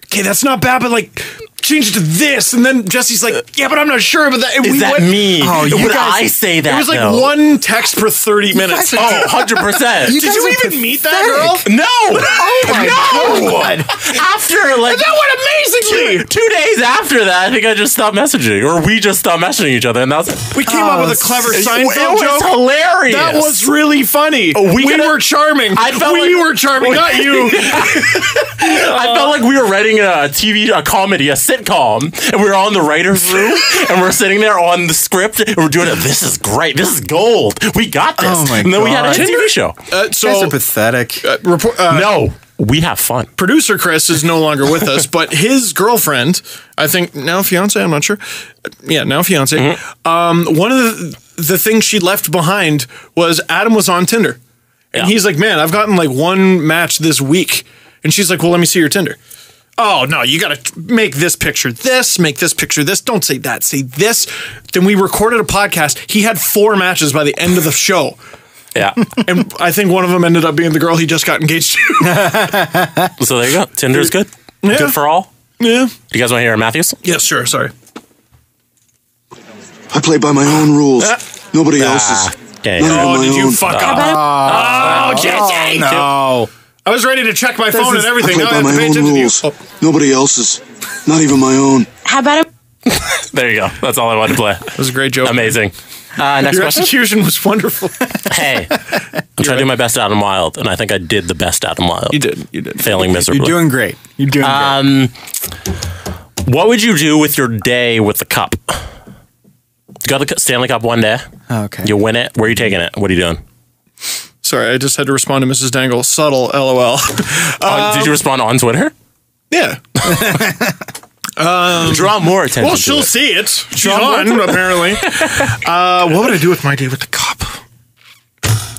okay, that's not bad, but like, change it to this. And then Jesse's like, yeah, but I'm not sure about that. And Is that me? Oh, Would I say that? It was like though? one text per 30 minutes. 100%. Did you even meet that girl? No. Oh my God. After like that went amazingly. 2 days after that, I think I just stopped messaging, or we just stopped messaging each other, and that was it. We came up with a clever Seinfeld It was joke. hilarious. That was really funny. We were charming. We were charming, not you. I felt like we were writing a comedy, a sitcom, and we were all in the writer's room, and we're sitting there on the script, and we're doing it. This is great. This is gold. We got this. Oh my and then we had a God. TV show. So You guys are pathetic. No, we have fun. Producer Chris is no longer with us, but his girlfriend, I think now fiance, I'm not sure. Yeah, now fiance. Mm-hmm. One of the things she left behind was Adam was on Tinder. And he's like, man, I've gotten like one match this week. And she's like, well, let me see your Tinder. Oh, no, you got to make this picture this, make this picture this. Don't say that, say this. Then we recorded a podcast. He had 4 matches by the end of the show. Yeah. And I think one of them ended up being the girl he just got engaged to. So there you go. Tinder's good. Yeah. Good for all. Yeah. You guys want to hear Matthews? Yeah, sure. Sorry. I play by my own rules. Nobody else's. Okay. Not even my Did you own. fuck up? Oh, Jesse! No. I was ready to check my phone and I everything. play Now I by have to my pay own attention to you. rules. Oh, Nobody else's. Not even my own. How about a There you go. That's all I wanted to play. that was a great joke. Amazing. Next Your question. execution was wonderful. Hey, I'm trying to do my best Adam Wild, and I think I did the best Adam Wild. You did. Failing miserably. You're doing great. You're doing great. What would you do with your day with the cup? You got the Stanley Cup one day. Okay. You win it. Where are you taking it? What are you doing? Sorry, I just had to respond to Mrs. Dangle. Subtle, LOL. Did you respond on Twitter? Yeah. Draw more attention. Well, she'll see it. She's on, apparently. What would I do with my day with the cup?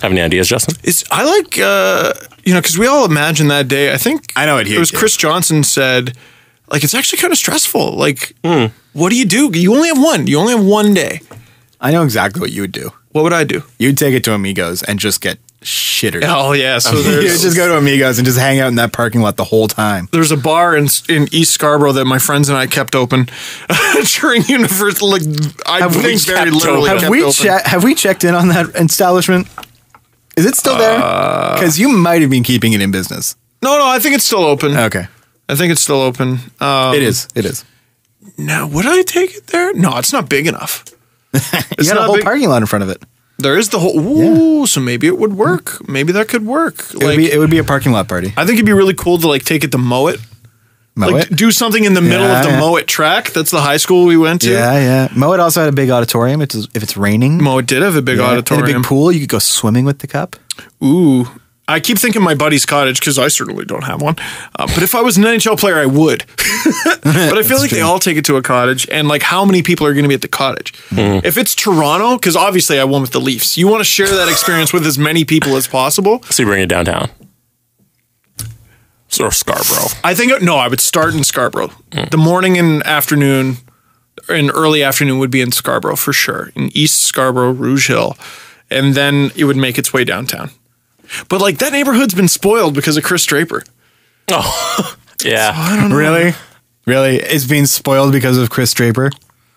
Have any ideas, Justin? I like, because we all imagine that day. I think I know what it was Chris Johnston said, like, it's actually kind of stressful. Like, what do? You only have one. You only have one day. I know exactly what you would do. What would I do? You'd take it to Amigos and just get shittered. Oh, yeah. So you just go to Amigos and just hang out in that parking lot the whole time. There's a bar in East Scarborough that my friends and I kept open during university. Like, I think very literally kept open. Have we checked in on that establishment? Is it still there? Because you might have been keeping it in business. No, I think it's still open. Okay. I think it's still open. It is. Now, would I take it there? No, it's not big enough. You got a whole parking lot in front of it. There is the whole. Ooh, so maybe it would work. Maybe that could work. It would be a parking lot party. I think it'd be really cool to take it to Mowat. Do something in the middle of the Mowat track. That's the high school we went to. Yeah. Mowat also had a big auditorium. If it's raining. Mowat did have a big auditorium. And a big pool. You could go swimming with the cup. Ooh. I keep thinking my buddy's cottage because I certainly don't have one. But if I was an NHL player, I would. But I feel like they all take it to a cottage. And how many people are going to be at the cottage? If it's Toronto, because obviously I won with the Leafs, you want to share that experience with as many people as possible. So you bring it downtown. Or Scarborough. I would start in Scarborough. The morning and afternoon, and early afternoon would be in Scarborough for sure. In East Scarborough, Rouge Hill. And then it would make its way downtown. But that neighborhood's been spoiled because of Chris Draper. Oh, yeah. So I don't know. Really? It's being spoiled because of Chris Draper?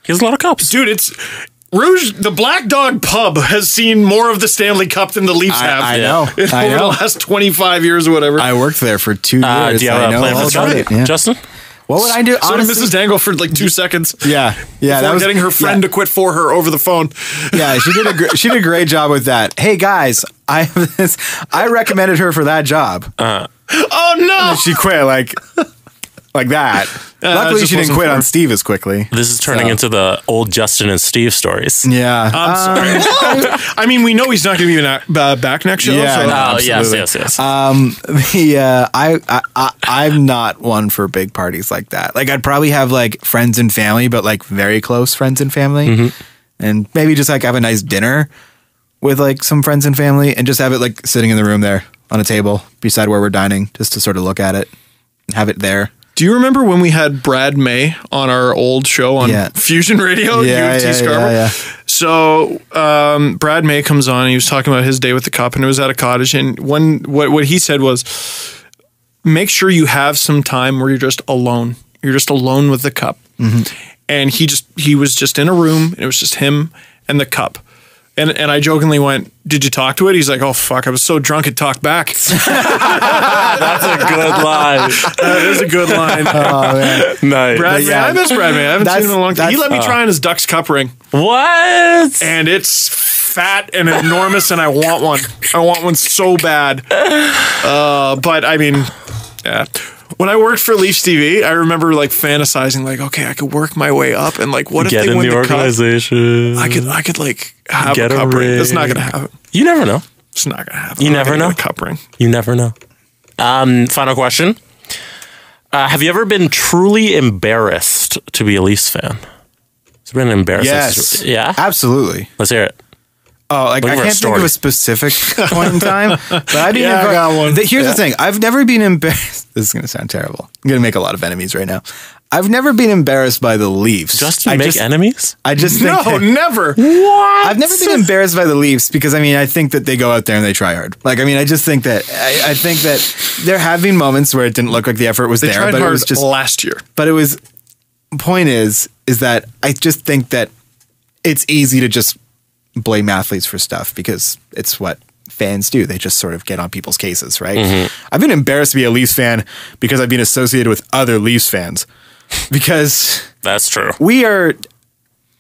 He has a lot of cups. Dude, it's Rouge, the Black Dog Pub has seen more of the Stanley Cup than the Leafs have. I know. Over the last 25 years or whatever. I worked there for 2 years. Do you have a plan for this one, Justin? What would I do? So did Mrs. Dangle for 2 seconds. Yeah. That was getting her friend to quit for her over the phone. Yeah, she did a great job with that. Hey guys, I have this. I recommended her for that job. Oh no! And she quit like that. Luckily, she didn't quit on Steve as quickly. This is turning into the old Justin and Steve stories. Yeah, I'm sorry. I mean, we know he's not going to be back next show. Yeah, yes. I'm not one for big parties like that. I'd probably have friends and family, but very close friends and family, and maybe just have a nice dinner with some friends and family, and just have it sitting in the room there on a table beside where we're dining, just to sort of look at it and have it there. Do you remember when we had Brad May on our old show on Fusion Radio? UFT Scarborough? Yeah. So Brad May comes on and he was talking about his day with the cup, and it was at a cottage. And what he said was, make sure you have some time where you're just alone. You're just alone with the cup. And he was just in a room, and it was just him and the cup. And I jokingly went, did you talk to it? He's like, oh, fuck, I was so drunk it talked back. That's a good line. That is a good line. Oh, man. Nice. Brad May, I miss Brad May. I haven't seen him in a long time. He let me try on his Ducks cup ring. What? And it's fat and enormous, and I want one. I want one so bad. But, I mean, yeah. When I worked for Leafs TV, I remember fantasizing, okay, I could work my way up, and what if get they in win the organization? Cup? I could have a cup ring. That's not gonna happen. You never know. It's not gonna happen. You never know. A cup ring. You never know. Final question: have you ever been truly embarrassed to be a Leafs fan? Has it been embarrassing? Yes. Yeah. Absolutely. Let's hear it. Oh, I can't think of a specific point in time, but I've been I got one. Here's the thing. I've never been embarrassed. This is going to sound terrible. I'm going to make a lot of enemies right now. I've never been embarrassed by the Leafs. Justin make enemies? I just think never. What? I've never been embarrassed by the Leafs because I think that they go out there and they try hard. I just think that I think that there have been moments where it didn't look like the effort was they there, tried but hard it was just last year. But it was point is that I just think that it's easy to just blame athletes for stuff because it's what fans do. They just sort of get on people's cases, right? I've been embarrassed to be a Leafs fan because I've been associated with other Leafs fans because that's true. We the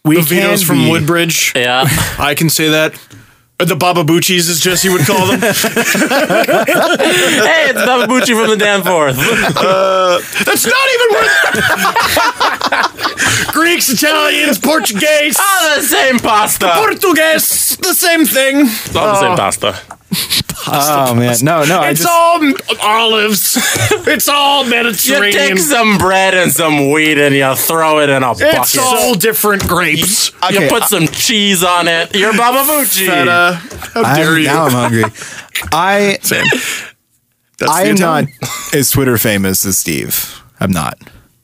Vitos from Woodbridge. Yeah. I can say that. Or the Baba Boochies, as Jesse would call them. Hey, it's Baba Bucci from the Danforth. That's not even worth Greeks, Italians, Portuguese. Oh, the same pasta. Portuguese, the same thing. It's all the same pasta. Oh man, no, It's all olives. It's all You Mediterranean. take some bread and some wheat and you throw it in a bucket. It's all different grapes. You put some cheese on it. You're Baba Bucci. Feta. How dare you? Now I'm hungry. Sam. That's I the am not Italian. as Twitter famous as Steve. I'm not.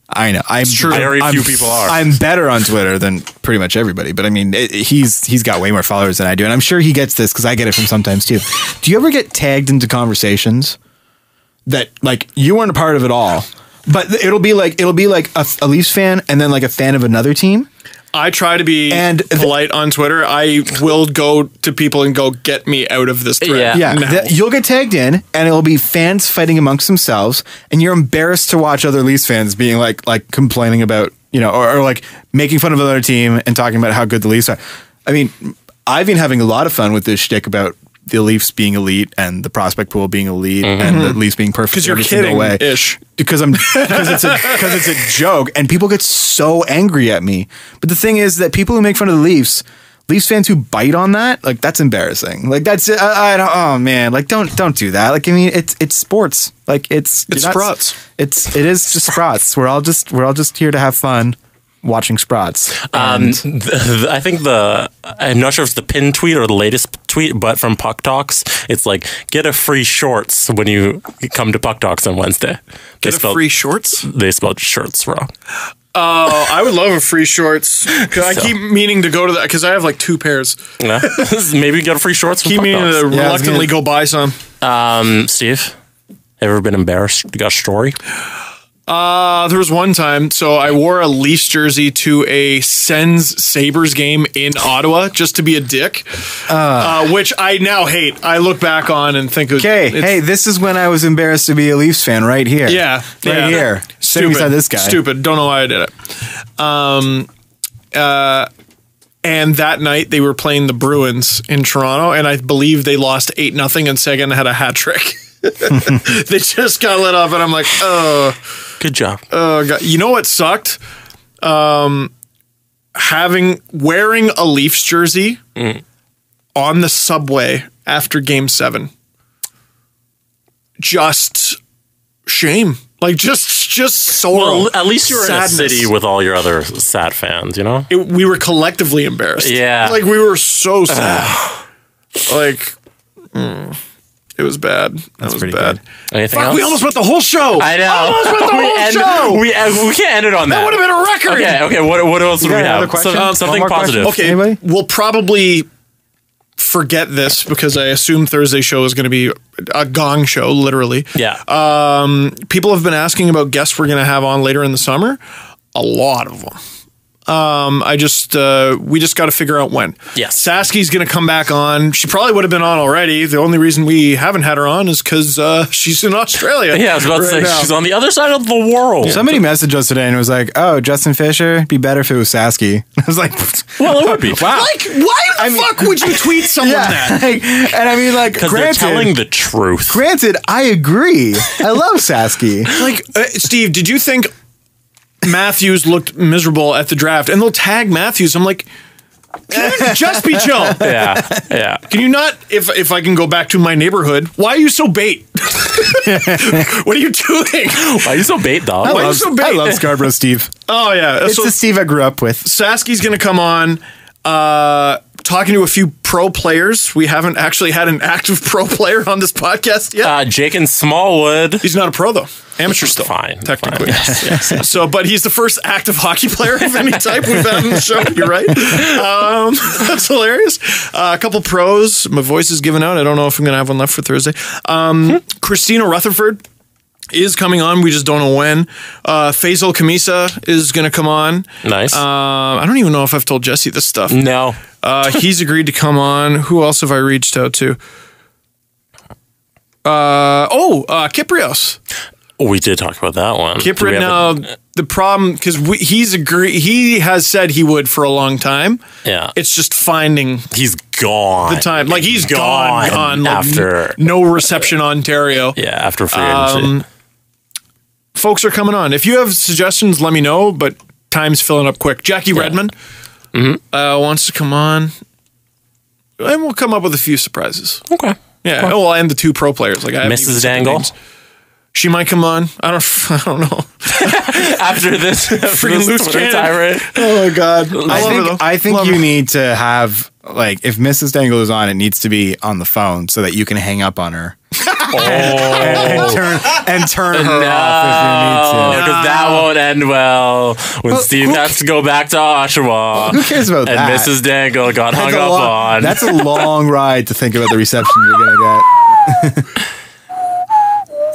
I know. I'm true. Very few people are. I'm better on Twitter than pretty much everybody, but I mean, he's got way more followers than I do, and I'm sure he gets this because I get it from sometimes too. Do you ever get tagged into conversations that like you weren't a part of at all, but it'll be like a Leafs fan and then like a fan of another team? I try to be polite on Twitter. I will go to people and go, get me out of this thread. Yeah. now." You'll get tagged in, and it'll be fans fighting amongst themselves, and you're embarrassed to watch other Leafs fans being like complaining about, you know, or like making fun of another team and talking about how good the Leafs are. I mean, I've been having a lot of fun with this shtick about the Leafs being elite and the prospect pool being elite and the Leafs being perfect. Because you're every single way. kidding-ish. Because it's a joke, and people get so angry at me. But the thing is that people who make fun of the Leafs fans who bite on that, like that's embarrassing. Like that's I don't. Oh man, like don't do that. Like I mean, it's sports. Like it's Sprots. It is just Sprots. We're all just here to have fun watching Sprots. I think I'm not sure if it's the pinned tweet or the latest tweet, but from Puck Talks, it's like, get a free shorts when you come to Puck Talks on Wednesday. Free shorts? They spelled shirts wrong. Oh, I would love a free shorts. I keep meaning to go to that because I have like 2 pairs. Yeah. Maybe get a free shorts from Keep Puck meaning Talks. to reluctantly go buy some. Steve, ever been embarrassed? You got a story? There was one time, so I wore a Leafs jersey to a Sens Sabres game in Ottawa just to be a dick, which I now hate. I look back on and think, Hey, this is when I was embarrassed to be a Leafs fan right here. yeah, Here. Sitting beside this guy. Stupid. Don't know why I did it. And that night they were playing the Bruins in Toronto, and I believe they lost 8-0, and Seguin had a hat trick. They just got lit up, and I'm like, oh. Good job. Oh God. You know what sucked? Wearing a Leafs jersey on the subway after Game 7. Just shame. Like just sorrow. Well, at least you're sadness. in a city with all your other sad fans, you know? We were collectively embarrassed. Yeah. Like we were so sad. Like it was bad. That was pretty bad. good. Anything Fuck, else? we almost went the whole show. I know. Almost went the whole show. We can't end it on that. That would have been a record. Okay. What else do we got another have? question? Something One more positive. question? Okay, Anybody? we'll probably forget this because I assume Thursday show is going to be a gong show, literally. Yeah. People have been asking about guests we're going to have on later in the summer. A lot of them. We just got to figure out when. Yes. Sasky's going to come back on. She probably would have been on already. The only reason we haven't had her on is because she's in Australia. Yeah, I was about to say, now. she's on the other side of the world. Somebody messaged us today and was like, "Oh, Justin Fisher, it'd be better if it was Sasky." I was like, Well, it would be. Wow. Like, why the fuck would you tweet someone that? Like, and I mean, like, Because they're telling the truth. Granted, I agree. I love Sasky. Like, Steve, did you think Matthews looked miserable at the draft? And they'll tag Matthews. I'm like, can you just be chill? Yeah. Can you not, if I can go back to my neighborhood, why are you so bait? What are you doing? Why are you so bait, dog? Why are you so bait? I love Scarborough Steve. Oh, yeah. It's the Steve I grew up with. Sasky's going to come on, talking to a few pro players. We haven't actually had an active pro player on this podcast yet. Jake and Smallwood. He's not a pro, though. Amateur still. Fine. Technically. Fine. Yes. So, but he's the first active hockey player of any type we've had on the show. You're right. That's hilarious. A couple pros. My voice is giving out. I don't know if I'm going to have one left for Thursday. Christina Rutherford is coming on. We just don't know when. Faisal Kamisa is going to come on. Nice. I don't even know if I've told Jesse this stuff. No. He's agreed to come on. Who else have I reached out to? Kyprios. We did talk about that one. Kiprit, now, the problem, because he has said he would for a long time. Yeah. It's just finding He's gone. the time. Like, he's gone. Like, after no reception, Ontario. Yeah, after free agency. Folks are coming on. If you have suggestions, let me know, but time's filling up quick. Jackie Redmond wants to come on, and we'll come up with a few surprises. Okay. Yeah, well, and the 2 pro players. Like, I haven't even Mrs. said their Dangle. names. She might come on. I don't know. After this Freaking loose Twitter cannon. tirade. Oh my God. I love her, though. I think Love you her. need to have, like, if Mrs. Dangle is on, it needs to be on the phone so that you can hang up on her. and turn her off if you need to. Because that won't end well when Steve has to go back to Oshawa. Who cares about and that? Mrs. Dangle got hung That's a up long- on. That's a long ride to think about the reception you're going to get.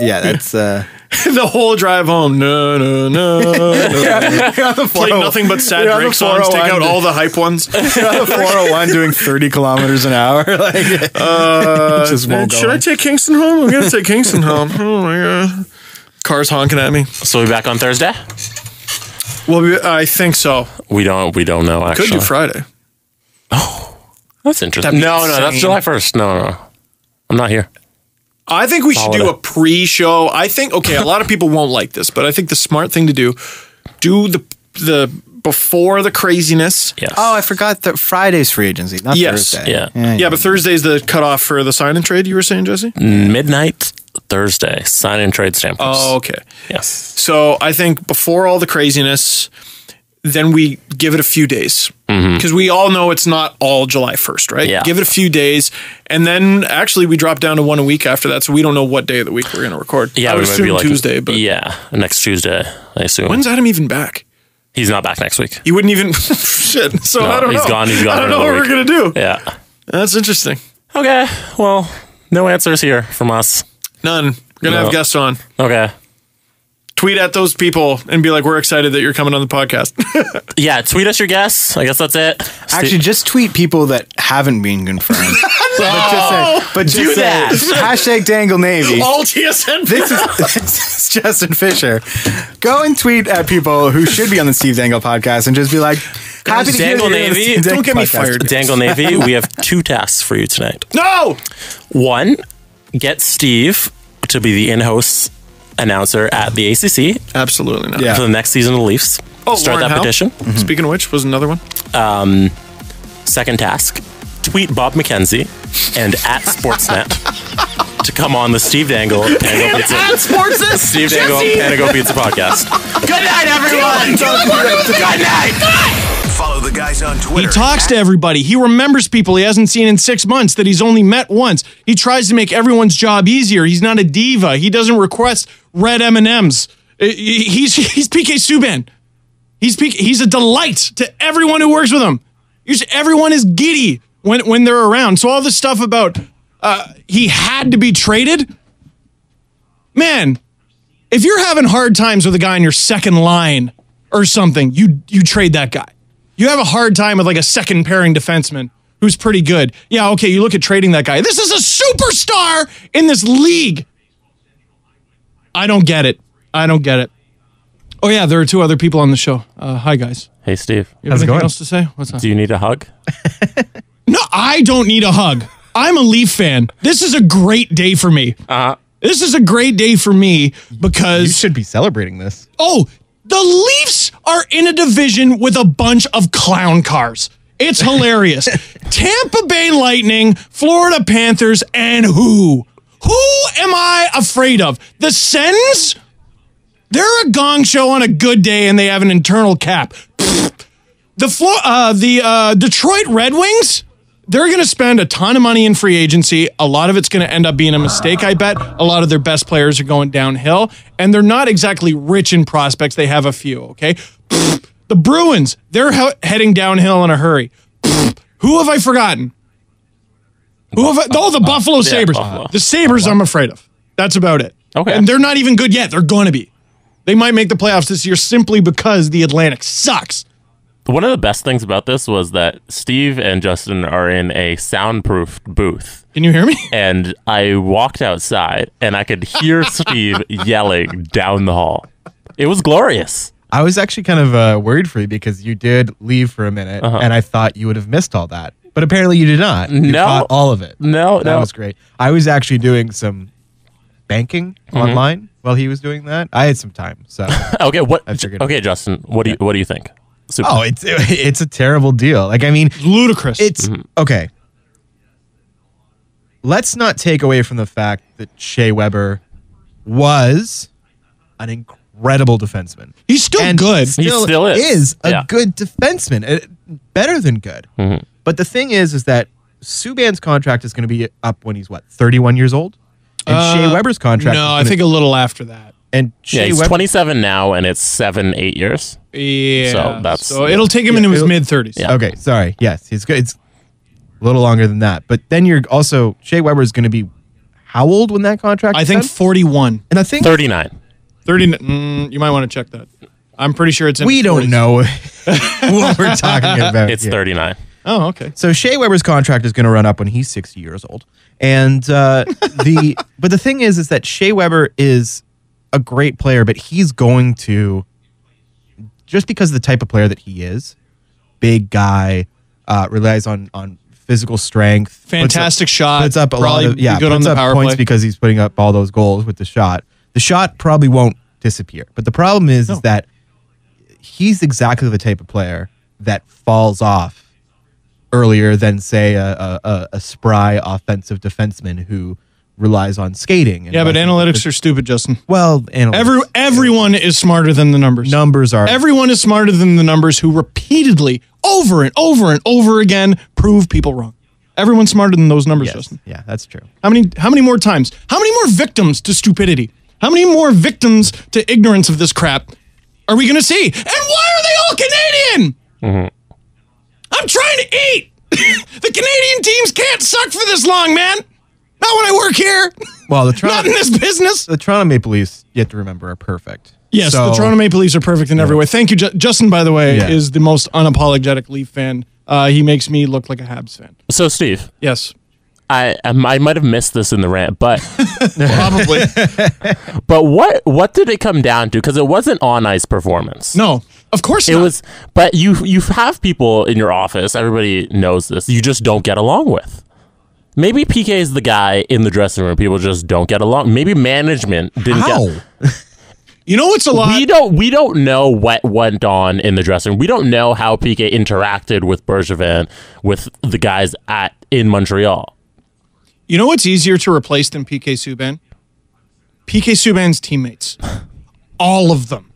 Yeah, that's... The whole drive home. No. Play nothing but sad You're on Drake the songs. Take 401. out all the hype ones. You're on the 401 doing 30 kilometers an hour. Like, just won't go Should I on. take Kingston home? I'm going to take Kingston home. Oh my God. Car's honking at me. So we back on Thursday? Well, I think so. We don't know actually. Could do Friday. That's interesting. That'd be No, that's insane. July 1st. No. I'm not here. I think we should do a pre-show. I think, okay, a lot of people won't like this, but I think the smart thing to do the before the craziness. Yes. Oh, I forgot that Friday's free agency, not Yes. Thursday. Yeah. But Thursday's the cutoff for the sign and trade, you were saying, Jesse? Midnight Thursday. Sign and trade Stamkos. Oh, okay. Yes. So I think before all the craziness, then we give it a few days. Because we all know it's not all July 1st, right? Yeah. Give it a few days. And then actually we drop down to 1 a week after that. So we don't know what day of the week we're going to record. Yeah, I would we might be assume like Tuesday. But yeah, next Tuesday, I assume. when's Adam even back? He's not back next week. He wouldn't even... Shit. So No, I don't know. he's gone I for don't know what another we're going to do. Yeah. That's interesting. Okay. Well, no answers here from us. None. We're going to No. have guests on. Okay. Tweet at those people and be like, we're excited that you're coming on the podcast. Yeah, tweet us your guess. I guess that's it. Actually, just tweet people that haven't been confirmed. but just Do say, that. hashtag Dangle Navy. All TSN. This is Justin Fisher. Go and tweet at people who should be on the Steve Dangle podcast and just be like, happy to hear Dangle that you're on the Navy, Steve Dangle don't get me podcast. fired. Dangle Navy, we have 2 tasks for you tonight. No! 1, get Steve to be the in-house announcer at the ACC Absolutely not. Yeah. for the next season of the Leafs. Oh, Start Lauren that Howe? petition. Speaking of which, was another one. Second task, tweet Bob McKenzie and at Sportsnet to come on the Steve Dangle Panago Pizza. Sportsnet. Steve Dangle Panago Pizza podcast. Good night, everyone. Good night. Follow the guys on Twitter. He talks to everybody. He remembers people he hasn't seen in 6 months that he's only met once. He tries to make everyone's job easier. He's not a diva. He doesn't request red M&Ms. He's PK Subban. He's a delight to everyone who works with him. Everyone is giddy when they're around. So all this stuff about he had to be traded, man. If you're having hard times with a guy in your second line or something, you trade that guy. You have a hard time with like a second pairing defenseman who's pretty good. Yeah, okay, you look at trading that guy. This is a superstar in this league. I don't get it. Oh yeah, there are 2 other people on the show. Hi guys. Hey, Steve. You have anything else to say? What's up? Do you need a hug? No, I don't need a hug. I'm a Leaf fan. This is a great day for me. This is a great day for me because You should be celebrating this. oh, the Leafs are in a division with a bunch of clown cars. It's hilarious. Tampa Bay Lightning, Florida Panthers, and who? Who am I afraid of? The Sens? They're a gong show on a good day and they have an internal cap. The Detroit Red Wings? They're going to spend a ton of money in free agency. A lot of it's going to end up being a mistake, I bet. A lot of their best players are going downhill, and they're not exactly rich in prospects. They have a few, okay? The Bruins, they're heading downhill in a hurry. Who have I forgotten? The Buffalo Sabres. Buffalo. The Sabres I'm afraid of. That's about it. Okay. And they're not even good yet. They're going to be. They might make the playoffs this year simply because the Atlantic sucks. One of the best things about this was that Steve and Justin are in a soundproof booth. Can you hear me? And I walked outside and I could hear Steve yelling down the hall. It was glorious. I was actually kind of worried for you because you did leave for a minute, and I thought you would have missed all that. But apparently you did not. You caught all of it. That was great. I was actually doing some banking online while he was doing that. I had some time, so okay. Okay, Justin, what do you think? Super. Oh, it's a terrible deal. Like, I mean, ludicrous. It's okay. Let's not take away from the fact that Shea Weber was an incredible defenseman. He's still good. He still is a good defenseman, better than good. But the thing is that Subban's contract is going to be up when he's 31 years old, and Shea Weber's contract. No, I think a little after that. And he's 27 now, and it's 7-8 years. Yeah, so it'll take him into his mid-30s. Yeah. Okay, sorry. Yes, he's good. It's a little longer than that. But then you're also Shea Weber is going to be how old when that contract? I think 41, and I think 39. 30. You might want to check that. I'm pretty sure it's. We don't know what we're talking about. It's 39. Oh, okay. So Shea Weber's contract is going to run up when he's 60 years old, and but the thing is that Shea Weber is a great player, but he's going to, just because of the type of player that he is, big guy, relies on physical strength, fantastic shot, puts up a lot of good puts on the up power points play. because he's putting up all those goals with the shot. The shot probably won't disappear, but the problem is that he's exactly the type of player that falls off earlier than, say, a spry offensive defenseman who relies on skating. Yeah, but analytics are stupid, Justin. Well, everyone is smarter than the numbers. Numbers are. Everyone is smarter than the numbers who repeatedly, over and over and over again, prove people wrong. Everyone's smarter than those numbers, Justin. Yeah, that's true. How many more times? How many more victims to stupidity? How many more victims to ignorance of this crap are we going to see? And why are they all Canadian? I'm trying to eat. The Canadian teams can't suck for this long, man. Not when I work here. Well, not in this business. The Toronto Maple Leafs, you have to remember, are perfect. Yes, the Toronto Maple Leafs are perfect in every way. Thank you, Justin. By the way, is the most unapologetic Leaf fan. He makes me look like a Habs fan. So, Steve. Yes. I might have missed this in the rant, but probably. But what did it come down to? Because it wasn't on ice performance. No, of course not. It was. But you have people in your office. Everybody knows this. You just don't get along with. Maybe PK is the guy in the dressing room. People just don't get along. Maybe management didn't get. You know what's a lot? We don't know what went on in the dressing room. We don't know how PK interacted with Bergevin, with the guys in Montreal. You know what's easier to replace than PK Subban? PK Subban's teammates. All of them.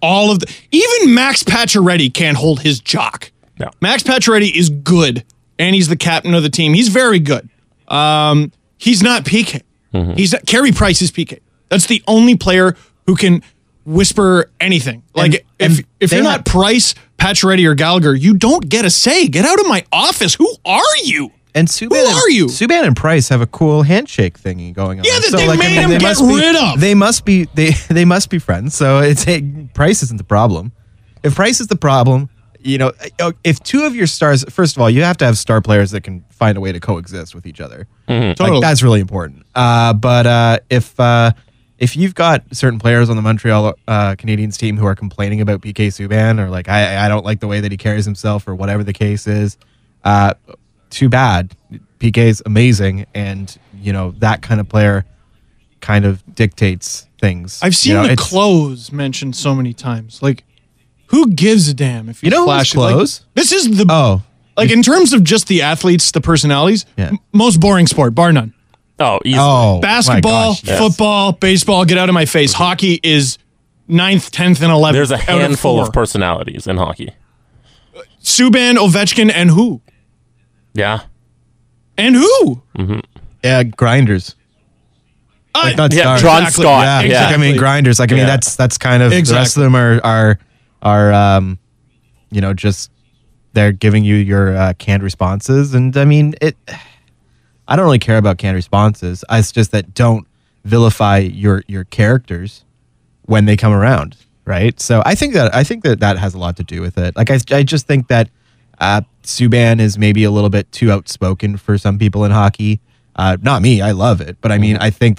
Even Max Pacioretty can't hold his jock. No. Max Pacioretty is good, and he's the captain of the team. He's very good. He's not PK. Carey Price is PK. That's the only player who can whisper anything. Like, if you're not Price, Pacioretty, or Gallagher, you don't get a say. Get out of my office. Who are you? And Subban and Price have a cool handshake thingy going on. Yeah, that they made him get rid of. They must be friends. So Price isn't the problem. If Price is the problem, if two of your stars, first of all, you have to have star players that can find a way to coexist with each other. Totally. Like, that's really important. But if you've got certain players on the Montreal Canadiens team who are complaining about PK Subban, or like, I don't like the way that he carries himself, or whatever the case is, too bad. PK's amazing, and that kind of player kind of dictates things. I've seen the clothes mentioned so many times. Like, who gives a damn if you flash clothes? Like, this is the in terms of just the athletes, the personalities, most boring sport, bar none. Oh, easily. Basketball, football, baseball, get out of my face. Hockey is 9th, 10th, and 11th. There's a handful of personalities in hockey. Subban, Ovechkin, and who? Yeah. And who? Yeah, grinders. Like, not stars. John Scott. Yeah, exactly. I mean, grinders. Like, I mean, that's kind of the rest of them are just they're giving you your canned responses, and I mean I don't really care about canned responses. It's just that don't vilify your characters when they come around, right? So I think that has a lot to do with it. Like, I just think that Subban is maybe a little bit too outspoken for some people in hockey. Not me. I love it, but I mean, I think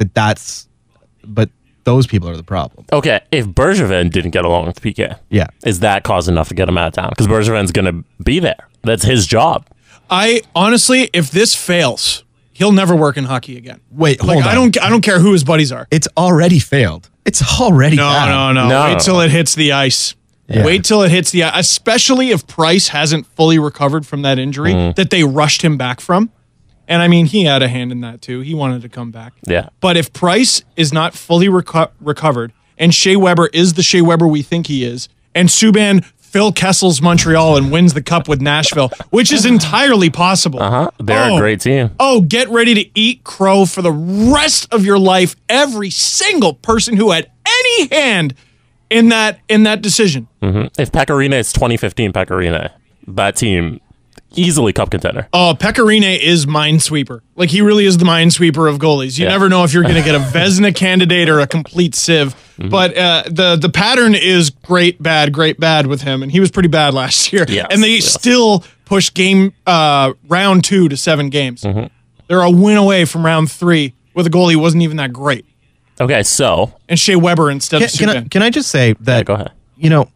but those people are the problem. Okay, if Bergevin didn't get along with PK, Yeah. is that cause enough to get him out of town? Because Bergevin's going to be there. That's his job. I honestly, if this fails, he'll never work in hockey again. Wait, Like, hold on. I don't care who his buddies are. It's already failed. It's already bad. No. Wait till it hits the ice. Yeah. Wait till it hits the ice, especially if Price hasn't fully recovered from that injury that they rushed him back from. And I mean, he had a hand in that too. He wanted to come back. Yeah. But if Price is not fully recovered and Shea Weber is the Shea Weber we think he is, and Subban Phil Kessel's Montreal and wins the cup with Nashville, which is entirely possible. They're a great team. Oh, get ready to eat crow for the rest of your life. Every single person who had any hand in that decision. If Pecorine is 2015 Pecorine, that team easily cup contender. Oh, Pecorine is Minesweeper. Like, he really is the Minesweeper of goalies. You never know if you're going to get a Vezina candidate or a complete sieve. But the pattern is great, bad with him, and he was pretty bad last year. Yes, and they still pushed round 2 to 7 games. They're a win away from round 3 with a goalie who wasn't even that great. Okay, so And Shea Weber instead of Subban. Can I just say that, go ahead. You know,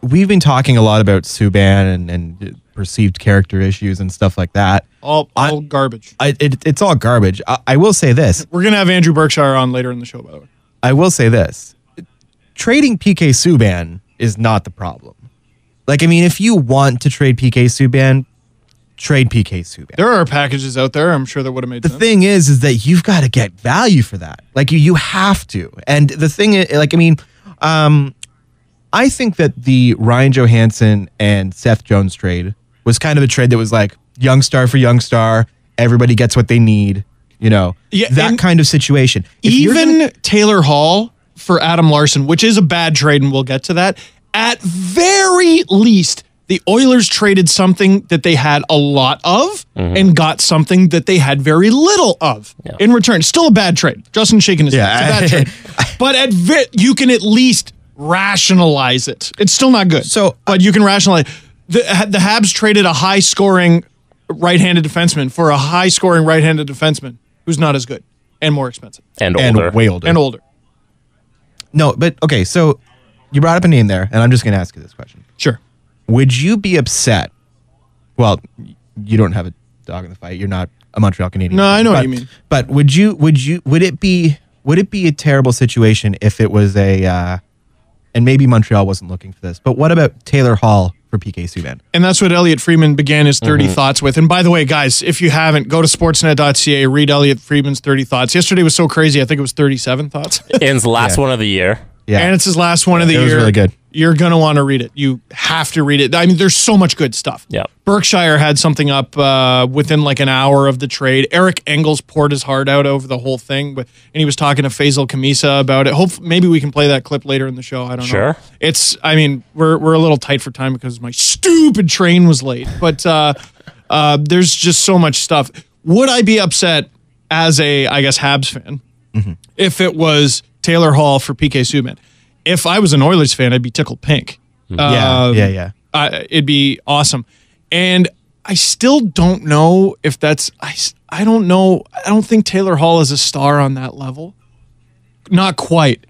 we've been talking a lot about Subban and perceived character issues and stuff like that. All garbage. It's all garbage. I will say this. We're going to have Andrew Berkshire on later in the show, by the way. I will say this. Trading PK Subban is not the problem. Like, I mean, if you want to trade PK Subban, trade PK Subban. There are packages out there, I'm sure that would have made The sense. thing is that you've got to get value for that. Like, you have to. And the thing is, like, I mean, I think that the Ryan Johansson and Seth Jones trade was kind of a trade that was like young star for young star. Everybody gets what they need. You know, that kind of situation. If even Taylor Hall for Adam Larson, which is a bad trade, and we'll get to that, at very least, the Oilers traded something that they had a lot of and got something that they had very little of in return. Still a bad trade. Justin shaking his head. It's a bad trade. But you can at least rationalize it. It's still not good. But you can rationalize. The Habs traded a high-scoring right-handed defenseman for a high-scoring right-handed defenseman who's not as good and more expensive. And older. way older. And older. No, but okay, so you brought up a name there, and I'm just going to ask you this question. Sure. Would you be upset? Well, you don't have a dog in the fight. You're not a Montreal Canadiens. No, I know what you mean. But would it be a terrible situation if it was and maybe Montreal wasn't looking for this, but what about Taylor Hall for PK Subban? And that's what Elliot Friedman began his 30 thoughts with. And by the way, guys, if you haven't, go to sportsnet.ca, read Elliot Friedman's 30 thoughts. Yesterday was so crazy, I think it was 37 thoughts. And it's the last one of the year. Yeah. And it's his last one of the year. It was really good. You're going to want to read it. You have to read it. I mean, there's so much good stuff. Yeah. Berkshire had something up within like an hour of the trade. Eric Engels poured his heart out over the whole thing, and he was talking to Faisal Kamisa about it. Maybe we can play that clip later in the show. I don't know. Sure. I mean, we're a little tight for time because my stupid train was late, but there's just so much stuff. Would I be upset as a, I guess, Habs fan if it was Taylor Hall for PK Subban? If I was an Oilers fan, I'd be tickled pink. Yeah. It'd be awesome. And I still don't know if that's, I don't know. I don't think Taylor Hall is a star on that level. Not quite.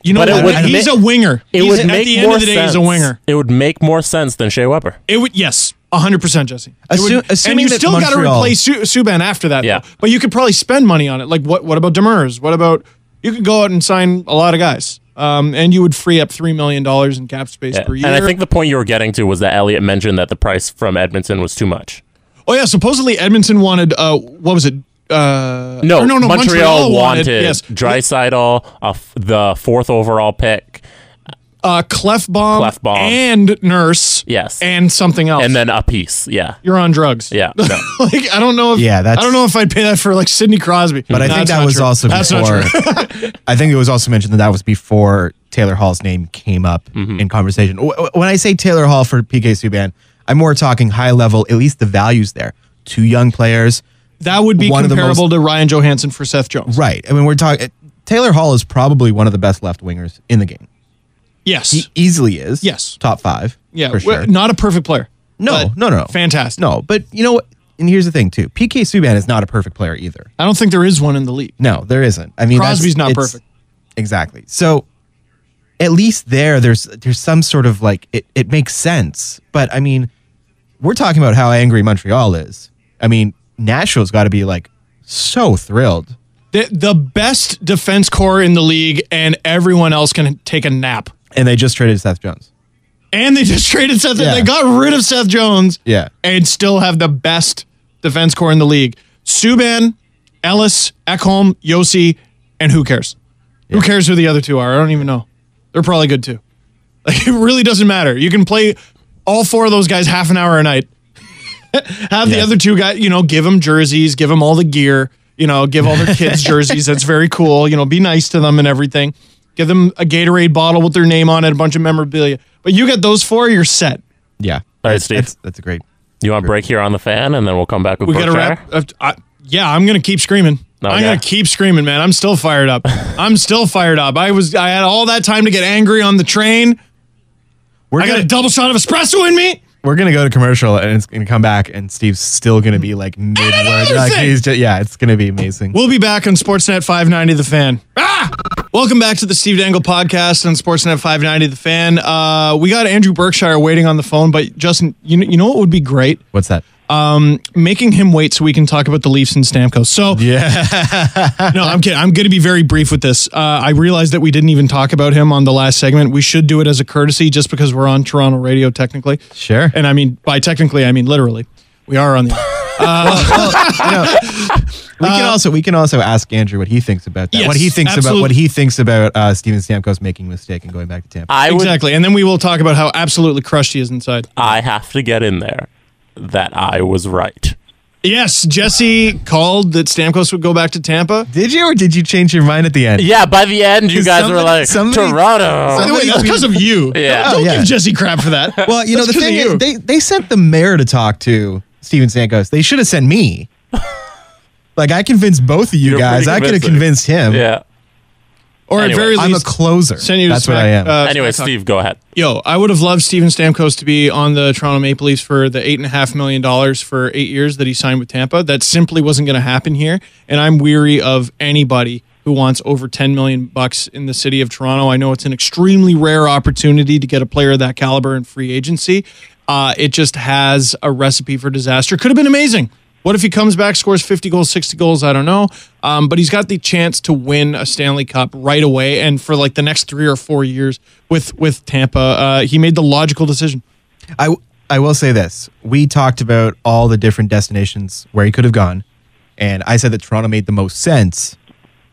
You know what? He's a winger. At the end of the day, he's a winger. It would make more sense than Shea Weber. It would, yes, 100%, Jesse. Assuming and you still got to replace Subban after that. Yeah. Though. But you could probably spend money on it. Like, what about Demers? What about, you could go out and sign a lot of guys. And you would free up $3 million in cap space per year. And I think the point you were getting to was that Elliot mentioned that the price from Edmonton was too much. Oh, yeah. Supposedly Edmonton wanted, what was it? No, Montreal wanted Draisaitl, the 4th overall pick. Clefbaum and Nurse. Yes. And something else. And then a piece. Yeah. You're on drugs. Yeah. No. Like, I don't know if I don't know if I'd pay that for like Sidney Crosby. But I think that was also before. I think it was also mentioned that was before Taylor Hall's name came up in conversation. When I say Taylor Hall for PK Subban, I'm more talking high level, at least the values there. 2 young players. That would be comparable to Ryan Johansson for Seth Jones. Right. I mean, we're talking. Taylor Hall is probably one of the best left wingers in the game. Yes. He easily is. Yes. Top 5. Yeah. For sure. Not a perfect player. No. Fantastic. No, but you know what? And here's the thing, too. PK Subban is not a perfect player either. I don't think there is one in the league. No, there isn't. I mean, Crosby's not perfect. Exactly. So at least there's some sort of like it makes sense. But I mean, we're talking about how angry Montreal is. I mean, Nashville's got to be like so thrilled. The best defense core in the league, and everyone else can take a nap. And they just traded Seth Jones. And they just traded Seth. Yeah. They got rid of Seth Jones. Yeah. And still have the best defense core in the league. Subban, Ellis, Ekholm, Yossi, and who cares? Yeah. Who cares who the other two are? I don't even know. They're probably good too. Like, it really doesn't matter. You can play all four of those guys half an hour a night. Have the other two guys, give them jerseys, give them all the gear, give all their kids jerseys. That's very cool. Be nice to them and everything. Give them a Gatorade bottle with their name on it, a bunch of memorabilia. But you get those four, you're set. Yeah. All right, Steve. That's a great. You want to break here on the fan, and then we'll come back with we got to wrap. I'm going to keep screaming. Okay. I'm going to keep screaming, man. I'm still fired up. I had all that time to get angry on the train. I got a double shot of espresso in me. We're going to go to commercial, and it's going to come back, and Steve's still going to be like mid-word. Like, it's going to be amazing. We'll be back on Sportsnet 590 The Fan. Welcome back to the Steve Dangle podcast on Sportsnet 590 The Fan. We got Andrew Berkshire waiting on the phone, but Justin, you know what would be great? What's that? Making him wait so we can talk about the Leafs and Stamkos. So, no, I'm kidding. I'm going to be very brief with this. I realized that we didn't even talk about him on the last segment. We should do it as a courtesy just because we're on Toronto radio technically. Sure. And I mean, by technically, I mean literally. We are on the we can also ask Andrew what he thinks about that. Yes, what he thinks absolutely. about Steven Stamkos making a mistake and going back to Tampa. Exactly. And then we will talk about how absolutely crushed he is inside. I have to get in there that I was right. Yes, Jesse called that Stamkos would go back to Tampa. Did you, or did you change your mind at the end? Yeah, by the end, you guys were like, Toronto. By the way, that's because of you. Yeah. Don't give Jesse crap for that. Well, the thing is, they sent the mayor to talk to Steven Stamkos. They should have sent me. Like, I convinced both of you guys. I could have convinced him. Yeah. Or at very least, I'm a closer. That's what I am. Anyway, Steve, go ahead. I would have loved Steven Stamkos to be on the Toronto Maple Leafs for the $8.5 million for 8 years that he signed with Tampa. That simply wasn't going to happen here. And I'm weary of anybody who wants over $10 million in the city of Toronto. I know it's an extremely rare opportunity to get a player of that caliber in free agency. It just has a recipe for disaster. Could have been amazing. What if he comes back, scores 50 goals, 60 goals? I don't know. But he's got the chance to win a Stanley Cup right away. And for like the next 3 or 4 years with Tampa, he made the logical decision. I will say this. We talked about all the different destinations where he could have gone. And I said that Toronto made the most sense.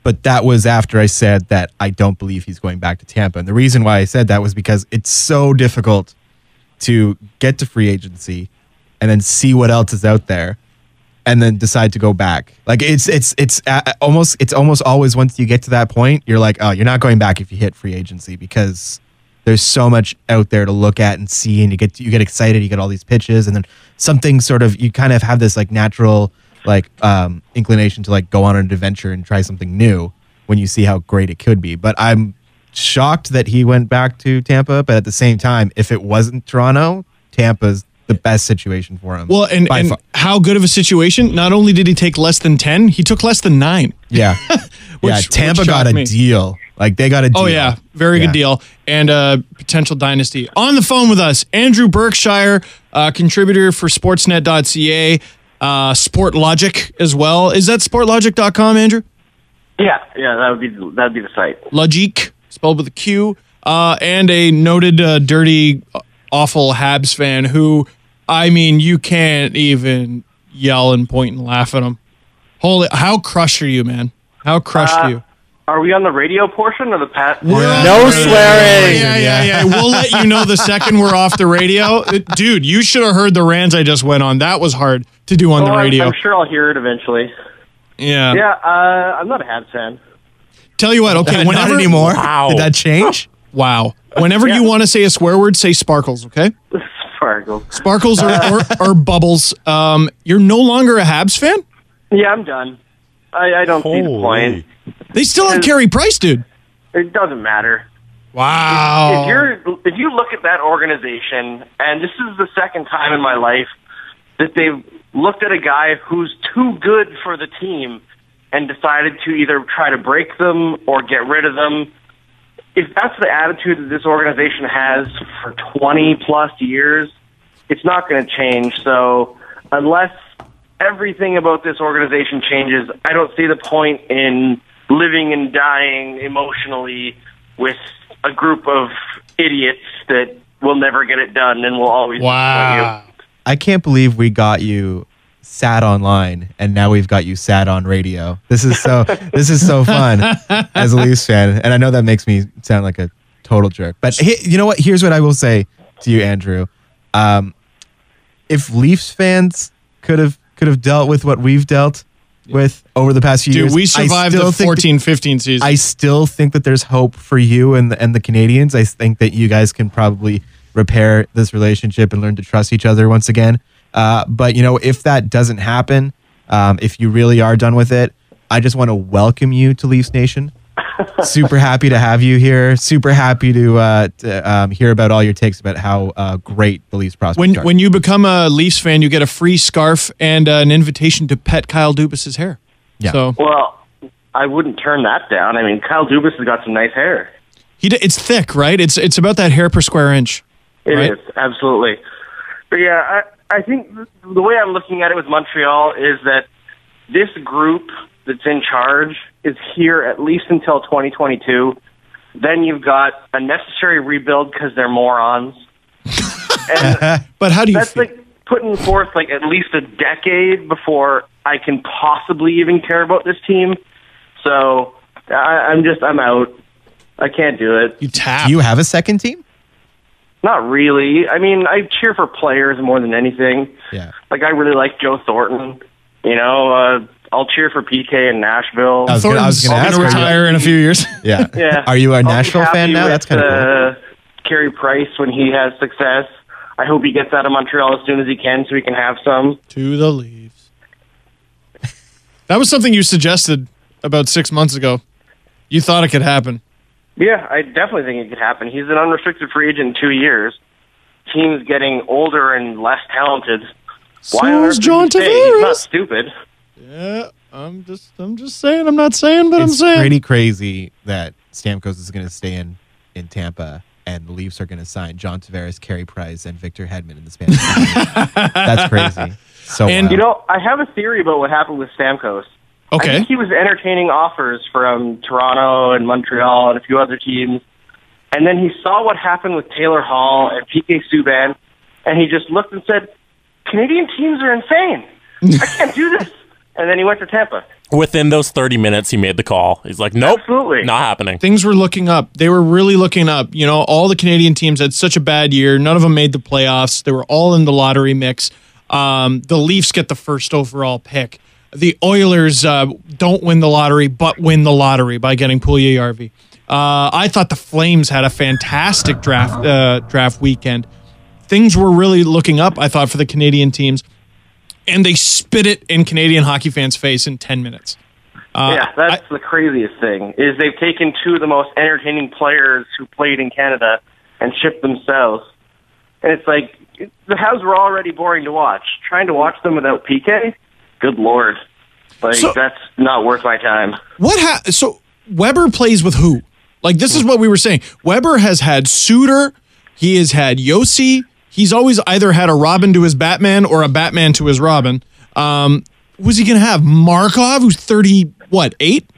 But that was after I said that I don't believe he's going back to Tampa. And the reason why I said that was because it's so difficult to get to free agency and then see what else is out there and then decide to go back. Like it's almost always once you get to that point, you're like, oh, you're not going back if you hit free agency because there's so much out there to look at and see, and you get excited, you get all these pitches, and then something sort of, you kind of have this like natural like inclination to like go on an adventure and try something new when you see how great it could be. But I'm shocked that he went back to Tampa, but at the same time, if it wasn't Toronto, Tampa's the best situation for him. Well, and how good of a situation? Not only did he take less than 10, he took less than 9. Yeah. Tampa got a deal. Like, they got a deal. Oh, yeah. Very good deal. And a potential dynasty. On the phone with us, Andrew Berkshire, contributor for Sportsnet.ca, Sport Logic as well. Is that sportlogic.com, Andrew? Yeah, that'd be the site. Logic, spelled with a Q, and a noted dirty, awful Habs fan who, I mean, you can't even yell and point and laugh at him. Holy, how crushed are you, man? How crushed are you? Are we on the radio portion of the pat? No swearing. Yeah. We'll let you know the second we're off the radio. Dude, you should have heard the rants I just went on. That was hard to do on the radio. I'm sure I'll hear it eventually. Yeah. Yeah, I'm not a Habs fan. Tell you what, okay, not anymore. Wow. Did that change? Wow. Whenever you want to say a swear word, say sparkles, okay? Sparkles. Sparkles or bubbles. You're no longer a Habs fan? Yeah, I'm done. I don't see the point. They still have Carey Price, dude. It doesn't matter. Wow. If you look at that organization, and this is the second time in my life that they've looked at a guy who's too good for the team and decided to either try to break them or get rid of them. If that's the attitude that this organization has for 20-plus years, it's not going to change. So unless everything about this organization changes, I don't see the point in living and dying emotionally with a group of idiots that will never get it done and will always disappoint you. I can't believe we got you sad online and now we've got you sad on radio. This is so fun as a Leafs fan, and I know that makes me sound like a total jerk. But you know what? Here's what I will say to you, Andrew. If Leafs fans could have dealt with what we've dealt with over the past few years. Dude, we survived the 14-15 season. I still think that there's hope for you and the Canadians. I think that you guys can probably repair this relationship and learn to trust each other once again. But, if that doesn't happen, if you really are done with it, I just want to welcome you to Leafs Nation. Super happy to have you here. Super happy to hear about all your takes about how great the Leafs prospects are. When you become a Leafs fan, you get a free scarf and an invitation to pet Kyle Dubas's hair. Yeah. So, well, I wouldn't turn that down. I mean, Kyle Dubas has got some nice hair. It's thick, right? It's about that hair per square inch. It is, absolutely. But yeah, I think the way I'm looking at it with Montreal is that this group that's in charge is here at least until 2022. Then you've got a necessary rebuild because they're morons. But how do you That's feel? like putting forth like at least a decade before I can possibly even care about this team. So I'm out. I can't do it. You tap. Do you have a second team? Not really. I mean, I cheer for players more than anything. Yeah. Like, I really like Joe Thornton. I'll cheer for PK in Nashville. I was going to ask. Going to retire in a few years. Yeah. Yeah. Are you a I'll be Nashville fan happy now? with, That's kind of cool. Carey Price when he has success. I hope he gets out of Montreal as soon as he can so he can have some. To the Leafs. That was something you suggested about 6 months ago. You thought it could happen. Yeah, I definitely think it could happen. He's an unrestricted free agent in 2 years. Team's getting older and less talented. Why on earth So's would John he stay? He's Tavares. not stupid. Yeah, I'm just saying. I'm not saying, but I'm It's saying. pretty crazy that Stamkos is going to stay in Tampa and the Leafs are going to sign John Tavares, Carey Price, and Victor Hedman in the span of 2 years. That's crazy. So, And, I have a theory about what happened with Stamkos. I Okay. think he was entertaining offers from Toronto and Montreal and a few other teams. And then he saw what happened with Taylor Hall and PK Subban, and he just looked and said, Canadian teams are insane. I can't do this. And then he went to Tampa. Within those 30 minutes, he made the call. He's like, nope, Absolutely. not happening. Things were looking up. They were really looking up. All the Canadian teams had such a bad year. None of them made the playoffs. They were all in the lottery mix. The Leafs get the first overall pick. The Oilers don't win the lottery, but win the lottery by getting Puljujarvi. I thought the Flames had a fantastic draft weekend. Things were really looking up, I thought, for the Canadian teams. And they spit it in Canadian hockey fans' face in 10 minutes. Yeah, that's the craziest thing, is they've taken two of the most entertaining players who played in Canada and shipped them south. And it's like, the Habs were already boring to watch. Trying to watch them without PK? Good Lord. That's not worth my time. So Weber plays with who? Like, this is what we were saying. Weber has had Suter. He has had Yossi. He's always either had a Robin to his Batman or a Batman to his Robin. Who's he going to have? Markov, who's 8?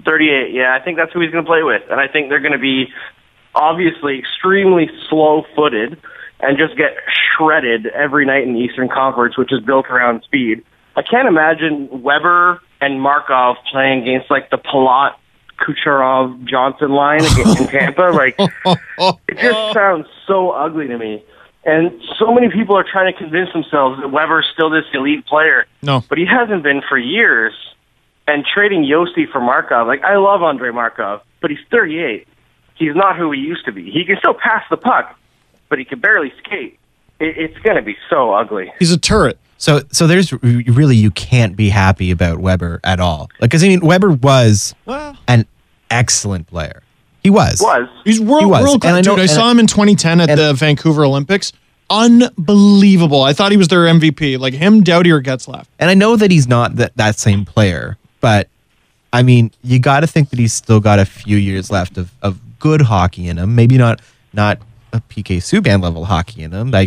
38, yeah. I think that's who he's going to play with. And I think they're going to be obviously extremely slow-footed and just get shredded every night in the Eastern Conference, which is built around speed. I can't imagine Weber and Markov playing against, like, the Palat, Kucherov, Johnston line in Tampa. Like, it just sounds so ugly to me. And so many people are trying to convince themselves that Weber's still this elite player. No. But he hasn't been for years. And trading Yossi for Markov, like, I love Andrei Markov, but he's 38. He's not who he used to be. He can still pass the puck, but he can barely skate. It's going to be so ugly. He's a turret. So there's really, you can't be happy about Weber at all. Like, because Weber was an excellent player. He was. He's world class. Dude, I saw him in 2010 at the Vancouver Olympics. Unbelievable. I thought he was their MVP. Like him, Doughty, or Getzlaf. And I know that he's not that same player, but I mean, you got to think that he's still got a few years left of good hockey in him. Maybe not a PK Subban level hockey in him. I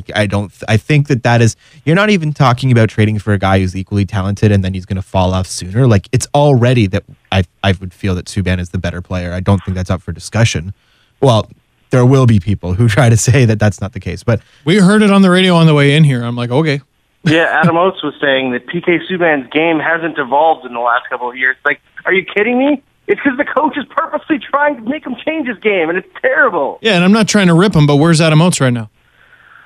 think that is, you're not even talking about trading for a guy who's equally talented and then he's going to fall off sooner. Like, it's already that I would feel that Subban is the better player. I don't think that's up for discussion. Well, there will be people who try to say that that's not the case, but we heard it on the radio on the way in here. I'm like, okay. Yeah, Adam Oates was saying that PK Subban's game hasn't evolved in the last couple of years. Like, are you kidding me? It's because the coach is purposely trying to make him change his game, and it's terrible. Yeah, and I'm not trying to rip him, but where's Adam Oates right now?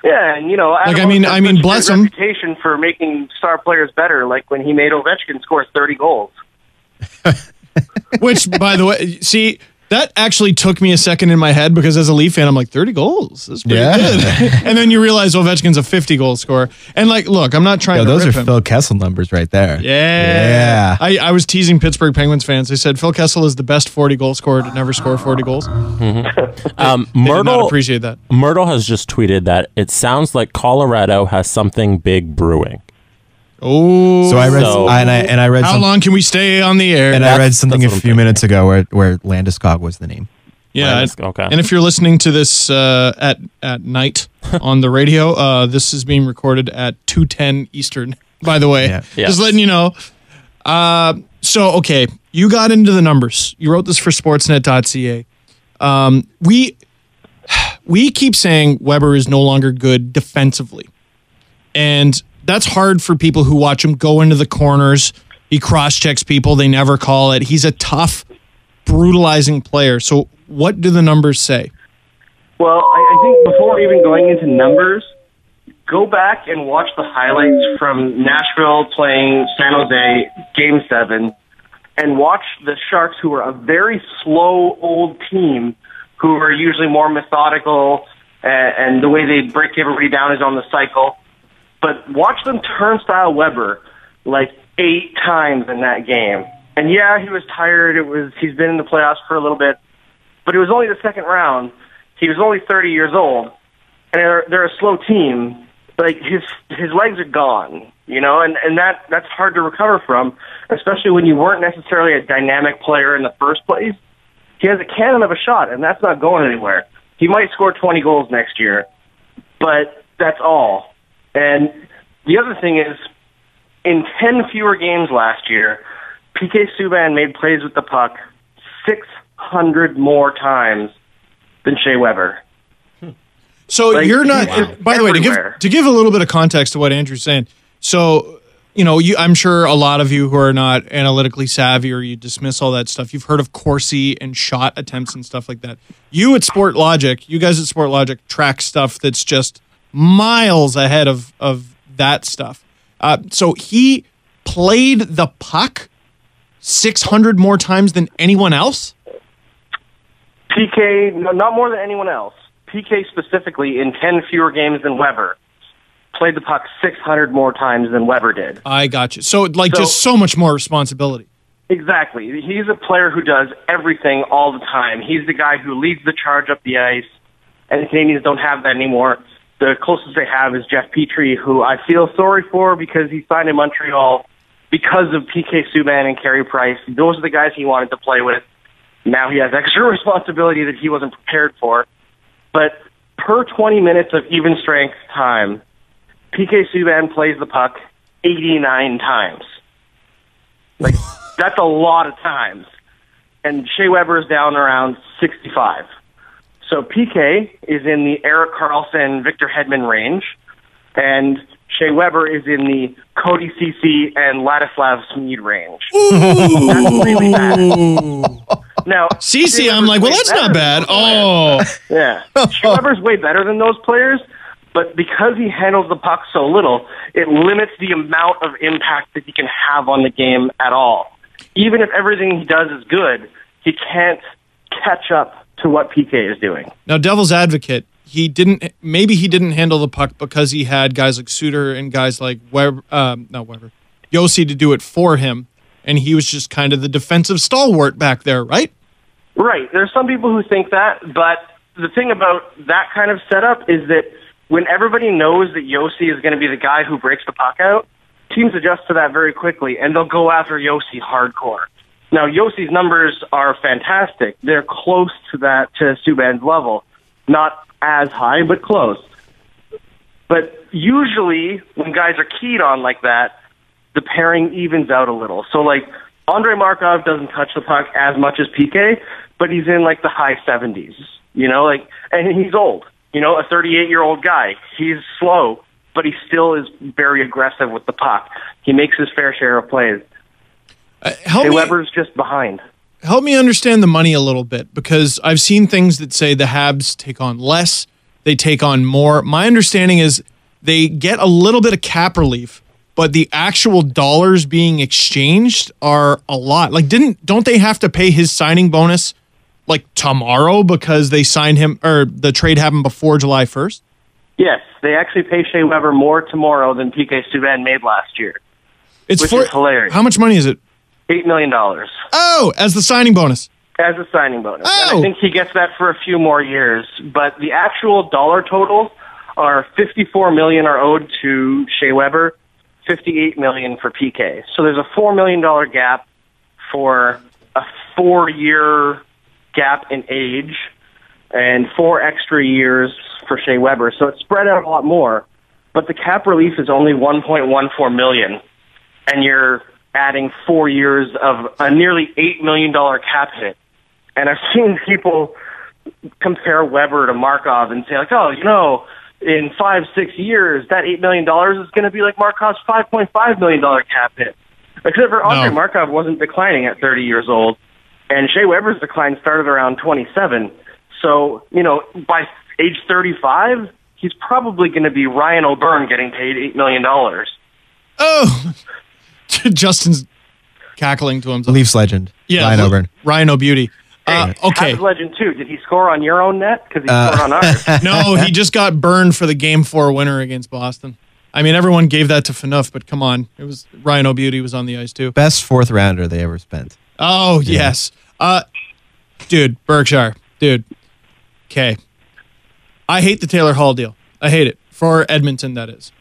Yeah, and Adam I mean, bless him. Reputation for making star players better, like when he made Ovechkin score 30 goals. Which, by the way, see, that actually took me a second in my head because as a Leaf fan, I'm like, 30 goals? That's pretty good. And then you realize Ovechkin's a 50-goal scorer. And, like, look, I'm not trying to those rip are him. Phil Kessel numbers right there. Yeah. I was teasing Pittsburgh Penguins fans. They said Phil Kessel is the best 40-goal scorer to never score 40 goals. Mm-hmm. Myrtle, did not appreciate that. Myrtle has just tweeted that it sounds like Colorado has something big brewing. Oh, so I read. How long can we stay on the air? And I read something a few minutes ago where Landeskog was the name. Yeah, okay. And if you're listening to this at night on the radio, this is being recorded at 2:10 Eastern. By the way, just letting you know. So okay, you got into the numbers. You wrote this for Sportsnet.ca. We keep saying Weber is no longer good defensively, and that's hard for people who watch him go into the corners. He cross-checks people. They never call it. He's a tough, brutalizing player. So what do the numbers say? Well, I think before even going into numbers, go back and watch the highlights from Nashville playing San Jose Game 7 and watch the Sharks, who are a very slow, old team, who are usually more methodical, and the way they break everybody down is on the cycle. But watch them turnstile Weber like 8 times in that game. And yeah, he was tired. He's been in the playoffs for a little bit, but it was only the second round. He was only 30 years old, and they're a slow team. Like his legs are gone, and that's hard to recover from, especially when you weren't necessarily a dynamic player in the first place. He has a cannon of a shot, and that's not going anywhere. He might score 20 goals next year, but that's all. And the other thing is, in 10 fewer games last year, PK Subban made plays with the puck 600 more times than Shea Weber. So you're not. By the way, to give a little bit of context to what Andrew's saying. So I'm sure a lot of you who are not analytically savvy or you dismiss all that stuff. You've heard of Corsi and shot attempts and stuff like that. You guys at SportLogic track stuff that's just miles ahead of that stuff. So he played the puck 600 more times than anyone else? PK, no, not more than anyone else. PK specifically, in 10 fewer games than Weber, played the puck 600 more times than Weber did. I got you. So, just so much more responsibility. Exactly. He's a player who does everything all the time. He's the guy who leads the charge up the ice, and the Canadiens don't have that anymore. The closest they have is Jeff Petrie, who I feel sorry for because he signed in Montreal because of PK Subban and Carey Price. Those are the guys he wanted to play with. Now he has extra responsibility that he wasn't prepared for. But per 20 minutes of even strength time, PK Subban plays the puck 89 times. Like, that's a lot of times. And Shea Weber is down around 65. So PK is in the Erik Karlsson, Victor Hedman range, and Shea Weber is in the Cody Ceci and Ladislav Smid range. Ooh. That's really bad. Now, Ceci, I'm like, well, that's not bad. Oh. Yeah. Shea Weber's way better than those players, but because he handles the puck so little, it limits the amount of impact that he can have on the game at all. Even if everything he does is good, he can't catch up to what PK is doing. Now, devil's advocate, maybe he didn't handle the puck because he had guys like Suter and guys like Yossi to do it for him, and he was just kind of the defensive stalwart back there, right? Right. There's some people who think that, but the thing about that kind of setup is that when everybody knows that Yossi is going to be the guy who breaks the puck out, teams adjust to that very quickly, and they'll go after Yossi hardcore. Now, Yossi's numbers are fantastic. They're close to Subban's level. Not as high, but close. But usually, when guys are keyed on like that, the pairing evens out a little. So, like, Andrei Markov doesn't touch the puck as much as PK, but he's in, like, the high 70s. And he's old. A 38-year-old guy. He's slow, but he still is very aggressive with the puck. He makes his fair share of plays. Weber's just behind. Help me understand the money a little bit, because I've seen things that say the Habs take on less, they take on more. My understanding is they get a little bit of cap relief, but the actual dollars being exchanged are a lot. Like, don't they have to pay his signing bonus like tomorrow because they signed him, or the trade happened before July 1st? Yes, they actually pay Shea Weber more tomorrow than PK Subban made last year. Which is hilarious. How much money is it? $8 million. Oh, as the signing bonus. As a signing bonus. Oh. And I think he gets that for a few more years. But the actual dollar total are $54 million are owed to Shea Weber, $58 million for PK. So there's a $4 million gap for a 4-year gap in age and 4 extra years for Shea Weber. So it's spread out a lot more. But the cap relief is only $1.14 million. And you're adding 4 years of a nearly $8 million cap hit. And I've seen people compare Weber to Markov and say, like, in 5-6 years, that $8 million is going to be like Markov's $5.5 million cap hit. Except for Andrei Markov wasn't declining at 30 years old, and Shea Weber's decline started around 27. So, by age 35, he's probably going to be Ryan O'Byrne getting paid $8 million. Oh! Justin's cackling to himself. Leafs legend. Yeah, Ryan O'Byrne. Ryan O'Beauty. Okay. Habs legend, too. Did he score on your own net? Because he scored on ours. No, he just got burned for the Game 4 winner against Boston. I mean, everyone gave that to Phaneuf, but come on. It was Ryan O'Beauty was on the ice, too. Best 4th rounder they ever spent. Oh, yeah. Yes. Dude, Berkshire. Dude. Okay. I hate the Taylor Hall deal. I hate it. For Edmonton, that is.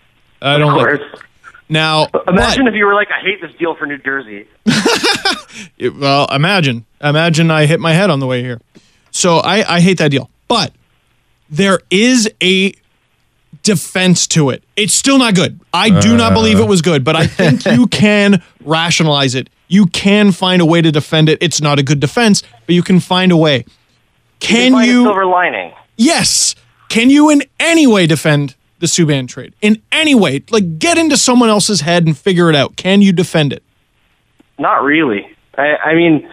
I don't like it. Now, imagine if you were like, I hate this deal for New Jersey. Well, imagine I hit my head on the way here. So I hate that deal. But there is a defense to it. It's still not good. I do not believe it was good, but I think you can rationalize it. You can find a way to defend it. It's not a good defense, but you can find a way. Can you find a silver lining? Yes. Can you in any way defend the Subban trade? In any way? Like, get into someone else's head and figure it out. Can you defend it? Not really. I mean,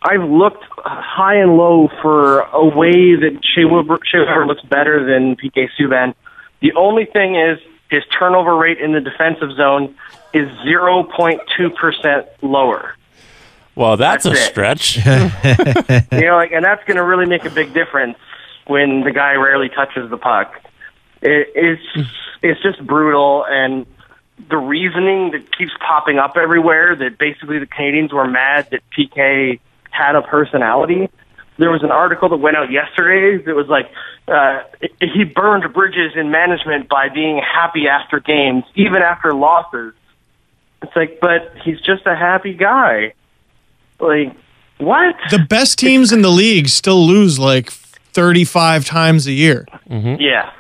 I've looked high and low for a way that Shea Weber looks better than PK Subban. The only thing is his turnover rate in the defensive zone is 0.2% lower. Well, that's a stretch. And that's going to really make a big difference when the guy rarely touches the puck. It's just brutal, and the reasoning that keeps popping up everywhere that basically the Canadiens were mad that PK had a personality. There was an article that went out yesterday that was like, he burned bridges in management by being happy after games, even after losses. It's like, but he's just a happy guy. Like, what? The best teams in the league still lose like 35 times a year. Mm-hmm. Yeah.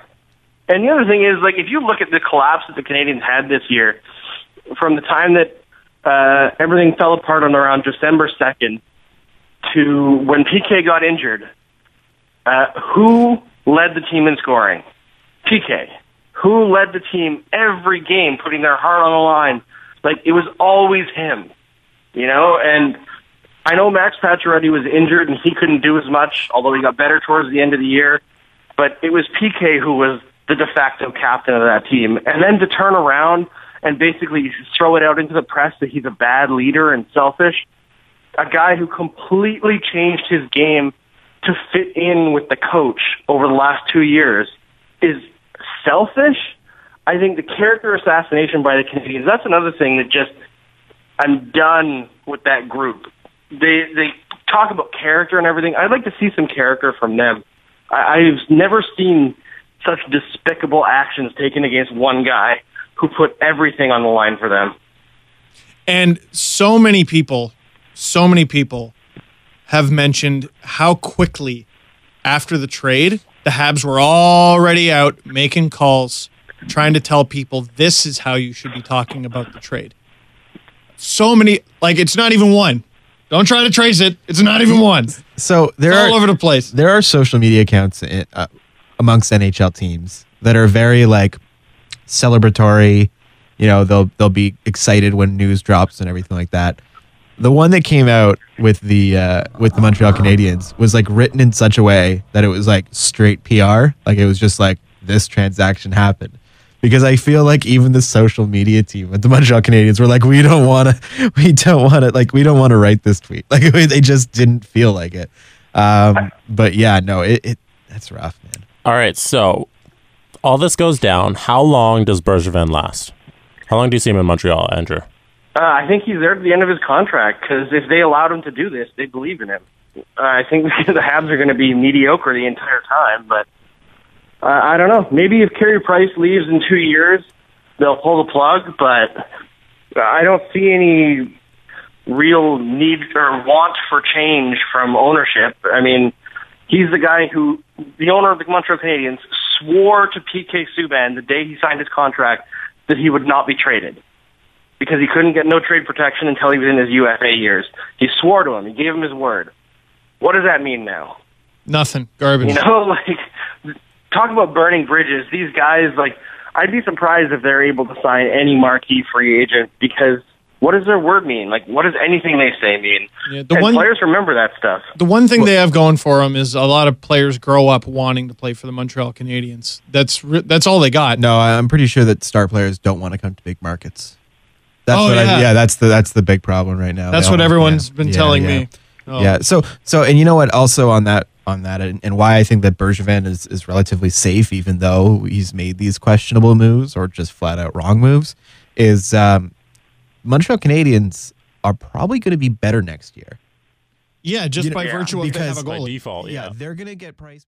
And the other thing is, like, if you look at the collapse that the Canadiens had this year, from the time that everything fell apart on around December 2nd to when PK got injured, who led the team in scoring? PK. Who led the team every game, putting their heart on the line? Like, it was always him, And I know Max Pacioretty was injured and he couldn't do as much, although he got better towards the end of the year. But it was PK who was the de facto captain of that team. And then to turn around and basically throw it out into the press that he's a bad leader and selfish, a guy who completely changed his game to fit in with the coach over the last 2 years, is selfish. I think the character assassination by the Canadiens, that's another thing that just, I'm done with that group. They talk about character and everything. I'd like to see some character from them. I've never seen such despicable actions taken against one guy who put everything on the line for them. And so many people so many people have mentioned how quickly after the trade, the Habs were already out making calls, trying to tell people this is how you should be talking about the trade. So many, like it's not even one. Don't try to trace it. It's not even one. So it's all over the place. There are social media accounts amongst NHL teams that are very like celebratory. You know, they'll be excited when news drops and everything like that. The one that came out with the Montreal Canadiens was like written in such a way that it was like straight PR. Like it was just like this transaction happened. Because I feel like even the social media team at the Montreal Canadiens were like, we don't want to write this tweet. Like they just didn't feel like it. But yeah, no, that's rough, man. All right, so all this goes down. How long does Bergevin last? How long do you see him in Montreal, Andrew? I think he's there at the end of his contract because if they allowed him to do this, they believe in him. I think the Habs are going to be mediocre the entire time, but I don't know. Maybe if Carey Price leaves in 2 years, they'll pull the plug, but I don't see any real need or want for change from ownership. I mean, he's the guy who, the owner of the Montreal Canadiens, swore to PK Subban the day he signed his contract that he would not be traded because he couldn't get no trade protection until he was in his UFA years. He swore to him. He gave him his word. What does that mean now? Nothing. Garbage. You know, like, talk about burning bridges. These guys, like, I'd be surprised if they're able to sign any marquee free agent because what does their word mean? Like, what does anything they say mean? Yeah, players remember that stuff. The one thing they have going for them is a lot of players grow up wanting to play for the Montreal Canadiens. That's all they got. No, I'm pretty sure that star players don't want to come to big markets. That's that's the big problem right now. That's what everyone's been telling me. Oh. Yeah. So, and you know what? Also on that, and why I think that Bergevin is relatively safe, even though he's made these questionable moves or just flat out wrong moves, is Montreal Canadiens are probably going to be better next year. Yeah, just by virtue of they have a goalie. By default, yeah, they're going to get priced.